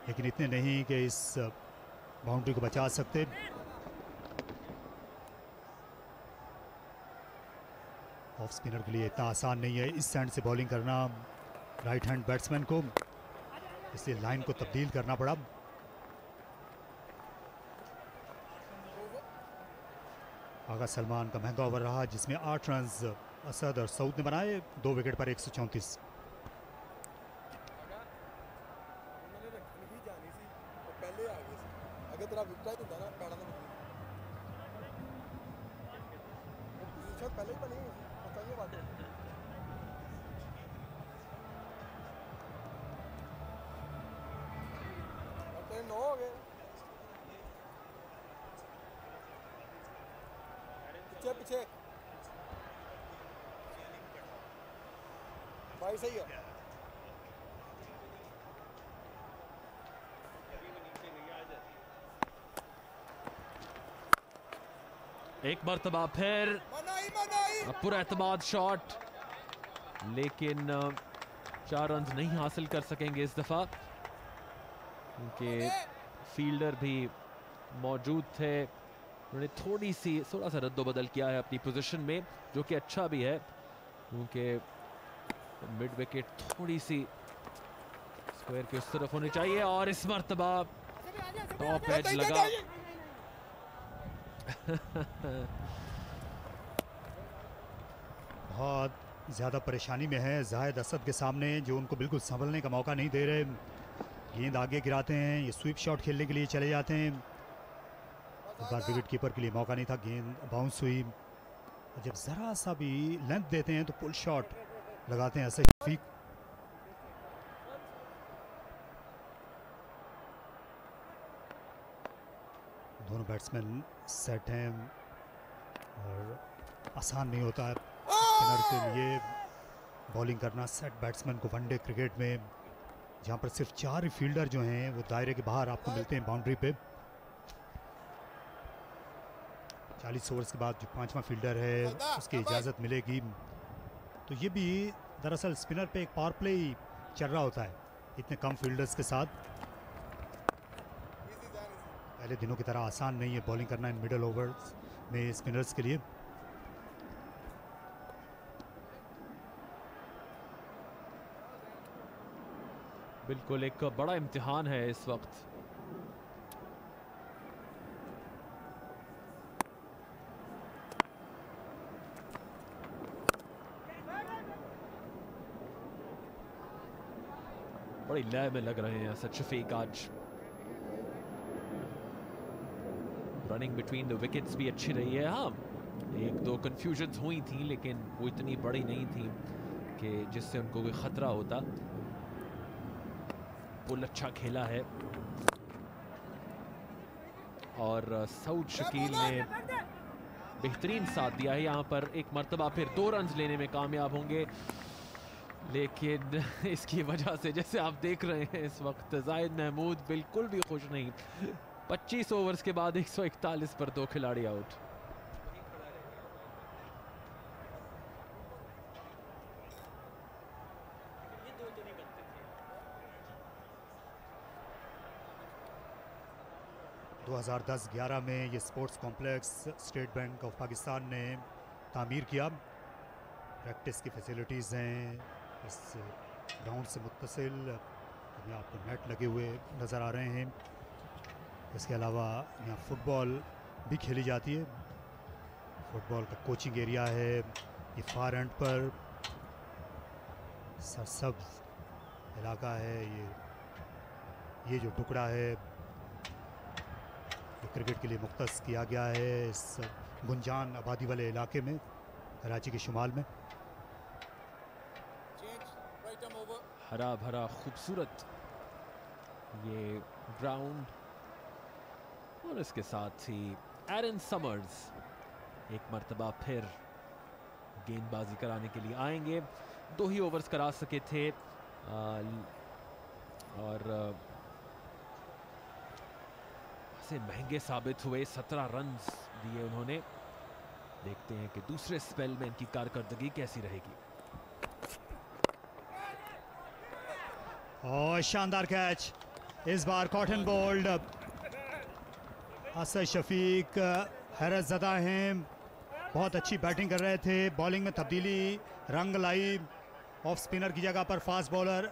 लेकिन इतने नहीं कि इस बाउंड्री को बचा सकते। ऑफ स्पिनर के लिए इतना आसान नहीं है इस साइड से बॉलिंग करना राइट हैंड बैट्समैन को, इसलिए लाइन को तब्दील करना पड़ा। आगा सलमान का महंगा ओवर रहा जिसमें 8 रन्स असद और सऊद ने बनाए। 2 विकेट पर 134। पीछे भाई सही है। एक मर्तबा फिर पूरा एतमाद शॉट, लेकिन 4 रन्स नहीं हासिल कर सकेंगे इस दफा क्योंकि फील्डर भी मौजूद थे। उन्होंने थोड़ा सा रद्दोबदल किया है अपनी पोजीशन में, जो कि अच्छा भी है क्योंकि मिड विकेट थोड़ी सी स्क्वायर के उस तरफ होनी चाहिए। और इस मर्तबा टॉप एज लगा। बहुत ज़्यादा परेशानी में है जाहिद असद के सामने, जो उनको बिल्कुल संभलने का मौका नहीं दे रहे। गेंद आगे गिराते हैं, ये स्वीप शॉट खेलने के लिए चले जाते हैं। बार विकेट कीपर के लिए मौका नहीं था, गेंद बाउंस हुई। जब ज़रा सा भी लेंथ देते हैं तो पुल शॉट लगाते हैं असद शफीक। दोनों बैट्समैन सेट हैं और आसान नहीं होता है स्पिनर के लिए बॉलिंग करना। सेट बैट्समैन को वनडे क्रिकेट में, जहां पर सिर्फ 4 ही फील्डर जो हैं वो दायरे के बाहर आपको मिलते हैं बाउंड्री पे। 40 ओवर्स के बाद जो 5वां फील्डर है उसकी इजाज़त मिलेगी। तो ये भी दरअसल स्पिनर पे एक पावर प्ले ही चल रहा होता है इतने कम फील्डर्स के साथ। पहले दिनों की तरह आसान नहीं है बॉलिंग करना इन मिडल ओवर्स में स्पिनर्स के लिए। बिल्कुल एक बड़ा इम्तिहान है इस वक्त। बड़ी लय में लग रहे हैं असद शफीक आज। रनिंग बिटवीन द विकेट्स भी अच्छी रही है। हाँ, एक दो कंफ्यूजन्स हुई थी लेकिन वो इतनी बड़ी नहीं थी कि जिससे उनको कोई खतरा होता। पुल अच्छा खेला है और सऊद शकील ने बेहतरीन साथ दिया है। यहाँ पर एक मर्तबा फिर 2 रन लेने में कामयाब होंगे, लेकिन इसकी वजह से जैसे आप देख रहे हैं इस वक्त जाहिद महमूद बिल्कुल भी खुश नहीं। 25 ओवर्स के बाद 141 पर 2 खिलाड़ी आउट। दो 2010-11 में ये sports complex state bank of Pakistan ने तामीर किया। प्रैक्टिस की फैसिलिटीज़ हैं इस ग्राउंड से मुत्तसिल। यहाँ आपको नेट लगे हुए नज़र आ रहे हैं। इसके अलावा यहाँ फुटबॉल भी खेली जाती है। फुटबॉल का कोचिंग एरिया है। ये फार एंड पर सरसब्ज इलाका है। ये जो टुकड़ा है ये क्रिकेट के लिए मुख्तस किया गया है इस गुंजान आबादी वाले इलाके में, कराची के शुमाल में। हरा भरा खूबसूरत ये ग्राउंड और इसके साथ ही एरन समर्स एक मर्तबा फिर गेंदबाजी कराने के लिए आएंगे। 2 ही ओवर्स करा सके थे और से महंगे साबित हुए। 17 रन्स दिए उन्होंने। देखते हैं कि दूसरे स्पेल में इनकी कारकर्दगी कैसी रहेगी। और शानदार कैच, इस बार कॉटन बोल्ड। असद शफीक हैरत ज़दा हैं, बहुत अच्छी बैटिंग कर रहे थे। बॉलिंग में तब्दीली रंग लाई। ऑफ स्पिनर की जगह पर फास्ट बॉलर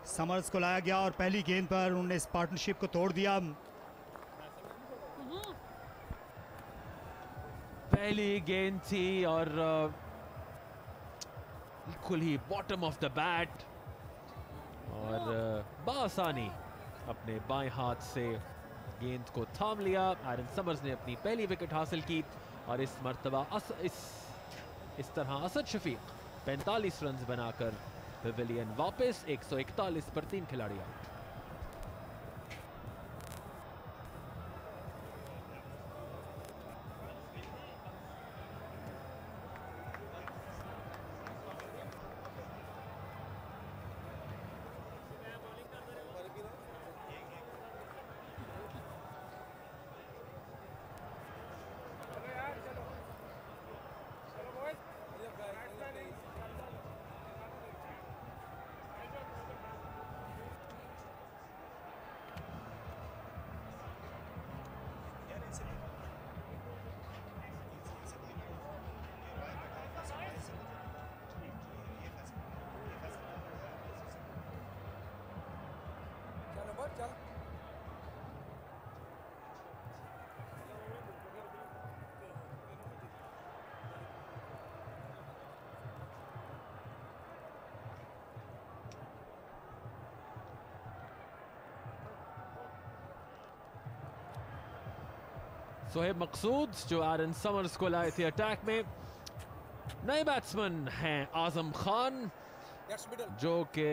समर्स को लाया गया और पहली गेंद पर उन्होंने इस पार्टनरशिप को तोड़ दिया। पहली गेंद थी और बिल्कुल ही बॉटम ऑफ द बैट और बासानी अपने बाएं हाथ से गेंद को थाम लिया। एरन समर्स ने अपनी पहली विकेट हासिल की और इस मर्तबा इस तरह असद शफीक 45 रन बनाकर पेविलियन वापस। 141 पर 3 खिलाड़ी आउट। सोहेब मकसूद जो एरन समर्स को लाए थे अटैक में। नए बैट्समैन हैं आजम खान जो कि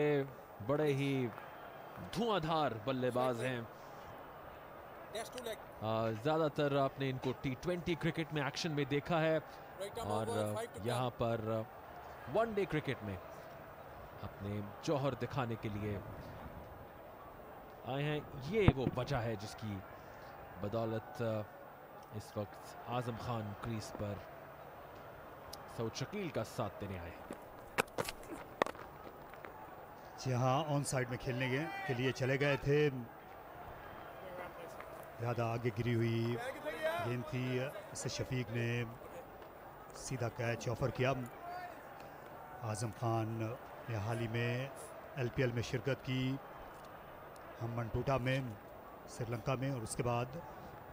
बड़े ही धुआंधार बल्लेबाज हैं। ज़्यादातर आपने इनको T20 क्रिकेट में एक्शन में देखा है और यहाँ पर वनडे क्रिकेट में अपने जौहर दिखाने के लिए आए हैं। ये वो वजह है जिसकी बदौलत इस वक्त आजम खान क्रीज पर सऊद शकील का साथ देने आए। जहां ऑन साइड में खेलने के लिए चले गए थे, ज़्यादा आगे गिरी हुई गेंद थी। इससे शफीक ने सीधा कैच ऑफर किया। आजम खान ने हाल ही में LPL में शिरकत की, हम्बनटोटा में, श्रीलंका में, और उसके बाद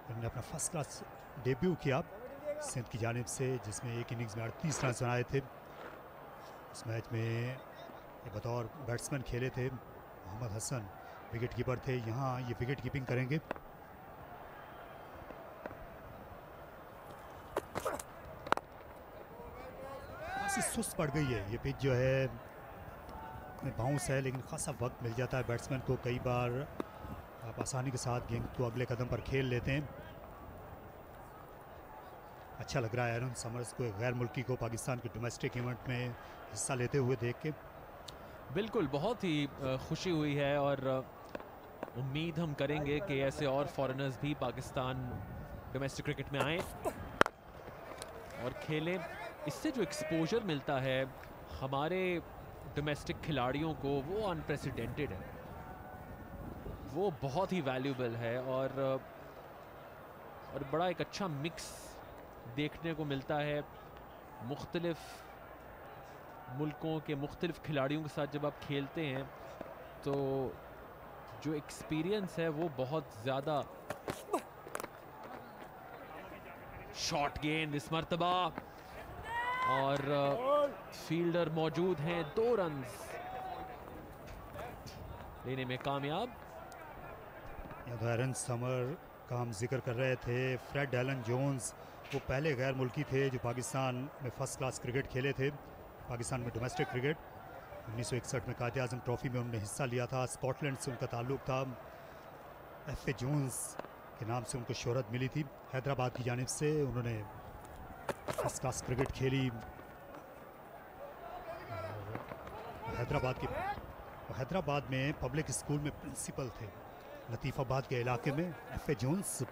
उन्होंने अपना फर्स्ट क्लास डेब्यू किया सिंध की जानिब से, जिसमें एक इनिंग्स में 38 रन बनाए थे। उस मैच में ये बतौर बैट्समैन खेले थे। मोहम्मद हसन विकेट कीपर थे, यहाँ ये विकेट कीपिंग करेंगे। खासी सुस्त पड़ गई है ये पिच जो है, बाउंस है लेकिन खासा वक्त मिल जाता है बैट्समैन को। कई बार आप आसानी के साथ गेंद को अगले कदम पर खेल लेते हैं। अच्छा लग रहा है एरन समर्स को, एक गैर मुल्की को पाकिस्तान के डोमेस्टिक इवेंट में हिस्सा लेते हुए देख के। बिल्कुल, बहुत ही खुशी हुई है और उम्मीद हम करेंगे कि ऐसे और फॉरेनर्स भी पाकिस्तान डोमेस्टिक क्रिकेट में आए और खेलें। इससे जो एक्सपोजर मिलता है हमारे डोमेस्टिक खिलाड़ियों को, वो अनप्रेसिडेंटेड है, वो बहुत ही वैल्यूबल है और बड़ा एक अच्छा मिक्स देखने को मिलता है। मुख्तलिफ मुल्कों के मुख्तलिफ खिलाड़ियों के साथ जब आप खेलते हैं तो जो एक्सपीरियंस है वो बहुत ज़्यादा। शॉट गेंद इस मर्तबा और फील्डर मौजूद हैं, 2 रन्स लेने में कामयाब। एरन समर का हम जिक्र कर रहे थे, फ्रेड एलन जोन्स वो पहले गैर मुल्की थे जो पाकिस्तान में फ़र्स्ट क्लास क्रिकेट खेले थे, पाकिस्तान में डोमेस्टिक क्रिकेट। 1961 में कायदे आज़म ट्रॉफ़ी में उन्होंने हिस्सा लिया था, स्कॉटलैंड से उनका ताल्लुक़ था। एफ ए जोन्स के नाम से उनको शोहरत मिली थी, हैदराबाद की जानिब से उन्होंने फर्स्ट क्लास क्रिकेट खेली। हैदराबाद में पब्लिक स्कूल में प्रिंसिपल थे, लतीफ़ाबाद के इलाके में। एफ ए जोन्स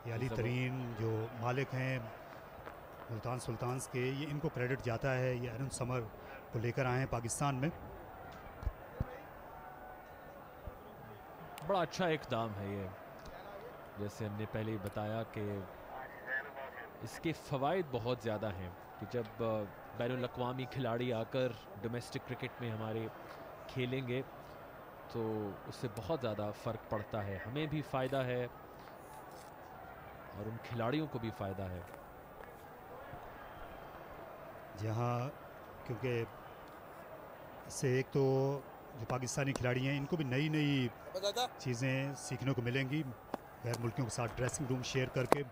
ये अली तरीन जो मालिक हैं मुल्तान सुल्तान्स के, ये इनको क्रेडिट जाता है, ये एरन समर को लेकर आए हैं पाकिस्तान में। बड़ा अच्छा इक़दाम है ये, जैसे हमने पहले ही बताया कि इसके फ़वाइद बहुत ज़्यादा हैं कि जब बैनुल अक़वामी खिलाड़ी आकर डोमेस्टिक क्रिकेट में हमारे खेलेंगे तो उससे बहुत ज़्यादा फ़र्क पड़ता है, हमें भी फ़ायदा है और उन खिलाड़ियों को भी फ़ायदा है। जहाँ क्योंकि इससे एक तो जो पाकिस्तानी खिलाड़ी हैं इनको भी नई नई चीज़ें सीखने को मिलेंगी, गैर मुल्कियों के साथ ड्रेसिंग रूम शेयर करके।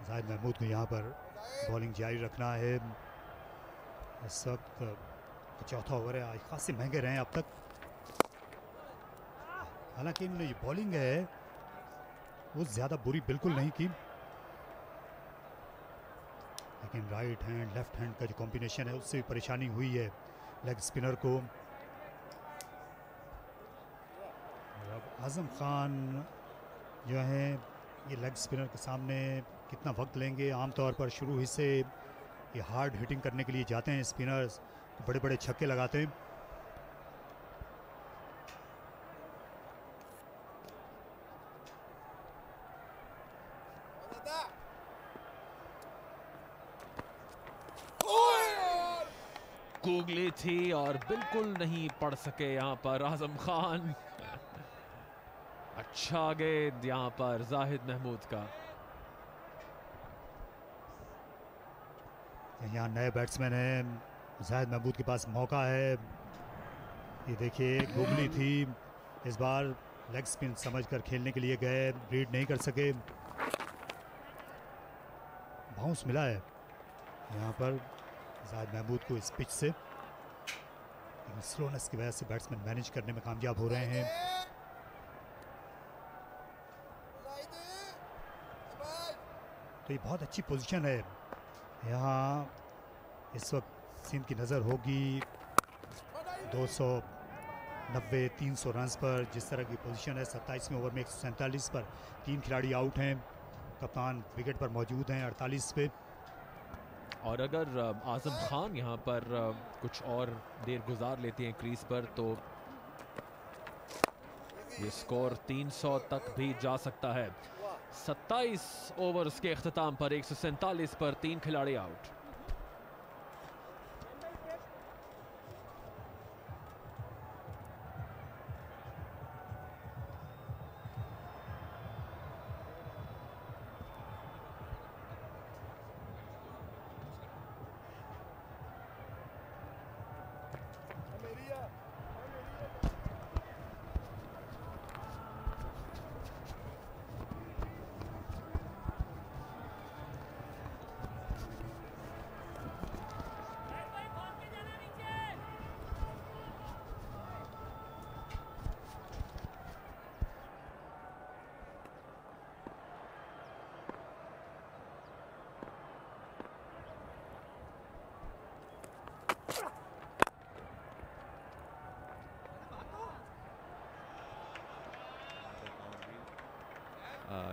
जाहिद महमूद को यहाँ पर बॉलिंग जारी रखना है। इस वक्त चौथा ओवर है, आज खासे महंगे रहे हैं अब तक। हालांकि इन्होंने ये बॉलिंग है वो ज़्यादा बुरी बिल्कुल नहीं की, लेकिन राइट हैंड लेफ्ट हैंड का जो कॉम्बिनेशन है उससे भी परेशानी हुई है लेग स्पिनर को। अब आज़म खान जो हैं ये लेग स्पिनर के सामने कितना वक्त लेंगे। आमतौर पर शुरू ही से ये हार्ड हिटिंग करने के लिए जाते हैं स्पिनर्स, बड़े बड़े छक्के लगाते हैं। गूगली थी और बिल्कुल नहीं पढ़ सके यहाँ पर आज़म खान। अच्छा गेंद यहाँ पर जाहिद महमूद का। यहाँ नए बैट्समैन हैं, जाहिद महमूद के पास मौका है। ये देखिए गूगली थी, इस बार लेग स्पिन समझकर खेलने के लिए गए, रीड नहीं कर सके। बाउंस मिला है यहाँ पर जाहिद महमूद को इस पिच से, लेकिन स्लोनेस की वजह से बैट्समैन मैनेज करने में कामयाब हो रहे हैं। तो ये बहुत अच्छी पोजीशन है। यहाँ इस वक्त सिंध की नज़र होगी 290-300 रन्स पर। जिस तरह की पोजीशन है 27वें ओवर में 147 पर 3 खिलाड़ी आउट हैं, कप्तान विकेट पर मौजूद हैं 48 पे। और अगर आज़म खान यहाँ पर कुछ और देर गुजार लेते हैं क्रीज पर तो ये स्कोर 300 तक भी जा सकता है। 27 ओवर्स के अख्ताम पर 147 पर 3 खिलाड़ी out.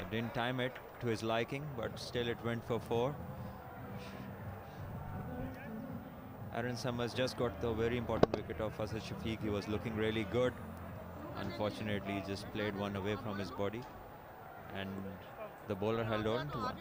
Didn't time it to his liking, but still it went for 4. Aaron Summers just got the very important wicket of Asad Shafiq. He was looking really good. Unfortunately, he just played one away from his body, and the bowler held on to 1.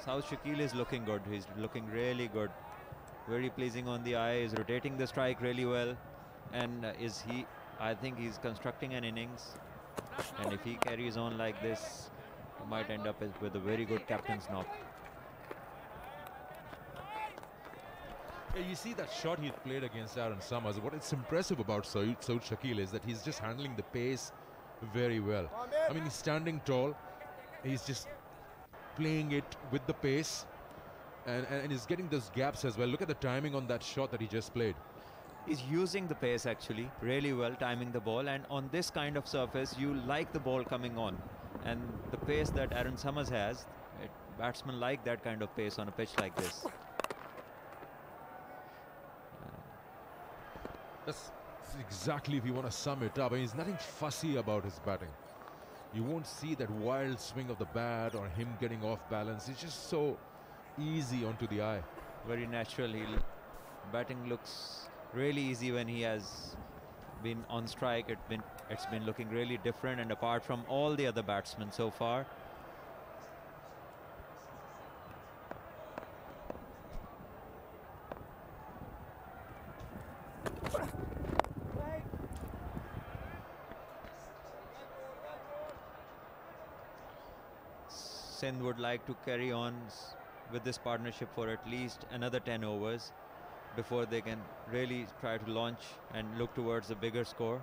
South Shakil is looking good. He's looking really good. Very pleasing on the eye. He's rotating the strike really well. And I think he's constructing an innings. And if he carries on like this, he might end up with a very good captain's knock. Yeah, you see that shot he played against Aaron Summers. What is impressive about Saud Shakil is that he's just handling the pace very well. I mean, he's standing tall. He's just playing it with the pace, and he's getting those gaps as well. Look at the timing on that shot that he just played. He's using the pace actually really well, timing the ball, and on this kind of surface you like the ball coming on, and the pace that Aaron Summers has, batsmen like that kind of pace on a pitch like this. That's exactly, if you want to sum it up. I mean, he's nothing fussy about his batting. You won't see that wild swing of the bat or him getting off balance. It's just so easy onto the eye. Very natural. Batting looks really easy when he has been on strike. It's been looking really different, and apart from all the other batsmen so far. Sindh would like to carry on with this partnership for at least another 10 overs before they can really try to launch and look towards a bigger score.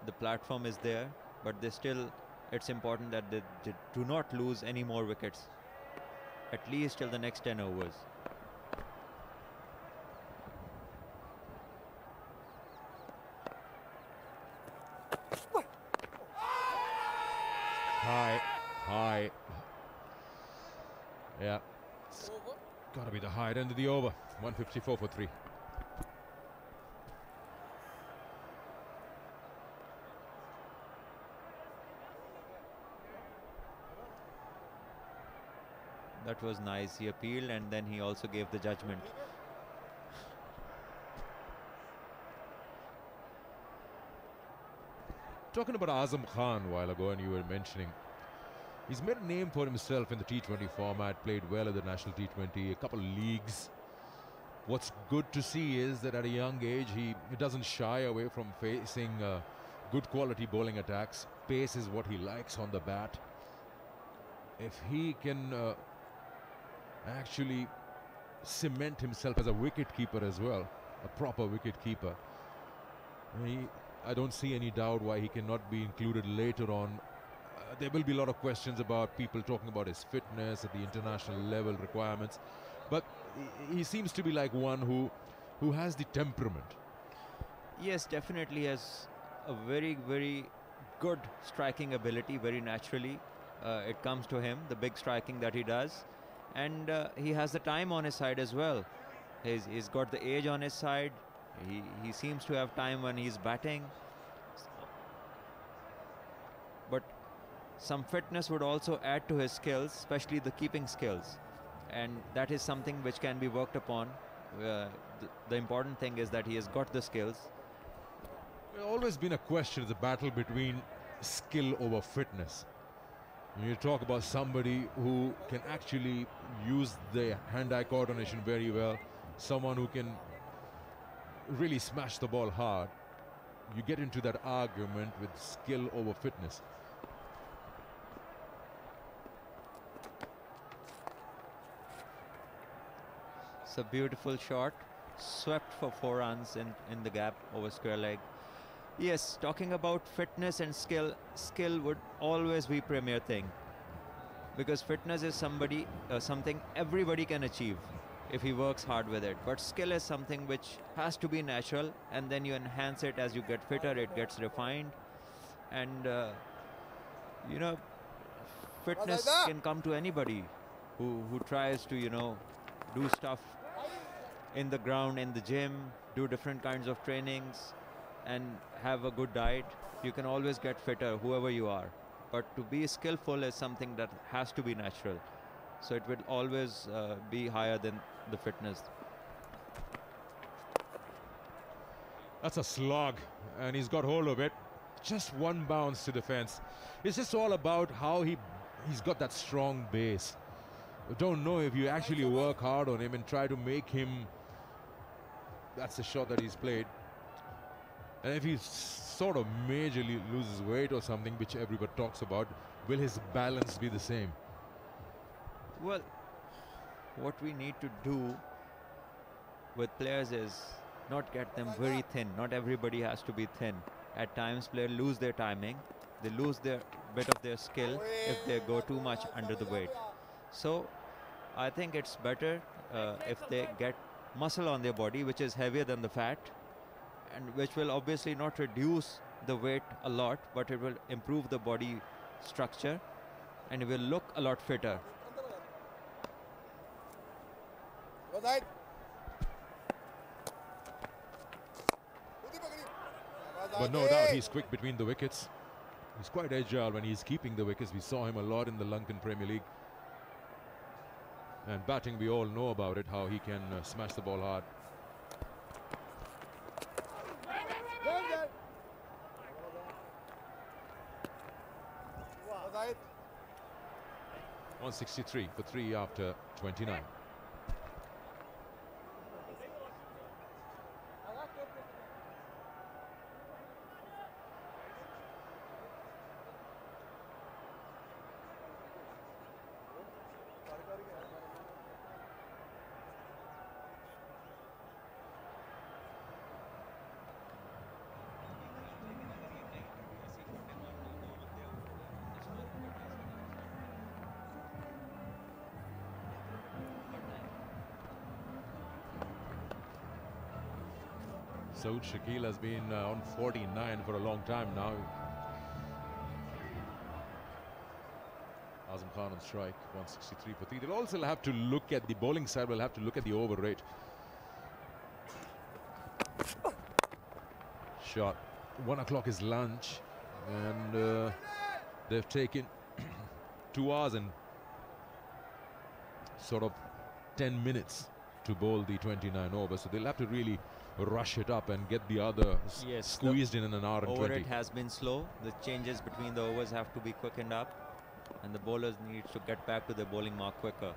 The platform is there, but it's important that they do not lose any more wickets, at least till the next 10 overs. High. Yeah, it's got to be the high end of the over. 154 for 3. That was nice. He appealed and then he also gave the judgment. Talking about Azam Khan a while ago, and you were mentioning, he's made a name for himself in the T20 format, played well in the national T20, a couple of leagues. What's good to see is that at a young age, he doesn't shy away from facing good quality bowling attacks. Pace is what he likes on the bat. If he can actually cement himself as a wicket keeper as well, a proper wicket keeper, I don't see any doubt why he cannot be included later on. There will be a lot of questions about people talking about his fitness at the international level requirements, but he seems to be like one who has the temperament. Yes, definitely has a very, very good striking ability, very naturally. It comes to him, the big striking that he does, and he has the time on his side as well. He's got the age on his side. He seems to have time when he's batting, but some fitness would also add to his skills, especially the keeping skills, and that is something which can be worked upon. The important thing is that he has got the skills. There's always been a question of the battle between skill over fitness. When you talk about somebody who can actually use their hand-eye coordination very well, someone who can really smash the ball hard, you get into that argument with skill over fitness. It's a beautiful shot. swept for 4 runs in the gap over square leg. Yes, talking about fitness and skill, skill would always be premier thing, because fitness is something everybody can achieve if he works hard with it. But skill is something which has to be natural, and then you enhance it as you get fitter, it gets refined. And you know, fitness can come to anybody who tries to, you know, do stuff in the ground, in the gym, do different kinds of trainings and have a good diet. You can always get fitter, whoever you are. But to be skillful is something that has to be natural. So it will always be higher than the fitness. That's a slog, and he's got hold of it. Just one bounce to the fence. It's just all about how he's got that strong base. I don't know if you actually work hard on him and try to make him... That's the shot that he's played. And if he sort of majorly loses weight or something, which everybody talks about, will his balance be the same? Well, what we need to do with players is not get them very thin. Not everybody has to be thin. At times, players lose their timing. They lose their bit of their skill if they go too much under the weight. So, I think it's better if they get muscle on their body, which is heavier than the fat, and which will obviously not reduce the weight a lot, but it will improve the body structure, and it will look a lot fitter. But no doubt he's quick between the wickets. He's quite agile when he's keeping the wickets. We saw him a lot in the Lankan Premier League. And batting, we all know about it, how he can smash the ball hard. .163 for 3 after 29. Saud Shakil has been on 49 for a long time now. Azam Khan on strike, 163 for 3. They'll also have to look at the bowling side, will have to look at the over rate. Shot. 1 o'clock is lunch, and they've taken 2 hours and sort of 10 minutes to bowl the 29 overs. So they'll have to really rush it up and get the other squeezed in an hour and 20. Over it has been slow. The changes between the overs have to be quickened up, and the bowlers need to get back to their bowling mark quicker.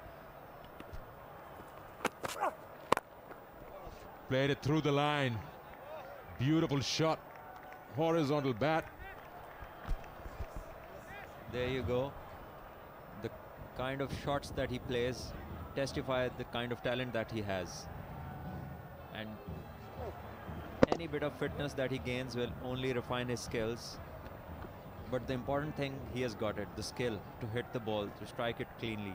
Played it through the line. Beautiful shot. Horizontal bat. There you go. The kind of shots that he plays testify the kind of talent that he has. And any bit of fitness that he gains will only refine his skills. But the important thing, he has got it, the skill to hit the ball, to strike it cleanly.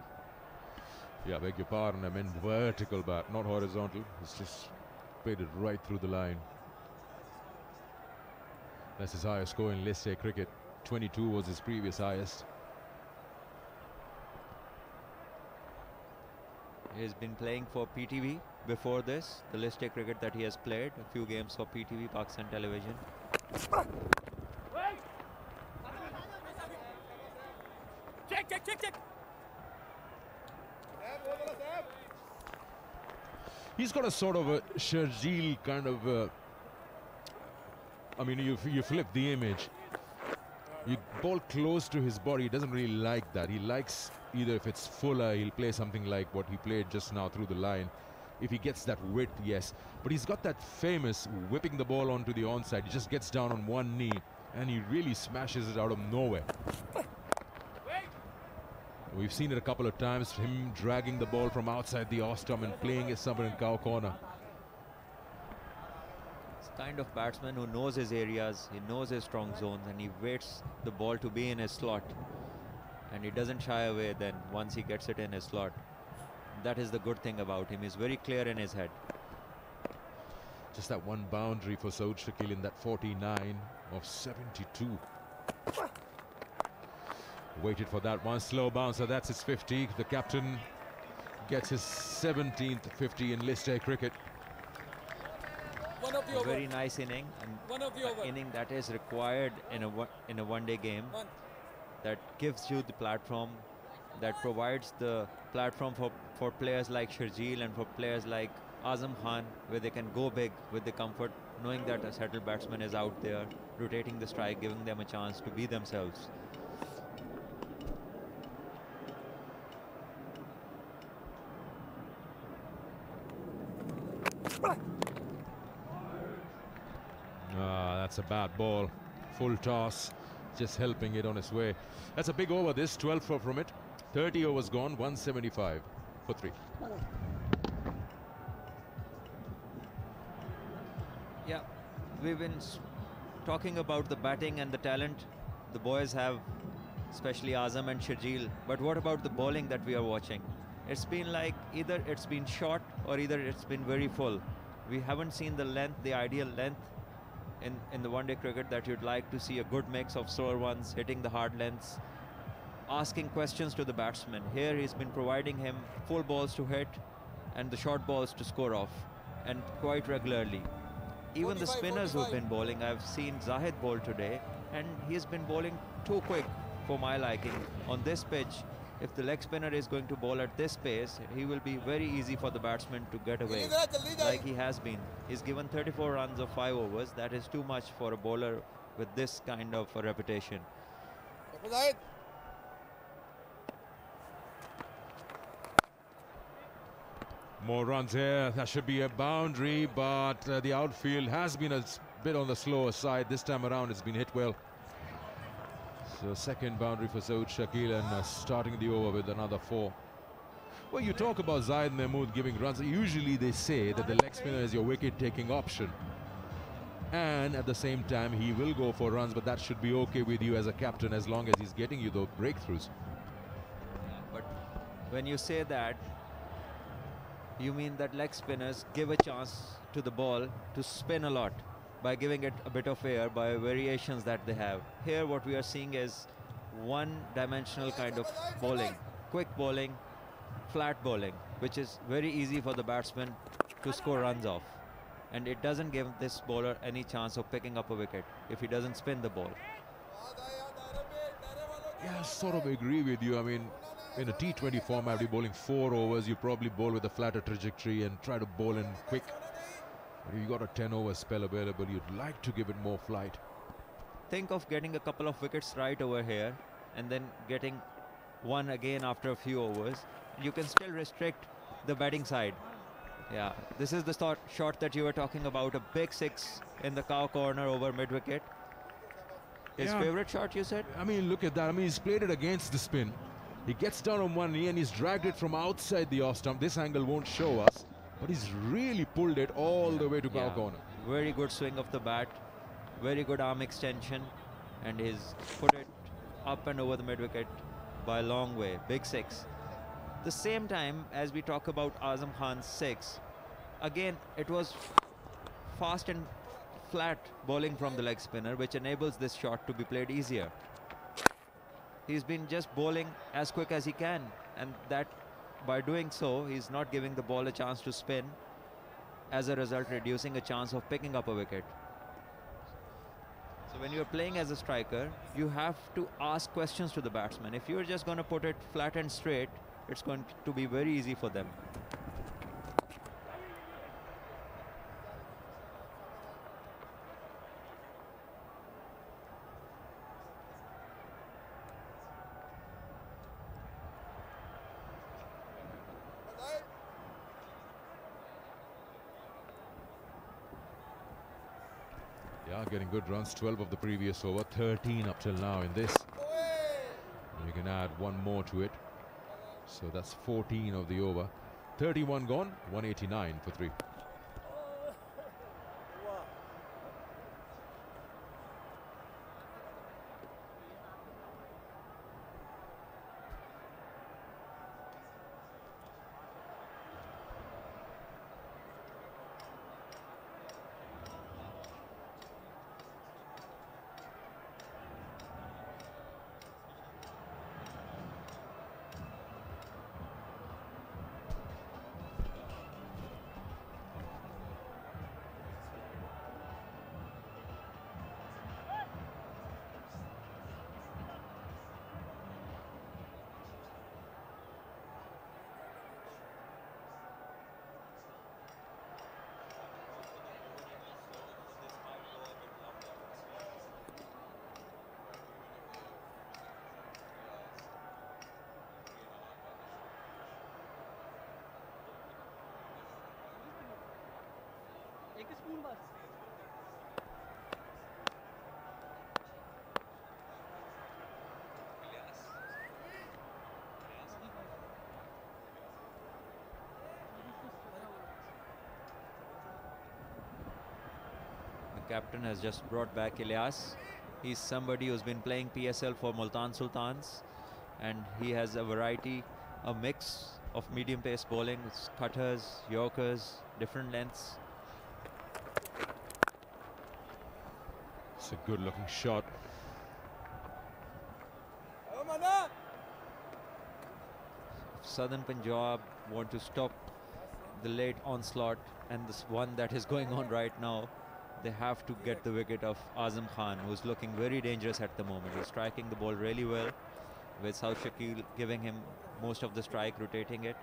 Yeah, beg your pardon, I meant vertical bat, not horizontal. It's just played it right through the line. That's his highest score in List A cricket. 22 was his previous highest. He's been playing for PTV before this, the List A cricket that he has played, a few games for PTV, Pakistan Television. Check. He's got a sort of a Sharjeel kind of I mean, you flip the image. You ball close to his body. He doesn't really like that. He likes either if it's fuller, he'll play something like what he played just now through the line. If he gets that width, yes. But he's got that famous whipping the ball onto the onside. He just gets down on one knee and he really smashes it out of nowhere. We've seen it a couple of times, him dragging the ball from outside the off stump and playing it somewhere in cow corner. kind of batsman who knows his areas, he knows his strong zones, and he waits the ball to be in his slot. And he doesn't shy away then once he gets it in his slot. That is the good thing about him. He's very clear in his head. Just that one boundary for Saud Shakil in that 49 of 72. Waited for that one slow bouncer. That's his 50. The captain gets his 17th 50 in List A cricket. A very nice inning, and an inning that is required in a one-day game. That gives you the platform, that provides the platform for players like Sharjeel and for players like Azam Khan, where they can go big with the comfort, knowing that a settled batsman is out there, rotating the strike, giving them a chance to be themselves. That's a bad ball. Full toss, just helping it on its way. That's a big over this, 12 from it. 30 overs gone, 175 for 3. Yeah, we've been talking about the batting and the talent the boys have, especially Azam and Sharjeel. But what about the bowling that we are watching? It's been like either it's been short or either it's been very full. We haven't seen the length, the ideal length in the one-day cricket that you'd like to see. A good mix of slower ones, hitting the hard lengths, asking questions to the batsman. Here he's been providing him full balls to hit and the short balls to score off, and quite regularly. Even the spinners who've been bowling, I've seen Zahid bowl today, and he's been bowling too quick for my liking. On this pitch, if the leg spinner is going to bowl at this pace, he will be very easy for the batsman to get away, like he has been. He's given 34 runs of 5 overs. That is too much for a bowler with this kind of a reputation. More runs here. That should be a boundary, but the outfield has been a bit on the slower side. This time around, it's been hit well. So second boundary for Saud Shakil, and starting the over with another 4. Well, you talk about Zahid Mahmood giving runs. Usually they say that the leg spinner is your wicket-taking option. And at the same time, he will go for runs, but that should be okay with you as a captain as long as he's getting you the breakthroughs. But when you say that, you mean that leg spinners give a chance to the ball to spin a lot by giving it a bit of air, by variations that they have. Here what we are seeing is one-dimensional kind of bowling, quick bowling, flat bowling, which is very easy for the batsman to score runs off. And it doesn't give this bowler any chance of picking up a wicket if he doesn't spin the ball. Yeah, I sort of agree with you. I mean, in a T20 format, you're bowling 4 overs, you probably bowl with a flatter trajectory and try to bowl in quick. But if you got a 10-over spell available, you'd like to give it more flight. Think of getting a couple of wickets right over here and then getting one again after a few overs. You can still restrict the batting side. Yeah, this is the shot that you were talking about, a big 6 in the cow corner over mid-wicket. His favorite shot, you said? I mean, look at that. I mean, he's played it against the spin. He gets down on one knee and he's dragged it from outside the off stump. This angle won't show us, but he's really pulled it all the way to cow corner. Very good swing of the bat, very good arm extension, and he's put it up and over the mid-wicket by a long way. Big 6. The same time as we talk about Azam Khan's 6, again it was fast and flat bowling from the leg spinner, which enables this shot to be played easier. He's been just bowling as quick as he can, and that by doing so, he's not giving the ball a chance to spin, as a result reducing a chance of picking up a wicket. So when you're playing as a striker, you have to ask questions to the batsman. If you're just going to put it flat and straight, it's going to be very easy for them. Yeah, getting good runs, 12 of the previous over, 13 up till now in this. You can add one more to it. So that's 14 of the over. 31 gone, 189 for 3. The captain has just brought back Ilyas. He's somebody who's been playing PSL for Multan Sultans, and he has a variety, a mix of medium pace bowling, cutters, yorkers, different lengths. It's a good looking shot. Southern Punjab want to stop the late onslaught and this one that is going on right now. They have to get the wicket of Azam Khan, who's looking very dangerous at the moment. He's striking the ball really well, with South Shakil giving him most of the strike, rotating it.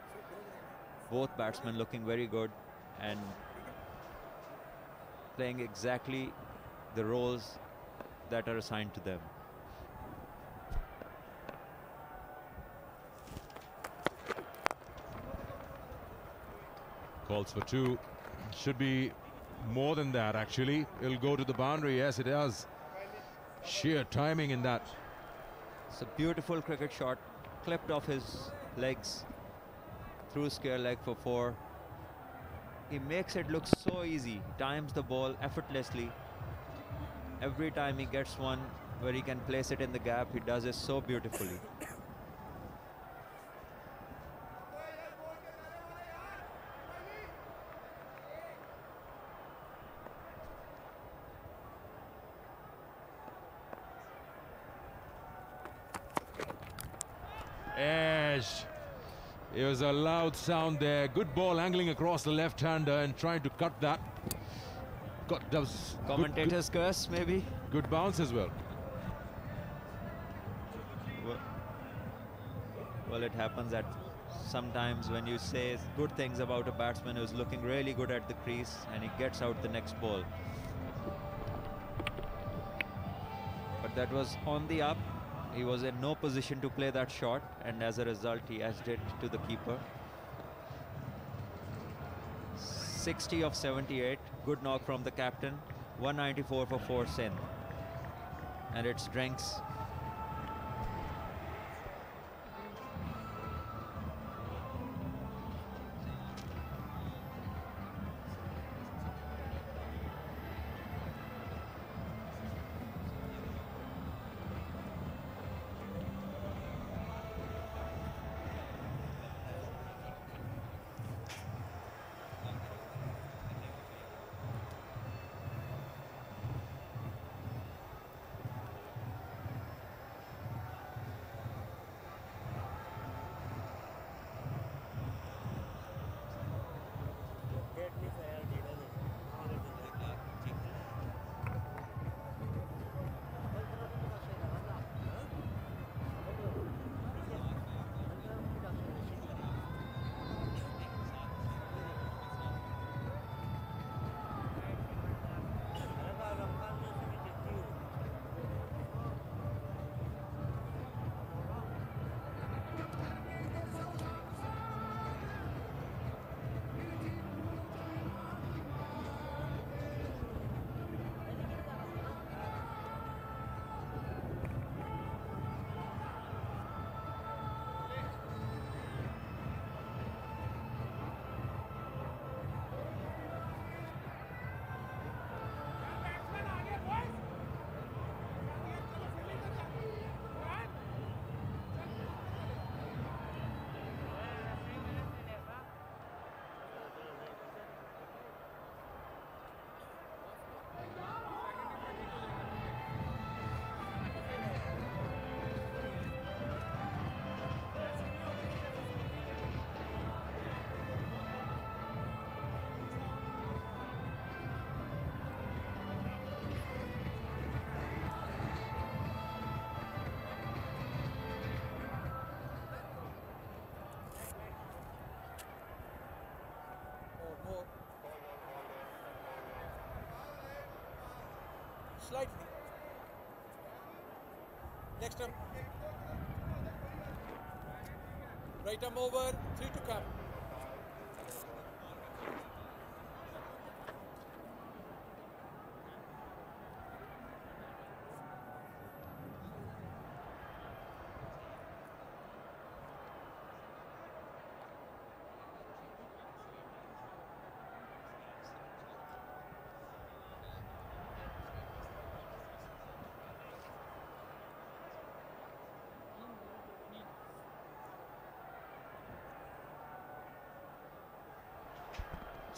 Both batsmen looking very good and playing exactly the roles that are assigned to them. Calls for two. Should be more than that, actually. It'll go to the boundary. Yes, it does. Sheer timing in that. It's a beautiful cricket shot, clipped off his legs through square leg for four. He makes it look so easy, times the ball effortlessly. Every time he gets one where he can place it in the gap, he does it so beautifully. Edge. It was a loud sound there. Good ball angling across the left-hander and trying to cut that. Got those Commentator's curse, maybe? Good bounce as well. Well, it happens that sometimes when you say good things about a batsman who's looking really good at the crease and he gets out the next ball. But that was on the up. He was in no position to play that shot, and as a result he edged it to the keeper. 60 of 78, good knock from the captain. 194 for 4 Sindh, and it's drinks. Slightly. Next arm. Right arm over, 3 to come.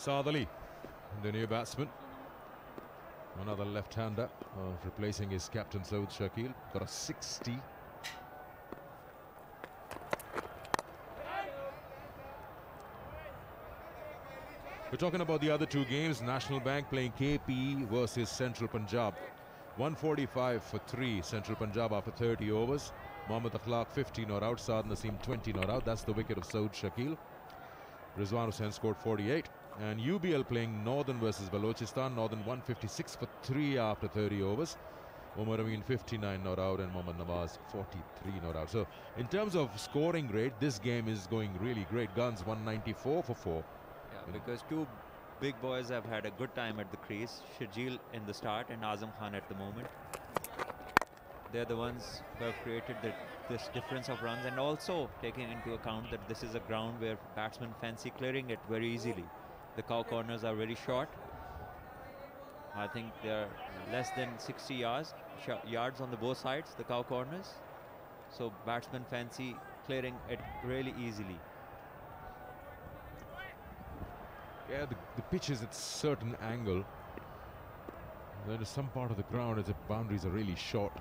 Saad Ali, the new batsman. Another left-hander replacing his captain Saud Shakil. Got a 60. We're talking about the other two games. National Bank playing KP versus Central Punjab. 145 for 3, Central Punjab after 30 overs. Mohammad Akhlaq 50 not out, Saad Naseem 20 not out. That's the wicket of Saud Shakil. Rizwan Hussain scored 48. And UBL playing Northern versus Balochistan. Northern 156 for 3 after 30 overs. Umar Amin 59 not out and Mohammad Nawaz 43 not out. So in terms of scoring rate, this game is going really great guns. 194 for 4. Yeah, because two big boys have had a good time at the crease. Shajil in the start and Azam Khan at the moment. They're the ones who have created this difference of runs, and also taking into account that this is a ground where batsmen fancy clearing it very easily. The cow corners are very short. I think they're less than 60 yards on the both sides, the cow corners. So batsmen fancy clearing it really easily. Yeah, the pitch is at a certain angle. There is some part of the ground as the boundaries are really short.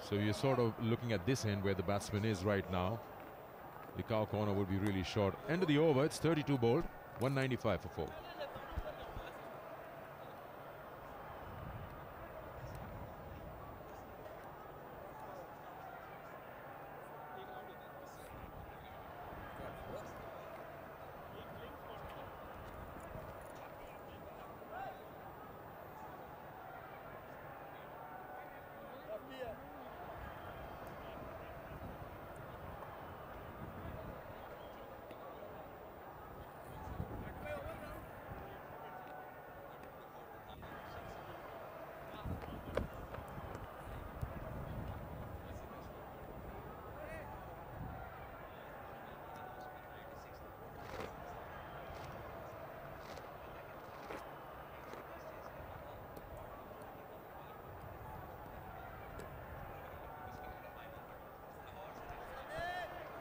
So you're sort of looking at this end where the batsman is right now. The cow corner would be really short. End of the over, it's 32 bowled, 195 for 4.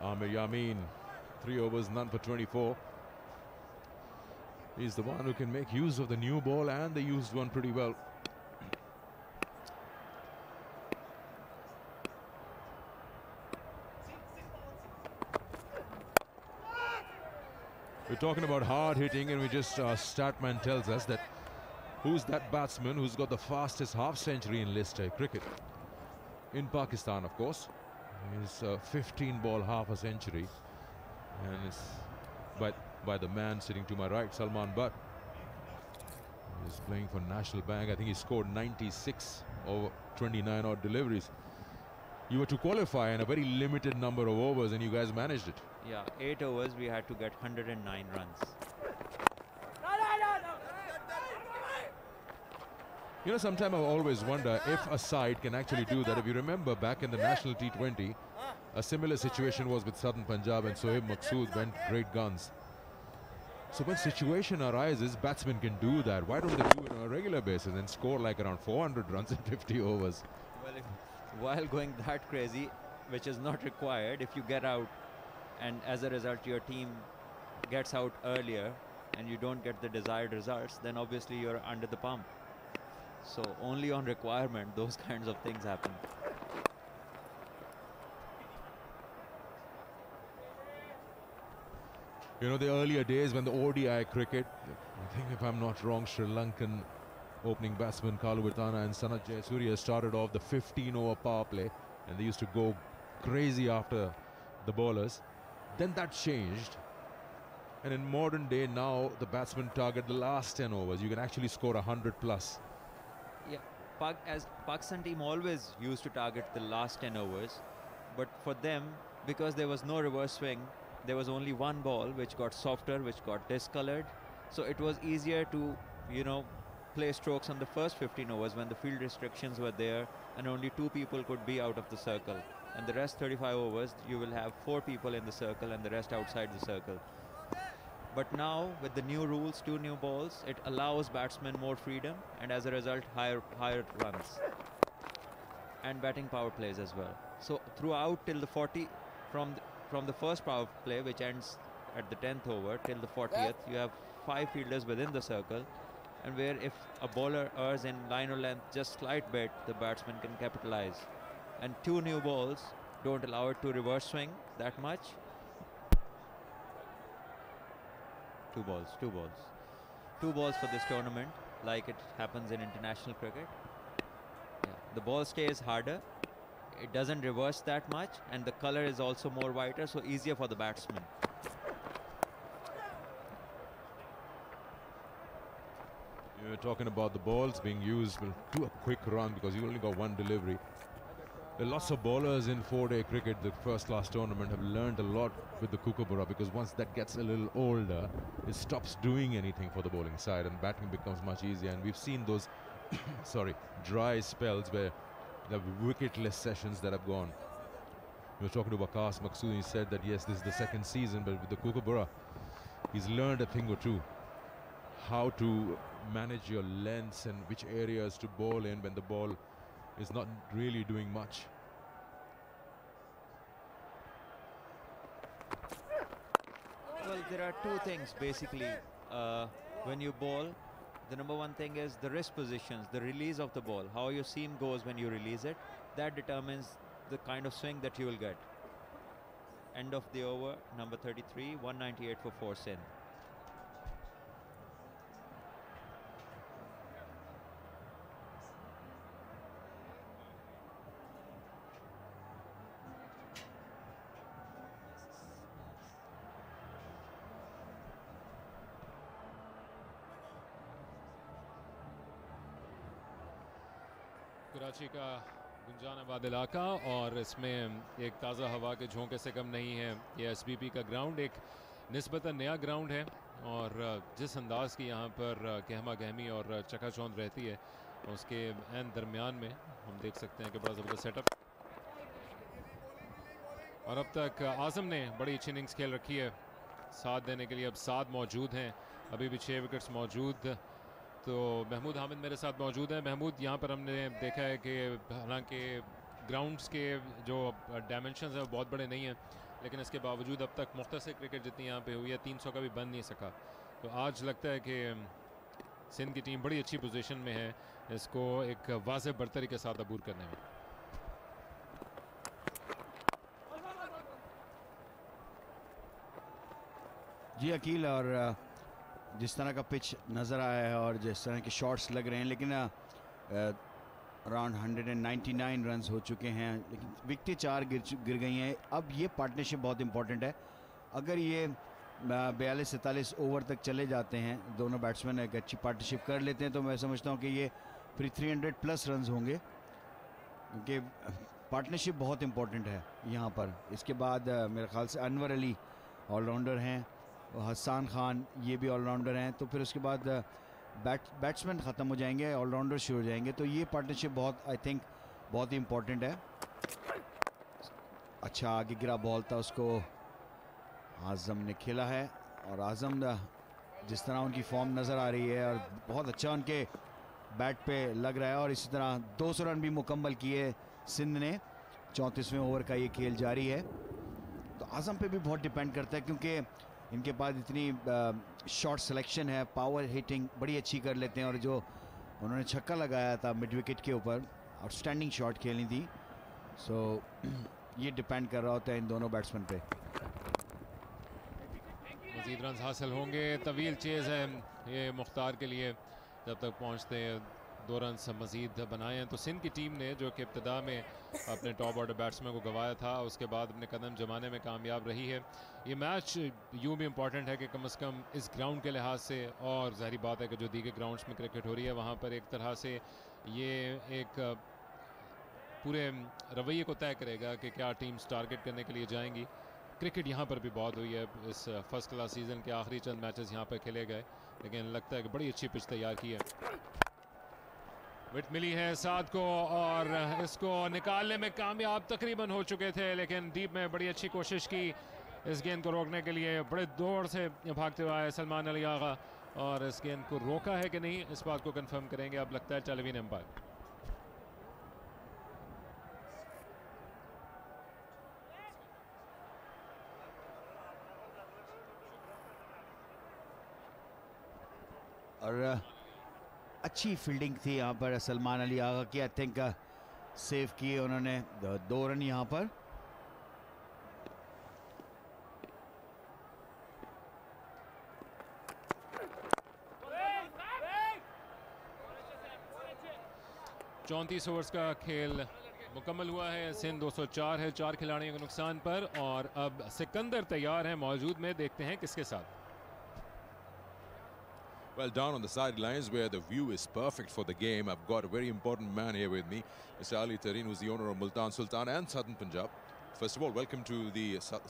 Amir Yamin, 3 overs, none for 24. He's the one who can make use of the new ball, and they used one pretty well. We're talking about hard hitting, and we just Statman tells us that who's that batsman who's got the fastest half century in list A cricket in Pakistan, of course. He's 15 ball half a century, and it's by the man sitting to my right, Salman Butt. He's playing for National Bank. I think he scored 96 over 29 odd deliveries. You were to qualify in a very limited number of overs, and you guys managed it. Yeah, 8 overs we had to get 109 runs. You know, sometimes I always wonder if a side can actually do that. If you remember back in the National T20, a similar situation was with Southern Punjab, and Sohaib Maqsood went great guns. So when situation arises, batsmen can do that. Why don't they do it on a regular basis and score like around 400 runs in 50 overs? Well, while going that crazy, which is not required, if you get out and as a result your team gets out earlier and you don't get the desired results, then obviously you're under the pump. So only on requirement those kinds of things happen. You know, the earlier days when the ODI cricket, I think if I'm not wrong, Sri Lankan opening batsman Kalu Virtana and Sanat Jayasuriya started off the 15-over power play, and they used to go crazy after the bowlers. Then that changed, and in modern day now the batsmen target the last 10 overs. You can actually score 100 plus. Yeah, Pakistan team always used to target the last 10 overs, but for them, because there was no reverse swing, there was only one ball which got softer, which got discolored. So it was easier to, you know, play strokes on the first 15 overs when the field restrictions were there and only 2 people could be out of the circle. And the rest 35 overs, you will have 4 people in the circle and the rest outside the circle. But now, with the new rules, 2 new balls, it allows batsmen more freedom, and as a result, higher runs. And batting power plays as well. So throughout till the 40, from the first power play, which ends at the 10th over, till the 40th, you have 5 fielders within the circle, and where if a bowler errs in line or length just slight bit, the batsman can capitalize. And 2 new balls don't allow it to reverse swing that much. 2 balls, 2 balls. 2 balls for this tournament, like it happens in international cricket. Yeah, the ball stays harder, it doesn't reverse that much, and the color is also more whiter, so easier for the batsman. You were talking about the balls being used. We'll do a quick run because you only got one delivery. There are lots of bowlers in 4-day cricket. The first-class tournament have learned a lot with the Kookaburra, because once that gets a little older, it stops doing anything for the bowling side and batting becomes much easier. And we've seen those dry spells where the wicketless sessions that have gone. We were talking to Waqas Maqsood. He said that yes, this is the 2nd season, but with the Kookaburra, he's learned a thing or two. How to manage your lengths and which areas to bowl in when the ball is not really doing much. Well, there are 2 things basically when you bowl. The number one thing is the wrist positions, the release of the ball, how your seam goes when you release it. That determines the kind of swing that you will get. End of the over, number 33, 198 for 4 Sindh. Karachi का गुंजानाबाद इलाका, और इसमें एक ताज़ा हवा के झोंके से कम नहीं है। ये एसबीपी का ग्राउंड एक निस्बतन नया ग्राउंड है, और जिस अंदाज़ की यहाँ पर गहमा गहमी और चकाचौंध रहती है, उसके एन दरमियान में हम देख सकते हैं कि बड़ा ज़बरदस्त सेटअप। और अब तक आज़म ने बड़ी अच्छी इनिंग्स खेल रखी है। साथ देने के लिए अब 7 मौजूद हैं, अभी भी 6 विकेट्स मौजूद। तो महमूद हामिद मेरे साथ मौजूद है। महमूद, यहाँ पर हमने देखा है कि हालांकि ग्राउंड्स के जो डायमेंशंस हैं वो बहुत बड़े नहीं हैं, लेकिन इसके बावजूद अब तक मुख्तसर क्रिकेट जितनी यहाँ पे हुई है 300 का भी बन नहीं सका। तो आज लगता है कि सिंध की टीम बड़ी अच्छी पोजीशन में है इसको एक वाज़ेह बरतरी के साथ अबूर करने में। जी अकील, और जिस तरह का पिच नज़र आया है और जिस तरह के शॉट्स लग रहे हैं, लेकिन अराउंड 199 रन्स हो चुके हैं, लेकिन विकेटें 4 गिर गई हैं। अब ये पार्टनरशिप बहुत इंपॉर्टेंट है। अगर ये 42-43 ओवर तक चले जाते हैं, दोनों बैट्समैन एक अच्छी पार्टनरशिप कर लेते हैं, तो मैं समझता हूँ कि ये फिर 300+ रन्स होंगे, क्योंकि पार्टनरशिप बहुत इंपॉर्टेंट है यहाँ पर। इसके बाद मेरे ख्याल से अनवर अली ऑलराउंडर हैं, हसन खान ये भी ऑलराउंडर हैं, तो फिर उसके बाद बैट्समैन ख़त्म हो जाएंगे, ऑलराउंडर शुरू हो जाएंगे। तो ये पार्टनरशिप बहुत, आई थिंक, बहुत ही इंपॉर्टेंट है। अच्छा आगे गिरा बॉल था, उसको आज़म ने खेला है, और आज़म जिस तरह उनकी फॉर्म नज़र आ रही है और बहुत अच्छा उनके बैट पे लग रहा है, और इसी तरह 200 रन भी मुकम्मल किए सिंध ने। 34वें ओवर का ये खेल जारी है। तो आज़म पे भी बहुत डिपेंड करता है, क्योंकि इनके पास इतनी शॉट सिलेक्शन है, पावर हिटिंग बड़ी अच्छी कर लेते हैं, और जो उन्होंने छक्का लगाया था मिड विकेट के ऊपर, आउटस्टैंडिंग शॉट खेली थी। सो ये डिपेंड कर रहा होता है इन दोनों बैट्समैन पे। मज़ीद रन हासिल होंगे, तवील चेज़ है ये मुख्तार के लिए, जब तक पहुँचते हैं 2 रन मज़ीद बनाए हैं। तो सिंध की टीम ने जो कि इब्तिदा में अपने टॉप ऑर्डर बैट्समैन को गंवाया था, उसके बाद अपने कदम जमाने में कामयाब रही है। ये मैच यूँ भी इम्पॉर्टेंट है कि कम से कम इस ग्राउंड के लिहाज से, और ज़ाहिर बात है कि जो दीगर ग्राउंड्स में क्रिकेट हो रही है वहाँ पर एक तरह से ये एक पूरे रवैये को तय करेगा कि क्या टीम्स टारगेट करने के लिए जाएंगी। क्रिकेट यहाँ पर भी बहुत हुई है, इस फर्स्ट क्लास सीज़न के आखिरी चंद मैचेस यहाँ पर खेले गए, लेकिन लगता है कि बड़ी अच्छी पिच तैयार की है। विकेट मिली है 7 को, और इसको निकालने में कामयाब तकरीबन हो चुके थे, लेकिन डीप में बड़ी अच्छी कोशिश की इस गेंद को रोकने के लिए। बड़े दौड़ से भागते हुए आए सलमान अली आगा, और इस गेंद को रोका है कि नहीं इस बात को कंफर्म करेंगे अब, लगता है टेलीविजन एम्पायर। और अच्छी फील्डिंग थी यहाँ पर सलमान अली आगा की। आई थिंक सेव किए उन्होंने 2 रन यहाँ पर। चौंतीस ओवर्स का खेल मुकम्मल हुआ है। सिंध 204 है 4 खिलाड़ियों के नुकसान पर, और अब सिकंदर तैयार है मौजूद में, देखते हैं किसके साथ। Well, down on the sidelines where the view is perfect for the game, I've got a very important man here with me, Mr. Ali Tareen, who's the owner of Multan Sultan and Southern Punjab. First of all, welcome to the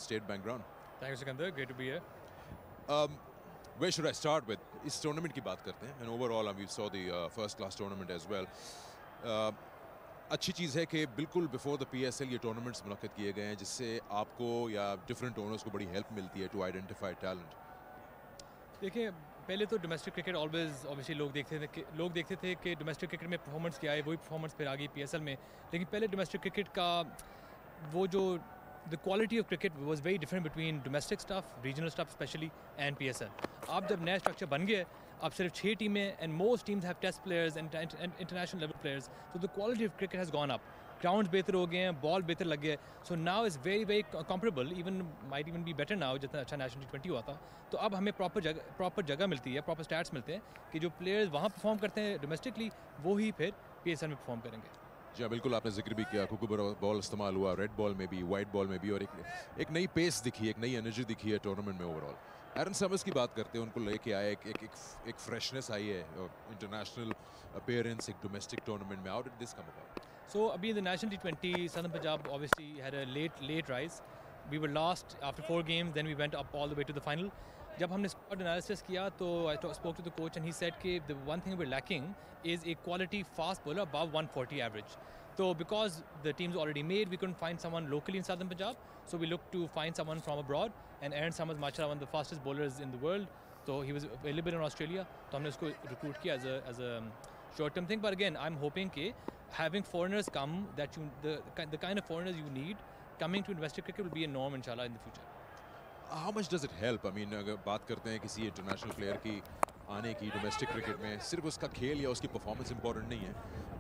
State Bank ground. Thanks, Sikandar. Great to be here. Where should I start with? इस tournament की बात करते हैं, and overall we saw the first class tournament as well. अच्छी चीज़ है कि बिल्कुल before the PSL ये टूर्नामेंट्स मुनक़्क़िद किए गए हैं, जिससे आपको या डिफरेंट ओनर्स को बड़ी हेल्प मिलती है टू आइडेंटिफाई टैलेंट। देखिए, पहले तो डोमेस्टिक क्रिकेट ऑलवेज ऑब्वियसली लोग देखते थे कि डोमेस्टिक क्रिकेट में परफॉर्मेंस क्या है, वही परफॉर्मेंस फिर आ गई PSL में। लेकिन पहले डोमेस्टिक क्रिकेट का वो जो the quality of cricket was very different between domestic stuff, regional stuff specially, and PSL। अब जब नया स्ट्रक्चर बन गया, अब सिर्फ 6 टीमें and most teams have test players and international level players, so the quality of cricket has gone up. Grounds बेहतर हो गए हैं, बॉल बेहतर लग गया, so now is very very comparable, might even be better now जितना अच्छा national T20 हुआ था। तो अब हमें प्रॉपर जगह मिलती है, प्रॉपर स्टैट्स मिलते हैं कि जो प्लेयर्स वहाँ परफॉर्म करते हैं डोमेस्टिकली, वो ही फिर PSL में परफॉर्म करेंगे। जी हाँ, बिल्कुल आपने जिक्र भी किया, कुकुबर बॉल इस्तेमाल हुआ, रेड बॉल में भी, वाइट बॉल में भी, और एक नई पेस दिखी, एक नई एनर्जी दिखी है टूर्नामेंट में ओवरऑल। एरन समर्स की बात करते हैं, उनको लेके आए, एक फ्रेशनेस आई है, इंटरनेशनल अपीयरेंस एक डोमेस्टिक टूर्नामेंट में। How did this come about? So, अभी in the national T20, Southern Punjab obviously had a late rise. We were lost after 4 games, then we went up all the way to the final. जब हमने squad analysis किया तो I spoke to the coach and he said कि the one thing we're lacking is a quality fast bowler above 140 average. So because the team's already made, we couldn't find someone locally in Southern Punjab, so we looked to find someone from abroad, and Aaron Summers, mashallah, one of the fastest bowlers in the world, so he was available in Australia, तो हमने उसको recruit किया as a short term thing. But again, I'm hoping कि having foreigners come, that the kind of foreigners you need coming to domestic cricket will be a norm inshallah in the future. How much does it help? I mean, अगर बात करते हैं किसी international player की आने की domestic cricket में, सिर्फ उसका खेल या उसकी परफॉर्मेंस इंपॉर्टेंट नहीं है,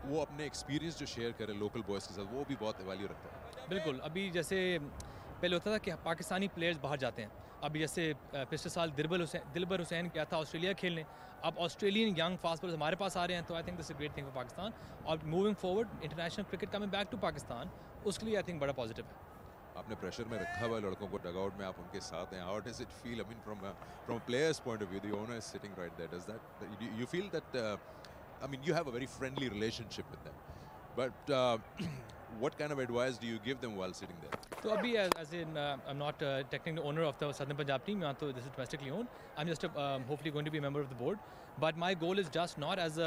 वो अपने एक्सपीरियंस जो शेयर करे लोकल बॉयज़ के साथ, वो भी बहुत वैल्यू रखता है। बिल्कुल, अभी जैसे पहले होता था कि पाकिस्तानी प्लेयर्स बाहर जाते हैं, अभी जैसे पिछले साल दिलबर हुसैन क्या था ऑस्ट्रेलिया खेलने, अब ऑस्ट्रेलियन यंग फास्ट बॉलर्स हमारे पास आ रहे हैं, तो I think this is a great thing for Pakistan. और moving forward international cricket coming back to Pakistan, उसके लिए आई थिंक बड़ा पॉजिटिव है। आपने प्रेशर में रखा हुआ लड़कों को, डगआउट में आप उनके साथ हैं, how does it feel? I mean from players point of view, the owner is sitting right there, does that you feel that, I mean you have a very friendly relationship with them, but what kind of advice do you give them while sitting there? So abhi as in I'm not technically the owner of the Southern Punjab team, so this is domestically owned. I'm just hopefully going to be a member of the board, but my goal is just not as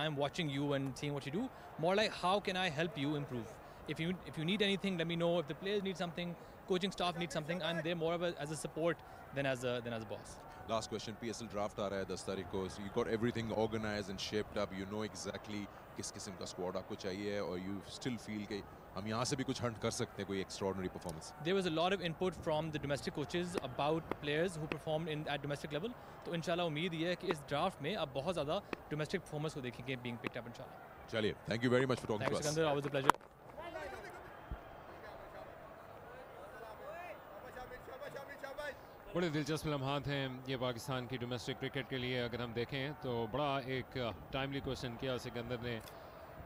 I'm watching you and seeing what you do, more like how can I help you improve. If you need anything, let me know. If the players need something, coaching staff needs something, I'm there more of as a support than as a boss. Last question, PSL draft आ रहा है 10 तारीख को, so you got everything organized and shaped up, you know exactly किस किस्म का squad आपको चाहिए, और you still feel कि हम यहाँ से भी कुछ हंट कर सकते हैं, कोई extraordinary performance? There was a lot of input from the domestic coaches about players who performed at domestic level, तो इंशाल्लाह उम्मीद ये है कि इस ड्राफ्ट में अब बहुत ज़्यादा domestic performance को देखेंगे being picked up इंशाल्लाह। चलिए, thank you very much for talking to us. Thanks Sikandar, always a pleasure. बड़े दिलचस्प लम्हात हैं ये पाकिस्तान की डोमेस्टिक क्रिकेट के लिए। अगर हम देखें तो बड़ा एक टाइमली क्वेश्चन किया सिकंदर ने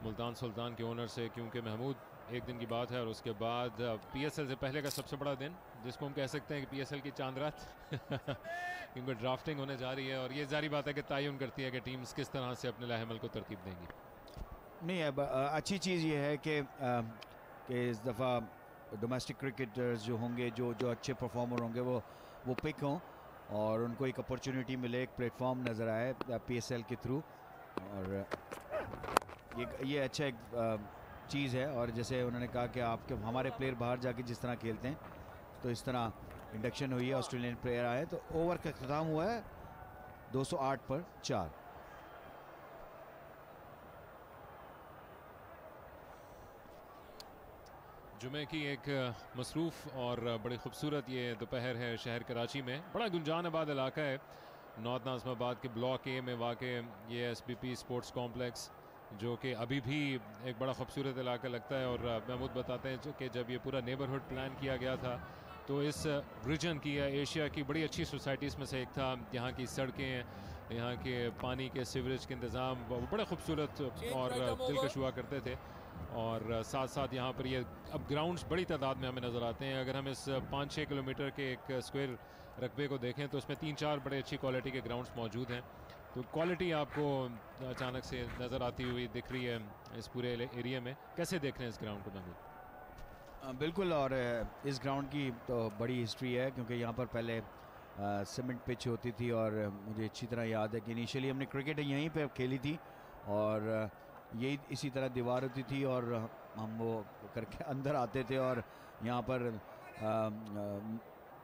मुल्तान सुल्तान के ओनर से, क्योंकि महमूद एक दिन की बात है और उसके बाद PSL से पहले का सबसे बड़ा दिन, जिसको हम कह सकते हैं कि PSL की चांद रात क्योंकि ड्राफ्टिंग होने जा रही है, और ये जारी बात है कि तयन करती है कि टीम्स किस तरह से अपने लाहेमल को तरतीब देंगी। नहीं, अब अच्छी चीज़ ये है कि इस दफ़ा डोमेस्टिक क्रिकेटर्स जो होंगे, जो अच्छे परफॉर्मर होंगे, वो पिक हों और उनको एक अपॉर्चुनिटी मिले, एक प्लेटफॉर्म नज़र आए PSL के थ्रू, और ये अच्छा एक चीज़ है। और जैसे उन्होंने कहा कि आपके हमारे प्लेयर बाहर जाके जिस तरह खेलते हैं, तो इस तरह इंडक्शन हुई है, ऑस्ट्रेलियन प्लेयर आए, तो ओवर का ख़त्म हुआ है 208 पर 4। जुमे की एक मसरूफ़ और बड़ी खूबसूरत ये दोपहर है शहर कराची में। बड़ा गुंजान आबाद इलाका है नॉर्थ नाज़िमाबाद के ब्लॉक ए में वाक़ ये SBP स्पोर्ट्स कॉम्प्लेक्स, जो कि अभी भी एक बड़ा खूबसूरत इलाका लगता है। और महमूद बताते हैं कि जब ये पूरा नेबरहुड प्लान किया गया था तो इस रीजन की या एशिया की बड़ी अच्छी सोसाइटीज़ में से एक था। यहाँ की सड़कें, यहाँ के पानी के सीवरेज के इंतज़ाम बड़े खूबसूरत और दिलकश हुआ करते थे। और साथ साथ यहाँ पर ये अब ग्राउंड्स बड़ी तादाद में हमें नज़र आते हैं। अगर हम इस 5-6 किलोमीटर के एक स्क्वायर रकबे को देखें तो उसमें 3-4 बड़े अच्छी क्वालिटी के ग्राउंड्स मौजूद हैं। तो क्वालिटी आपको अचानक से नज़र आती हुई दिख रही है इस पूरे एरिया में। कैसे देख रहे हैं इस ग्राउंड को महमूद? बिल्कुल, और इस ग्राउंड की तो बड़ी हिस्ट्री है, क्योंकि यहाँ पर पहले सीमेंट पिच होती थी। और मुझे अच्छी तरह याद है कि इनिशियली हमने क्रिकेट यहीं पे खेली थी और यही इसी तरह दीवार होती थी और हम वो करके अंदर आते थे। और यहाँ पर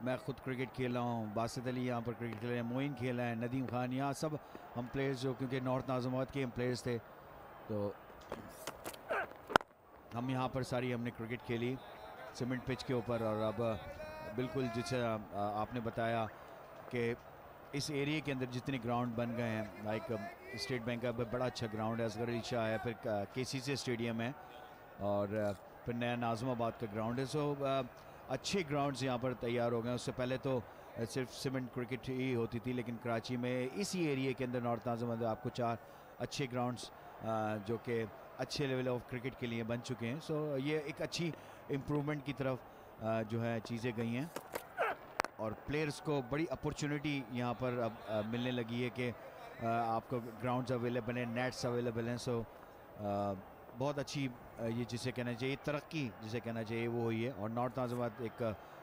मैं ख़ुद क्रिकेट खेला हूँ, बासित अली यहाँ पर क्रिकेट खेला है, मोइन खेला है, नदीम खान, यहाँ सब हम प्लेयर्स जो, क्योंकि नॉर्थ नाज़िमाबाद के हम प्लेयर्स थे, तो हम यहाँ पर सारी हमने क्रिकेट खेली सीमेंट पिच के ऊपर। और अब बिल्कुल जैसे आपने बताया कि इस एरिया के अंदर जितने ग्राउंड बन गए हैं, लाइक स्टेट बैंक का बड़ा अच्छा ग्राउंड है, असगर अली शाह है, फिर KCC स्टेडियम है और फिर नया नाज़िमाबाद का ग्राउंड है। सो अच्छे ग्राउंड्स यहाँ पर तैयार हो गए। उससे पहले तो सिर्फ सीमेंट क्रिकेट ही होती थी, लेकिन कराची में इसी एरिया के अंदर नॉर्थ नाज़िमाबाद में आपको 4 अच्छे ग्राउंड्स जो कि अच्छे लेवल ऑफ क्रिकेट के लिए बन चुके हैं। सो ये एक अच्छी इम्प्रूवमेंट की तरफ जो है चीज़ें गई हैं और प्लेयर्स को बड़ी अपॉर्चुनिटी यहाँ पर अब मिलने लगी है कि आपको ग्राउंड्स अवेलेबल हैं, नेट्स अवेलेबल हैं। सो बहुत अच्छी ये जिसे कहना चाहिए तरक्की जिसे कहना चाहिए वो हुई है। और नॉर्थ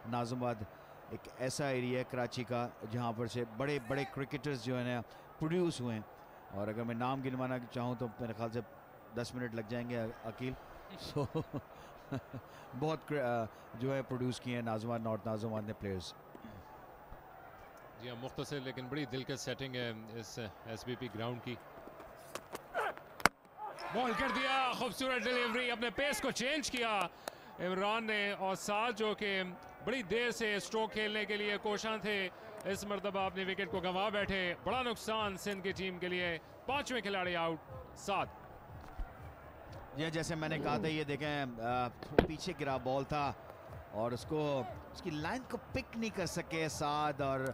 नाज़िमाबाद एक ऐसा एरिया है कराची का जहाँ पर से बड़े बड़े क्रिकेटर्स जो है ना प्रोड्यूस हुए हैं। और अगर मैं नाम गिनवाना चाहूँ तो मेरे ख्याल से 10 मिनट लग जाएंगे अकील। सो बहुत जो है प्रोड्यूस किए हैं नॉर्थ नाज़िमाबाद ने प्लेयर्स। जी हाँ, मुख्तसर लेकिन बड़ी दिलकश सेटिंग है इस SBP ग्राउंड की। बॉल कर दिया, खूबसूरत डिलीवरी, अपने पेस को चेंज किया इमरान ने। और साथ जो कि बड़ी देर से स्ट्रोक खेलने के लिए कोशां थे, इस मरतबा अपने विकेट को गंवा बैठे। बड़ा नुकसान सिंध की टीम के लिए। 5वें खिलाड़ी आउट, 7। ये जैसे मैंने कहा था, ये देखें पीछे गिरा बॉल था और उसकी लाइन को पिक नहीं कर सके साद, और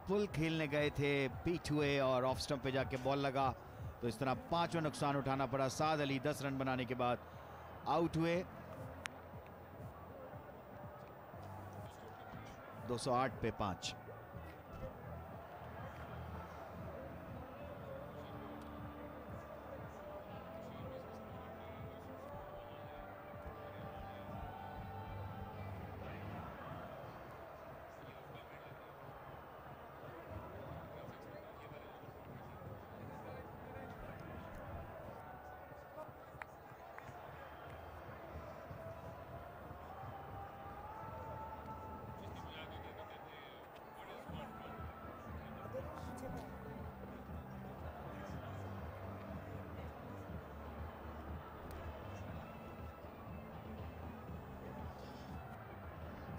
पुल खेलने गए थे, बीट हुए और ऑफ स्टंप पे जाके बॉल लगा। तो इस तरह 5वां नुकसान उठाना पड़ा। साद अली 10 रन बनाने के बाद आउट हुए। 208 पे 5।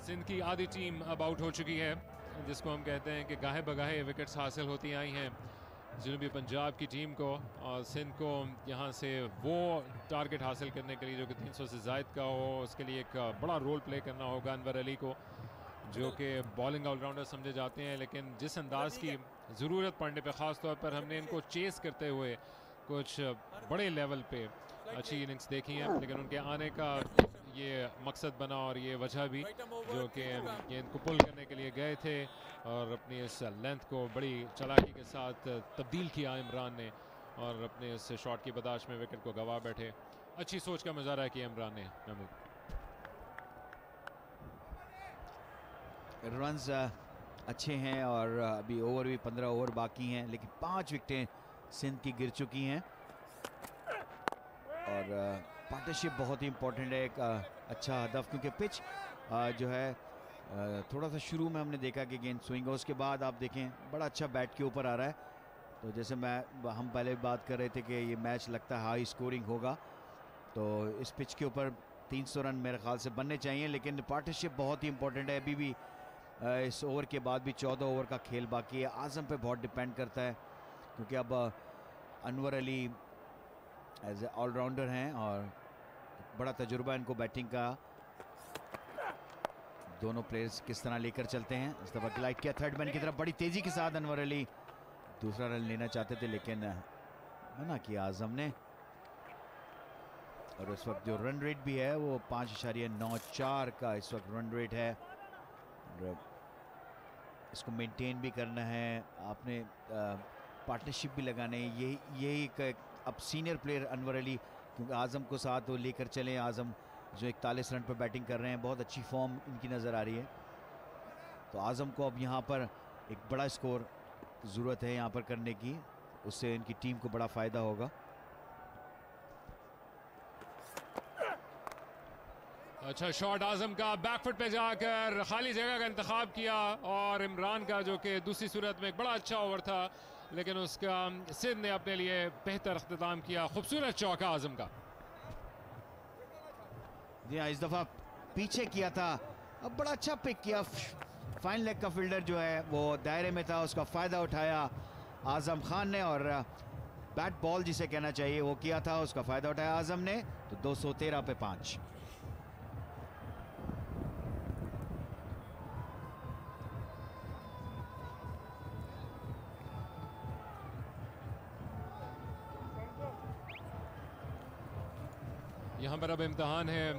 सिंध की आधी टीम अब आउट हो चुकी है, जिसको हम कहते हैं कि गाहे बगाहे विकेट्स हासिल होती आई हैं जनूबी पंजाब की टीम को। और सिंध को यहाँ से वो टारगेट हासिल करने के लिए जो कि 300 से ज़ायद का हो, उसके लिए एक बड़ा रोल प्ले करना होगा अनवर अली को, जो कि बॉलिंग ऑलराउंडर समझे जाते हैं। लेकिन जिस अंदाज की ज़रूरत पड़ने पे ख़ास तौर पर हमने इनको चेस करते हुए कुछ बड़े लेवल पे अच्छी इनिंग्स देखी हैं, लेकिन उनके आने का ये मकसद बना और ये वजह भी जो कि ये इनको पुल करने के लिए गए थे और अपनी इस लेंथ को बड़ी चालाकी के साथ तब्दील किया इमरान ने और अपने इस शॉट की बर्दाश्त में विकेट को गंवा बैठे। अच्छी सोच का मुजाहरा किया इमरान ने। रन्स अच्छे हैं और अभी ओवर भी 15 ओवर बाकी हैं, लेकिन 5 विकेटें सिंध की गिर चुकी हैं। और पार्टनरशिप बहुत ही इंपॉर्टेंट है, एक अच्छा हदफ, क्योंकि पिच जो है थोड़ा सा शुरू में हमने देखा कि गेंद स्विंग हो, उसके बाद आप देखें बड़ा अच्छा बैट के ऊपर आ रहा है। तो जैसे हम पहले बात कर रहे थे कि ये मैच लगता है हाई स्कोरिंग होगा, तो इस पिच के ऊपर 300 रन मेरे ख्याल से बनने चाहिए। लेकिन पार्टनरशिप बहुत ही इंपॉर्टेंट है, अभी भी इस ओवर के बाद भी 14 ओवर का खेल बाकी है। आज़म पे बहुत डिपेंड करता है क्योंकि अब Anwar Ali as a allrounder हैं और बड़ा तजुर्बा इनको बैटिंग का। दोनों प्लेयर्स किस तरह लेकर चलते हैं। इस दफा ग्लाइड किया थर्ड मैन की तरफ बड़ी तेजी के साथ। अनवर अली दूसरा रन लेना चाहते थे लेकिन मना किया आज़म ने। और इस वक्त जो रन रेट भी है वो 5.94 का इस वक्त रन रेट है। और इसको मेंटेन भी करना है आपने, पार्टनरशिप भी लगाने। यही अब सीनियर प्लेयर अनवर अली क्योंकि आज़म को साथ वो लेकर चले। आज़म जो 41 रन पर बैटिंग कर रहे हैं, बहुत अच्छी फॉर्म इनकी नज़र आ रही है। तो आज़म को अब यहाँ पर एक बड़ा स्कोर ज़रूरत है यहाँ पर करने की, उससे इनकी टीम को बड़ा फ़ायदा होगा। अच्छा शॉट आज़म का, बैकफुट पे जाकर खाली जगह का इंतखाब किया और इमरान का जो कि दूसरी सूरत में एक बड़ा अच्छा ओवर था लेकिन उसका सिंध ने अपने लिए बेहतर अख्तिताम किया। खूबसूरत चौका आज़म का। जी हाँ, इस दफ़ा पीछे किया था, अब बड़ा अच्छा पिक किया। फाइन लेग का फील्डर जो है वो दायरे में था, उसका फ़ायदा उठाया आज़म खान ने और बैट बॉल जिसे कहना चाहिए वो किया था, उसका फ़ायदा उठाया आज़म ने। तो 213 पे 5। यहाँ पर अब इम्तहान है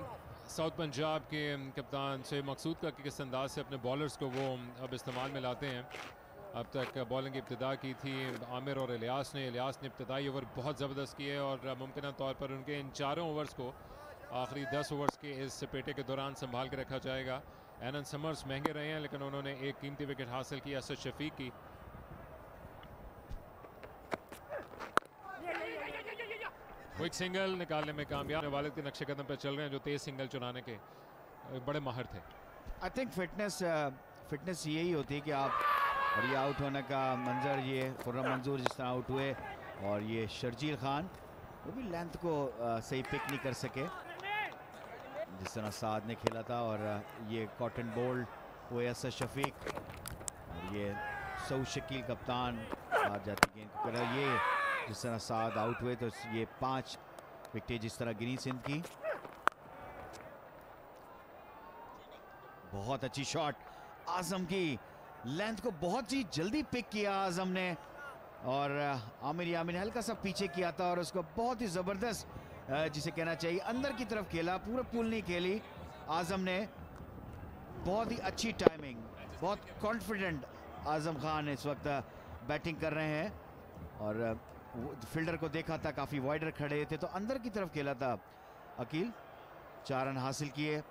साउथ पंजाब के कप्तान से मकसूद का कि किस अंदाज से अपने बॉलर्स को वो अब इस्तेमाल में लाते हैं। अब तक बॉलिंग की इब्तिदा की थी आमिर और इलियास ने इब्तिदाई ओवर बहुत ज़बरदस्त किए और मुमकिन तौर पर उनके इन चारों ओवर्स को आखिरी 10 ओवर्स के इस पेटे के दौरान संभाल के रखा जाएगा। एनन समर्स महंगे रहे हैं लेकिन उन्होंने एक कीमती विकेट हासिल की असद शफीक की। क्विक सिंगल निकालने में कामयाब, वालिद के नक्शे कदम पे चल रहे हैं जो तेज सिंगल चुनाने के बड़े माहिर थे। आई थिंक फिटनेस यही होती है कि आप, और ये आउट होने का मंजर, ये खुर्रम मंजूर जिस तरह आउट हुए और ये शर्जील खान वो भी लेंथ को सही पिक नहीं कर सके जिस तरह साद ने खेला था। और ये कॉटन बोल्ड हुए असद शफीक और ये सऊद शकील कप्तान आ जाती गेंद को कर। ये जिस तरह साद आउट हुए तो ये 5 विकेट जिस तरह गिरी सिंध की। बहुत अच्छी शॉट आज़म की, लेंथ को बहुत ही जल्दी पिक किया आज़म ने और आमिर यामिन हल्का सा पीछे किया था और उसको बहुत ही ज़बरदस्त जिसे कहना चाहिए अंदर की तरफ खेला, पूरा पुल नहीं खेली आज़म ने। बहुत ही अच्छी टाइमिंग, बहुत कॉन्फिडेंट आज़म खान इस वक्त बैटिंग कर रहे हैं और फील्डर को देखा था, काफ़ी वाइडर खड़े थे तो अंदर की तरफ खेला था अकील। 4 रन हासिल किए,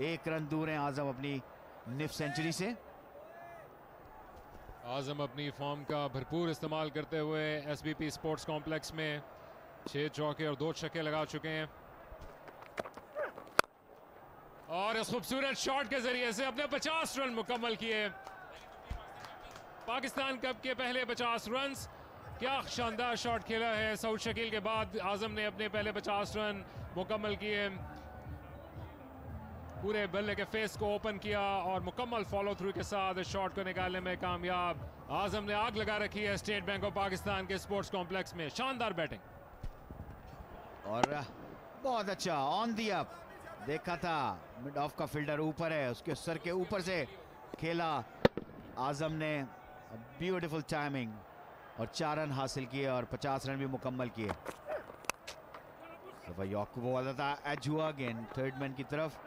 1 रन दूर हैं आज़म अपनी निफ सेंचुरी से। आज़म अपनी फॉर्म का भरपूर इस्तेमाल करते हुए एसबीपी स्पोर्ट्स कॉम्प्लेक्स में 6 चौके और 2 छक्के लगा चुके हैं और इस खूबसूरत शॉट के जरिए से अपने 50 रन मुकम्मल किए। पाकिस्तान कप के पहले 50 रन, क्या शानदार शॉट खेला है सऊद शकील के बाद आज़म ने अपने पहले 50 रन मुकम्मल किए। पूरे बल्ले के फेस को ओपन किया और मुकम्मल फॉलो थ्रू के साथ इस शॉट को निकालने में कामयाब। आज़म ने आग लगा रखी है स्टेट बैंक ऑफ पाकिस्तान के स्पोर्ट्स कॉम्प्लेक्स में। शानदार बैटिंग और बहुत अच्छा ऑन दी अप, देखा था मिड ऑफ का फील्डर ऊपर है, उसके सर के ऊपर से खेला आज़म ने, ब्यूटीफुल टाइमिंग और 4 रन हासिल किए और 50 रन भी मुकम्मल किए। याकूब वाला था, एज हुआ गेंद थर्ड मैन की तरफ।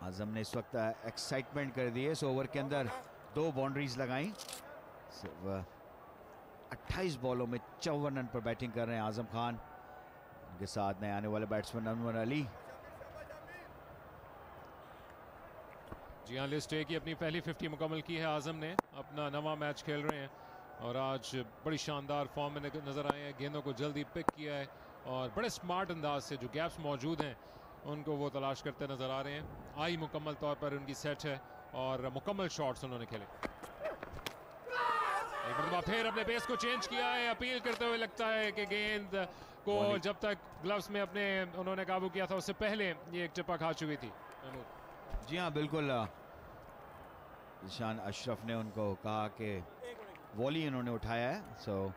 आज़म ने इस वक्त एक्साइटमेंट कर दी है इस ओवर के अंदर, 2 बाउंड्रीज लगाई। 28 बॉलों में 54 रन पर बैटिंग कर रहे हैं आज़म खान, उनके साथ नए आने वाले बैट्समैन अनवर अली। जी हाँ, लिस्ट ए की अपनी पहली 50 मुकम्मल की है आज़म ने, अपना नवा मैच खेल रहे हैं और आज बड़ी शानदार फॉर्म में नज़र आए हैं। गेंदों को जल्दी पिक किया है और बड़े स्मार्ट अंदाज से जो गैप्स मौजूद हैं उनको वो तलाश करते नज़र आ रहे हैं। आई मुकम्मल तौर पर उनकी सेट है और मुकम्मल शॉट्स उन्होंने खेले। एक मरतबा फिर अपने पेस को चेंज किया है, अपील करते हुए लगता है कि गेंद को जब तक ग्लव्स में अपने उन्होंने काबू किया था उससे पहले ये एक टिप्पा खा चुकी थी। जी हाँ बिल्कुल, निशान अशरफ ने उनको कहा कि वॉली इन्होंने उठाया है, सो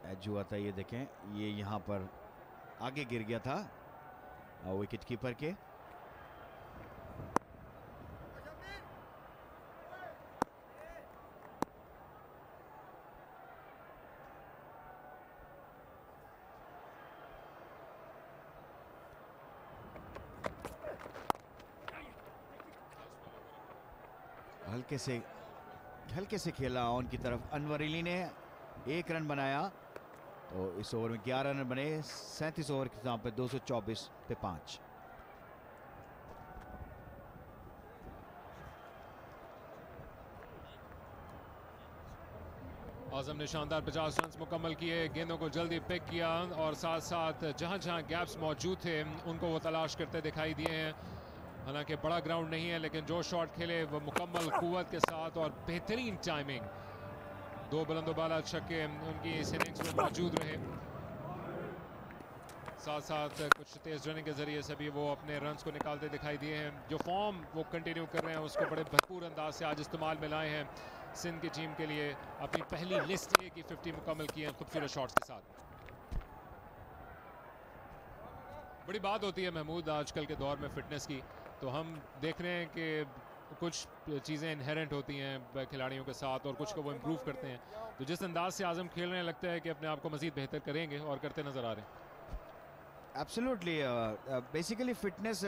एज हुआ था। ये देखें, ये यहाँ पर आगे गिर गया था विकेट कीपर के। हल्के से खेला ऑन की तरफ। अनवर अली ने 1 रन बनाया, तो इस ओवर में 11 रन बने। 37 ओवर के हिसाब पे 224 पे 5। आजम ने शानदार 50 रन मुकम्मल किए, गेंदों को जल्दी पिक किया और साथ साथ जहां जहां गैप्स मौजूद थे उनको वो तलाश करते दिखाई दिए हैं। हालांकि बड़ा ग्राउंड नहीं है, लेकिन जो शॉट खेले वो मुकम्मल कुव्वत के साथ और बेहतरीन टाइमिंग। 2 बुलंदोबाला छक्के उनकी इस इनिंग्स में मौजूद रहे। साथ साथ कुछ तेज रनिंग के जरिए से भी वो अपने रन्स को निकालते दिखाई दिए हैं। जो फॉर्म वो कंटिन्यू कर रहे हैं उसको बड़े भरपूर अंदाज से आज इस्तेमाल में लाए हैं। सिंध की टीम के लिए अपनी पहली लिस्ट ए की 50 मुकम्मल की है खूबसूरत शॉट्स के साथ। बड़ी बात होती है महमूद आजकल के दौर में फिटनेस की, तो हम देख रहे हैं कि कुछ चीज़ें इनहेरेंट होती हैं खिलाड़ियों के साथ और कुछ को वो इम्प्रूव करते हैं। तो जिस अंदाज से आजम खेल रहे हैं लगता है कि अपने आप को मज़ीद बेहतर करेंगे और करते नज़र आ रहे हैं। Absolutely, basically fitness